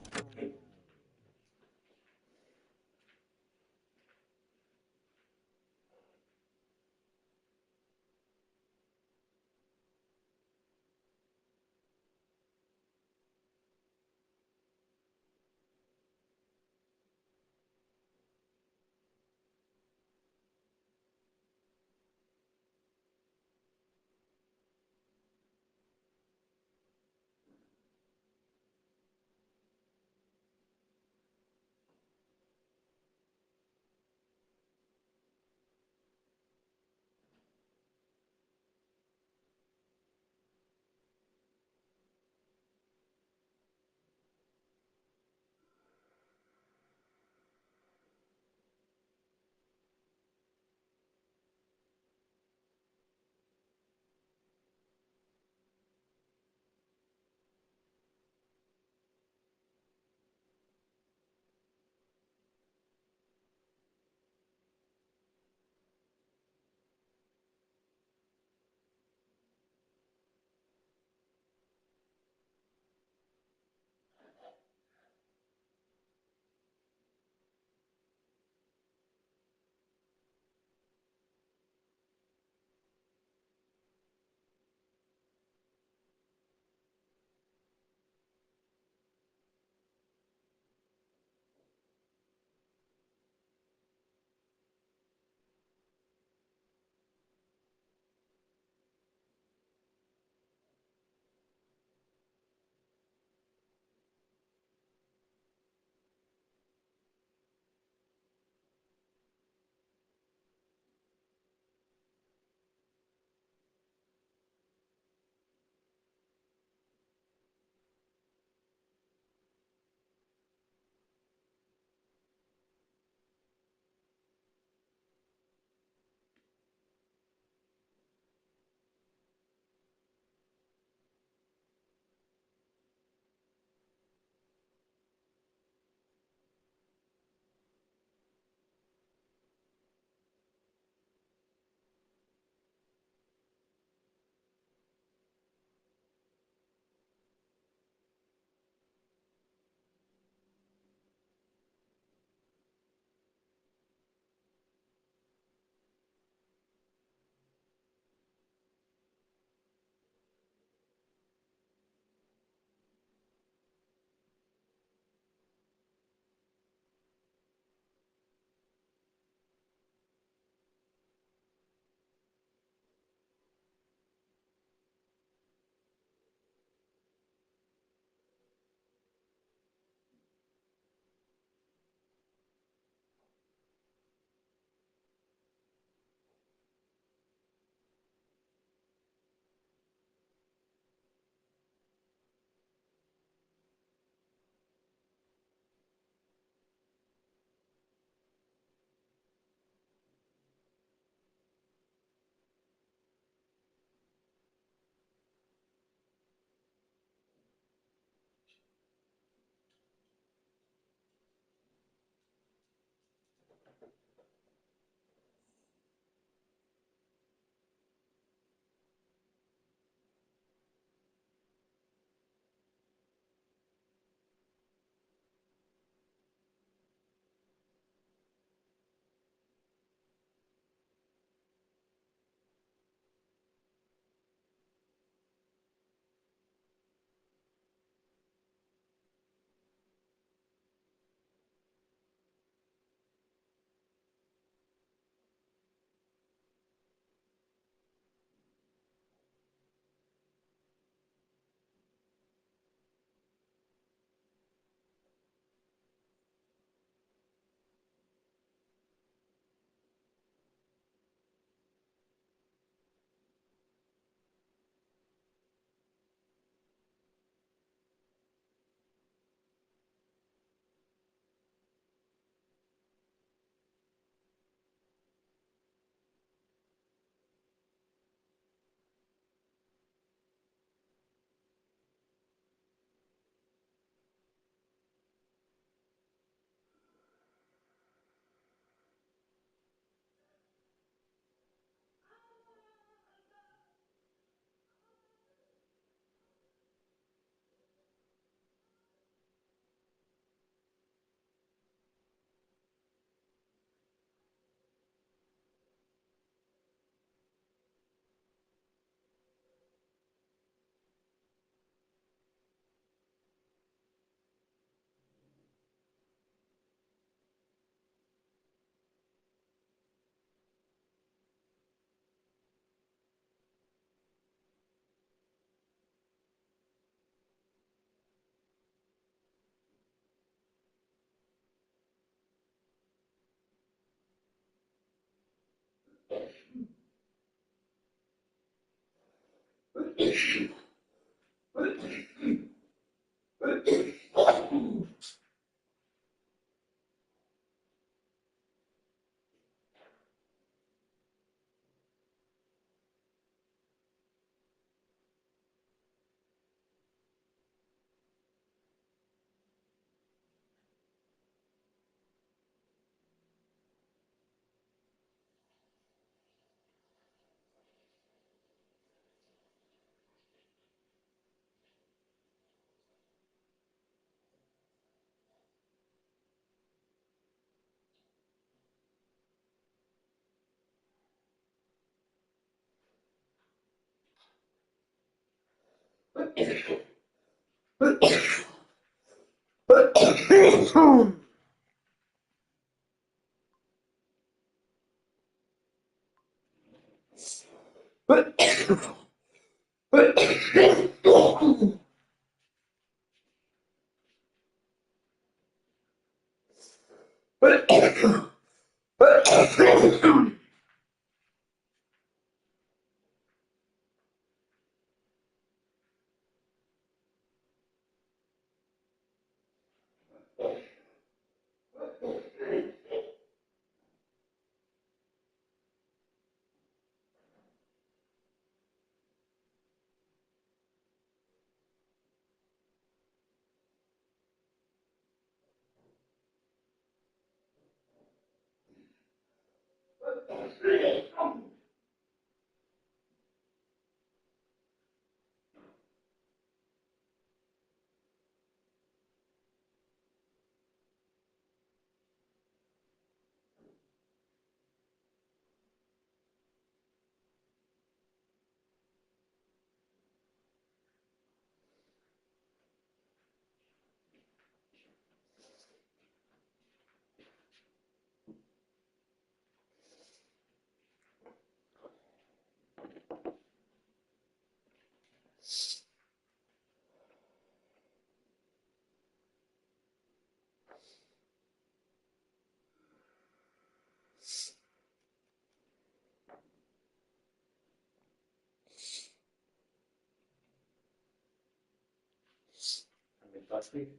Last week.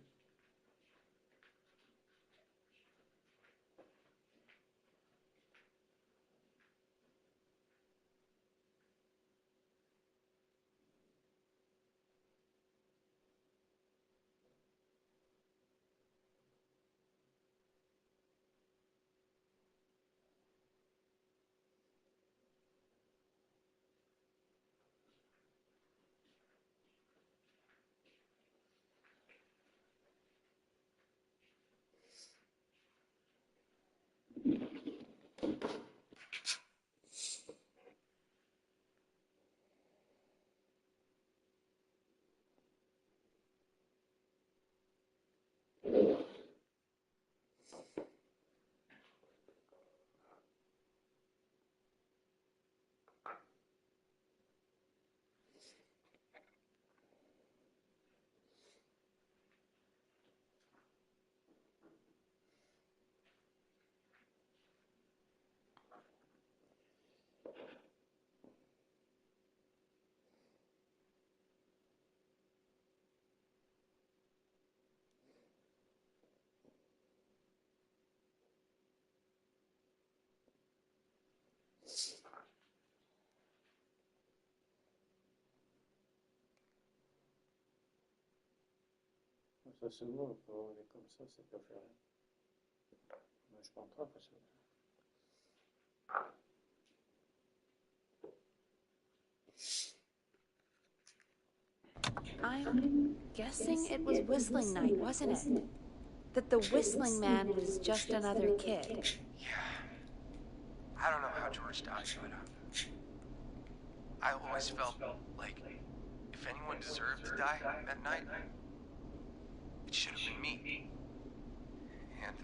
Ça c'est bon, pour aller comme ça, c'est pas faire rien. Mais je pense pas parce que... I'm guessing it was Whistling Night, wasn't it? That the Whistling Man was just another kid. Yeah. I don't know how George died, but I always felt like if anyone deserved to die that night, it should have been me. And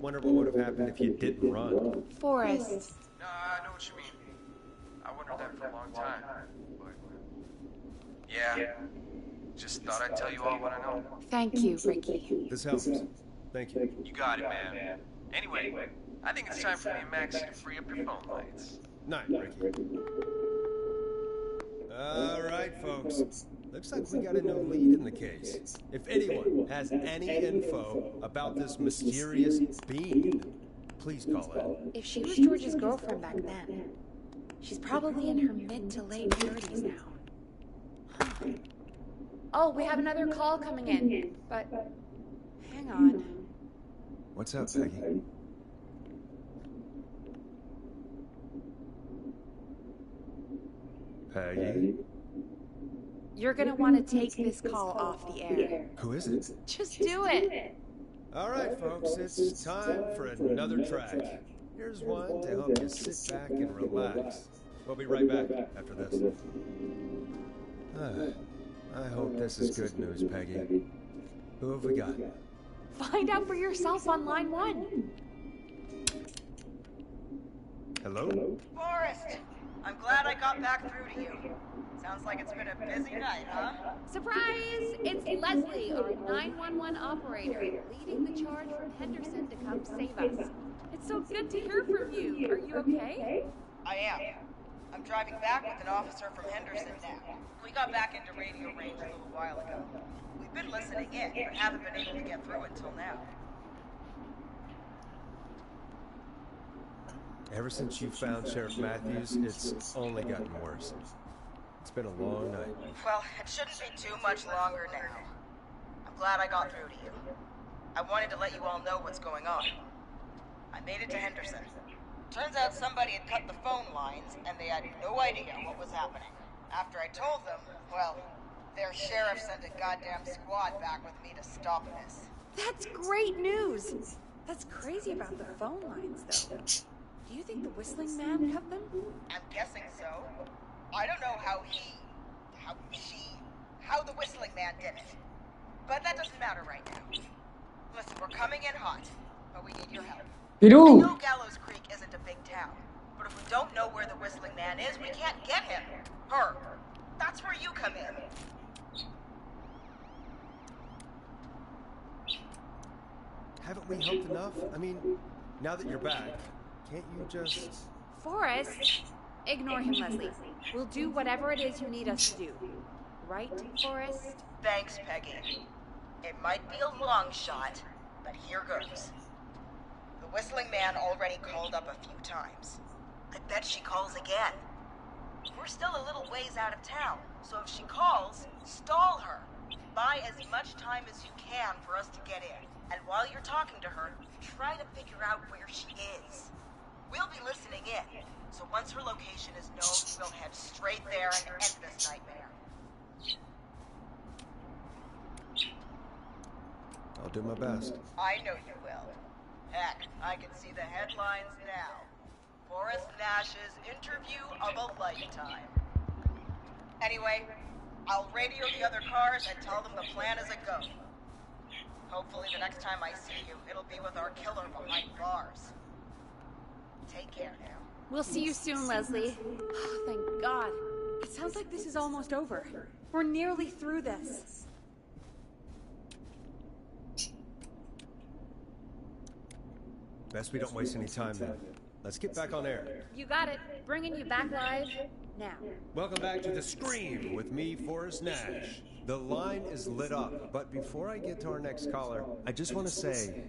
Wonder what would have happened if you didn't run. Forrest. no, I know what you mean. I wondered that for a long time. But yeah. Just thought I'd tell you all what I know. Thank you, Ricky. This helps. Thank you. You got it, man. Anyway, I think it's time for me and Maxie to free up your phone lines. Night, Ricky. All right, folks. Looks like we got a new lead in the case. If anyone has any info about this mysterious being, please call in. If she was George's girlfriend back then, she's probably in her mid to late 30s now. Huh. Oh, we have another call coming in, but hang on. What's up, Peggy? Peggy? You're gonna want to take this call off the air. Who is it? Just do it. All right, folks, it's time for another track. Here's one to help you sit back and relax. We'll be right back after this. I hope this is good news, Peggy. Who have we got? Find out for yourself on line 1. Hello? Forrest! I'm glad I got back through to you. Sounds like it's been a busy night, huh? Surprise! It's Leslie, our 911 operator, leading the charge from Henderson to come save us. It's so good to hear from you. Are you okay? I am. I'm driving back with an officer from Henderson now. We got back into radio range a little while ago. We've been listening in, but haven't been able to get through until now. Ever since you found Sheriff Matthews, it's only gotten worse. It's been a long night. Well, it shouldn't be too much longer now. I'm glad I got through to you. I wanted to let you all know what's going on. I made it to Henderson. Turns out somebody had cut the phone lines, and they had no idea what was happening. After I told them, well, their sheriff sent a goddamn squad back with me to stop this. That's great news. That's crazy about the phone lines, though. Do you think the Whistling Man cut them? I'm guessing so. I don't know how the Whistling Man did it. But that doesn't matter right now. Listen, we're coming in hot, but we need your help. I know Gallows Creek isn't a big town, but if we don't know where the Whistling Man is, we can't get him. Her. That's where you come in. Haven't we helped enough? I mean, now that you're back, can't you just... Forrest? Ignore him, Leslie. We'll do whatever it is you need us to do. Right, Forrest? Thanks, Peggy. It might be a long shot, but here goes. The Whistling Man already called up a few times. I bet she calls again. We're still a little ways out of town, so if she calls, stall her. Buy as much time as you can for us to get in. And while you're talking to her, try to figure out where she is. We'll be listening in, so once her location is known, we'll head straight there and end this nightmare. I'll do my best. I know you will. Heck, I can see the headlines now. Forrest Nash's interview of a lifetime. Anyway, I'll radio the other cars and tell them the plan is a go. Hopefully the next time I see you, it'll be with our killer behind bars. Take care now. We'll see you soon, Leslie. Oh, thank God. It sounds like this is almost over. We're nearly through this. Best we don't waste any time then. let's get back on air. You got it. Bringing you back live now. Welcome back to The Scream with me, Forrest Nash. The line is lit up, but before I get to our next caller, I just want to say,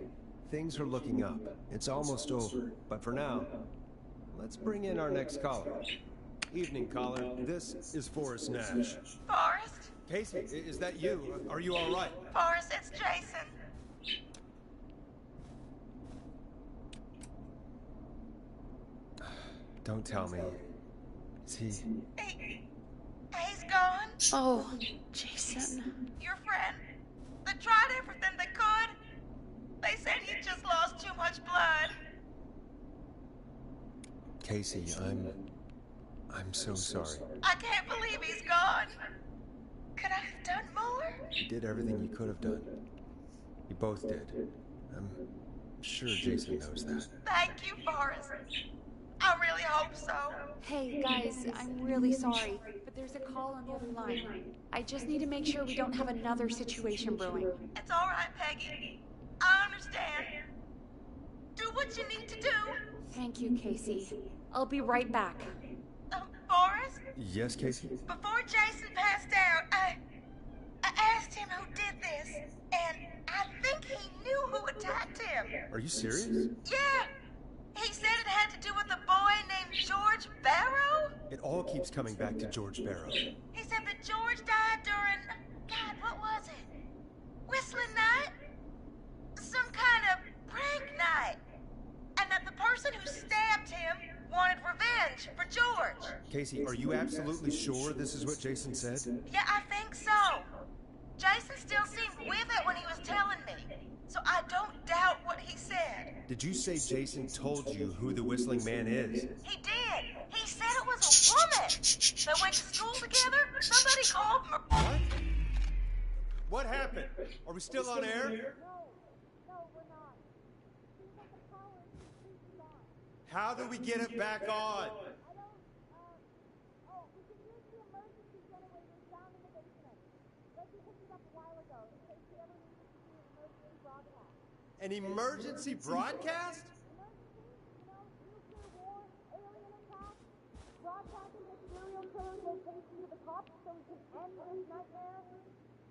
things are looking up. It's almost over, but for now, let's bring in our next caller. Evening, caller. This is Forrest Nash. Forrest? Casey, is that you? Are you all right? Forrest, it's Jason. Don't tell me. Is he... He's gone. Oh, Jason. Your friend. They tried everything they could. They said he just lost too much blood. Casey, I'm so sorry. I can't believe he's gone. Could I have done more? You did everything you could have done. You both did. I'm sure Jason knows that. Thank you, Forrest. I really hope so. Hey, guys, I'm really sorry, but there's a call on the other line. I just need to make sure we don't have another situation brewing. It's all right, Peggy. I understand. Do what you need to do. Thank you, Casey. I'll be right back. Forrest? Yes, Casey? Before Jason passed out, I asked him who did this, and I think he knew who attacked him. Are you serious? Yeah. He said it had to do with a boy named George Barrow? It all keeps coming back to George Barrow. He said that George died during... God, what was it? Whistling night? Some kind of prank night. And that the person who stabbed him wanted revenge for George. Casey, are you absolutely sure this is what Jason said? Yeah, I think so. Jason still seemed with it when he was telling me, so I don't doubt what he said. Did you say Jason told you who the Whistling Man is? He did. He said it was a woman. They went to school together. Somebody called him a... What? What happened? Are we still on air? No, we're not. Seems like the power is on. How do we get it back on? We can use the emergency generators down in the basement. Reggie picked it up a while ago in case we ever needed to do an emergency broadcast. An emergency broadcast? Nuclear war, alien attack, broadcasting the serial killer's location to the cops so we can end this nightmare.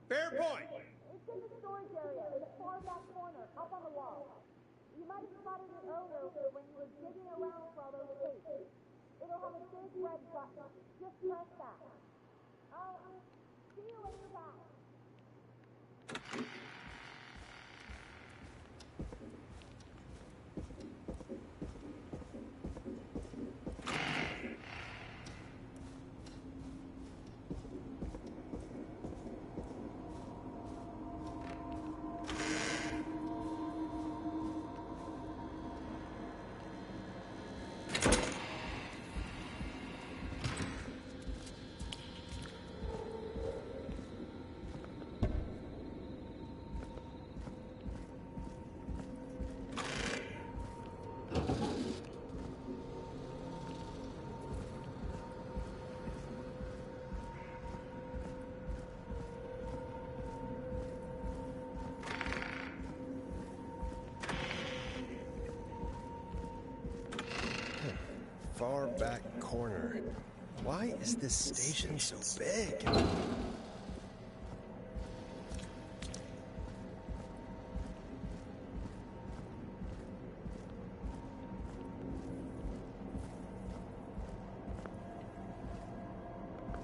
Fair point. It's in the storage area in the far back corner, up on the wall. You might have spotted it earlier when you were digging around for all those tapes. It'll have a big red button. Just press that. I'll see you when you're back. Far back corner. Why is this station so big?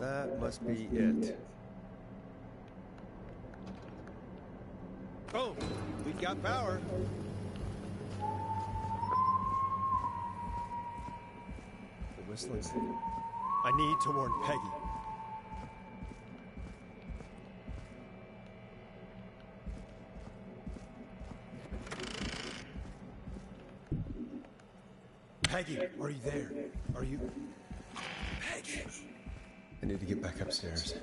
That must be it. Oh, we got power. Whistling. I need to warn Peggy. Peggy, are you there? Are you... Peggy. I need to get back upstairs.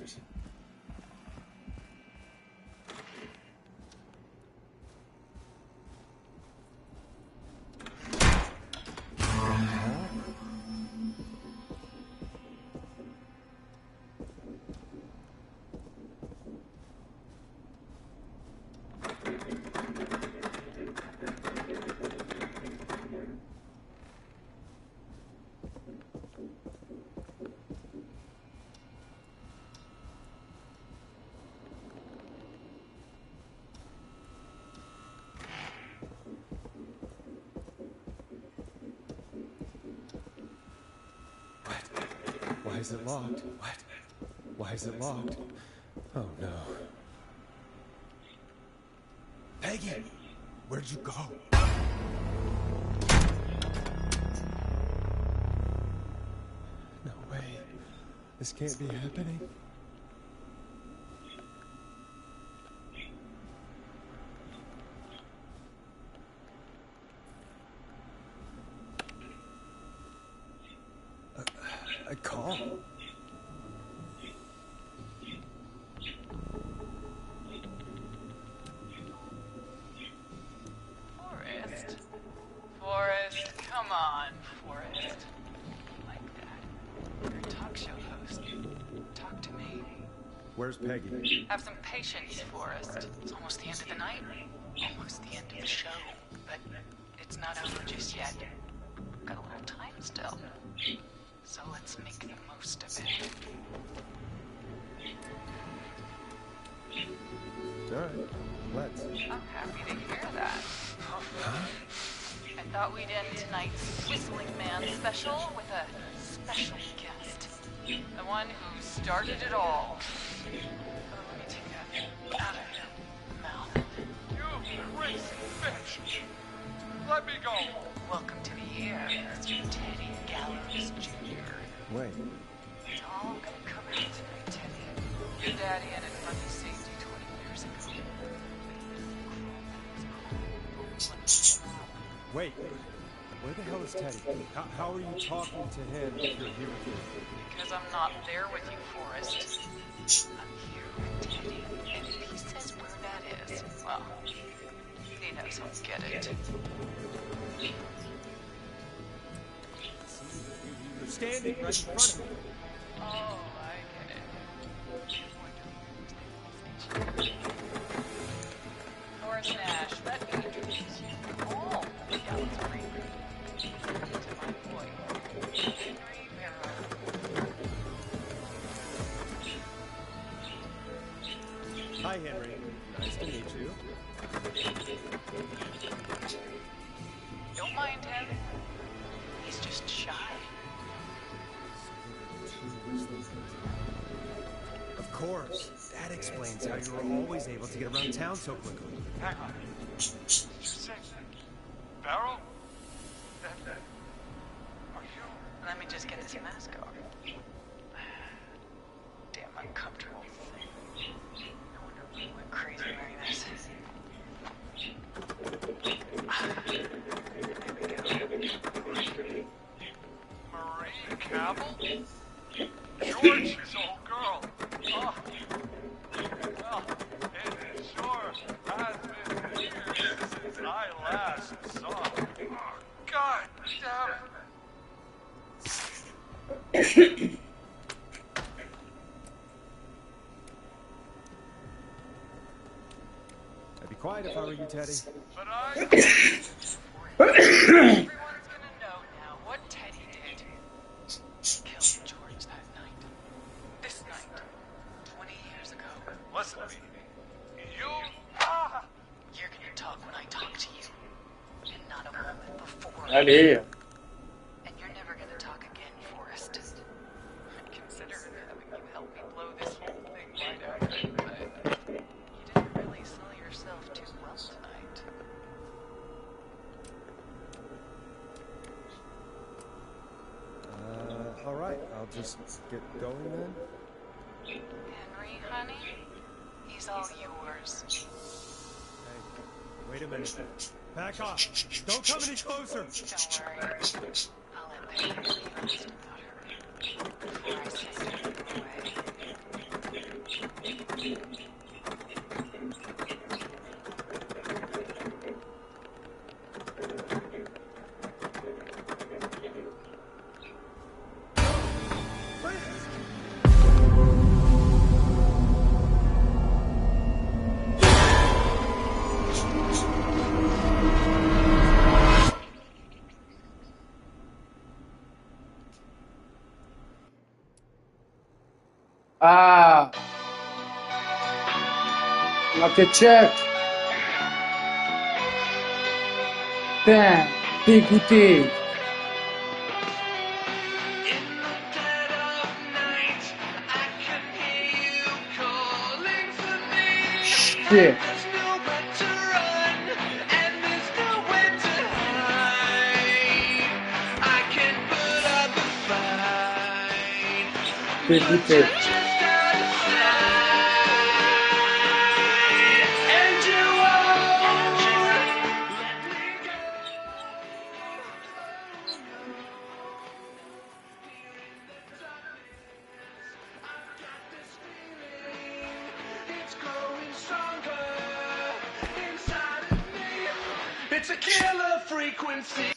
is it locked? What? Why is it locked? Oh no. Peggy! Where'd you go? No way. This can't be happening. A call? Forrest, come on, Forrest. Like that. You're a talk show host. Talk to me. Where's Peggy? Have some patience, Forrest. It's almost the end of the night. Almost the end of the show. But it's not over just yet. Got a little time still. So let's make the most of it. Alright, let's. I'm happy to hear that. I thought we'd end tonight's Whistling Man special with a special guest. The one who started it all. Oh, let me take that out of your mouth. You crazy bitch! Let me go! Welcome to the air, Mr. Teddy Gallows Jr. Wait. It's all gonna come out tonight, Teddy. Your daddy had it from the safety 20 years ago. Wait. Where the hell is Teddy? How are you talking to him if you're here with me? Because I'm not there with you, Forrest. I'm here with Teddy, and if he says where that is, well, he knows I'll get it. You're standing right in front of me. Oh, I get it. Forrest Nash, let me introduce you all to the Gallows Free Group. To my boy, Henry Barrow. Hi, Henry. Nice to meet you. Don't mind him. He's just shy. Of course. That explains how you were always able to get around town so quickly. Hang on. Did you say Barrow? Are you? Let me just get this mask off. Damn uncomfortable. No wonder we went crazy wearing this. Marie Campbell? George's old girl. Oh. Well, it sure has been years since I last saw her. Oh, God damn it. I'd be quiet if I were you, Teddy. But I... Everyone's gonna know now what Teddy did. Killed George that night. This night. 20 years ago. Listen to me. You... You're gonna talk when I talk to you. And not a moment before. Allez. And you're never gonna talk again, Forrest. I consider having you help me blow this whole thing right out, but you didn't really sell yourself too well tonight. All right. I'll just get going then. Henry, honey, he's all yours. Hey, wait a minute. Back off. Don't come any closer. Don't worry. I'll let Peggy be honest about her before I send her away. Ah. Ma che c'è? Putain, dégoûté. Shit. Écoutez. It's a killer frequency.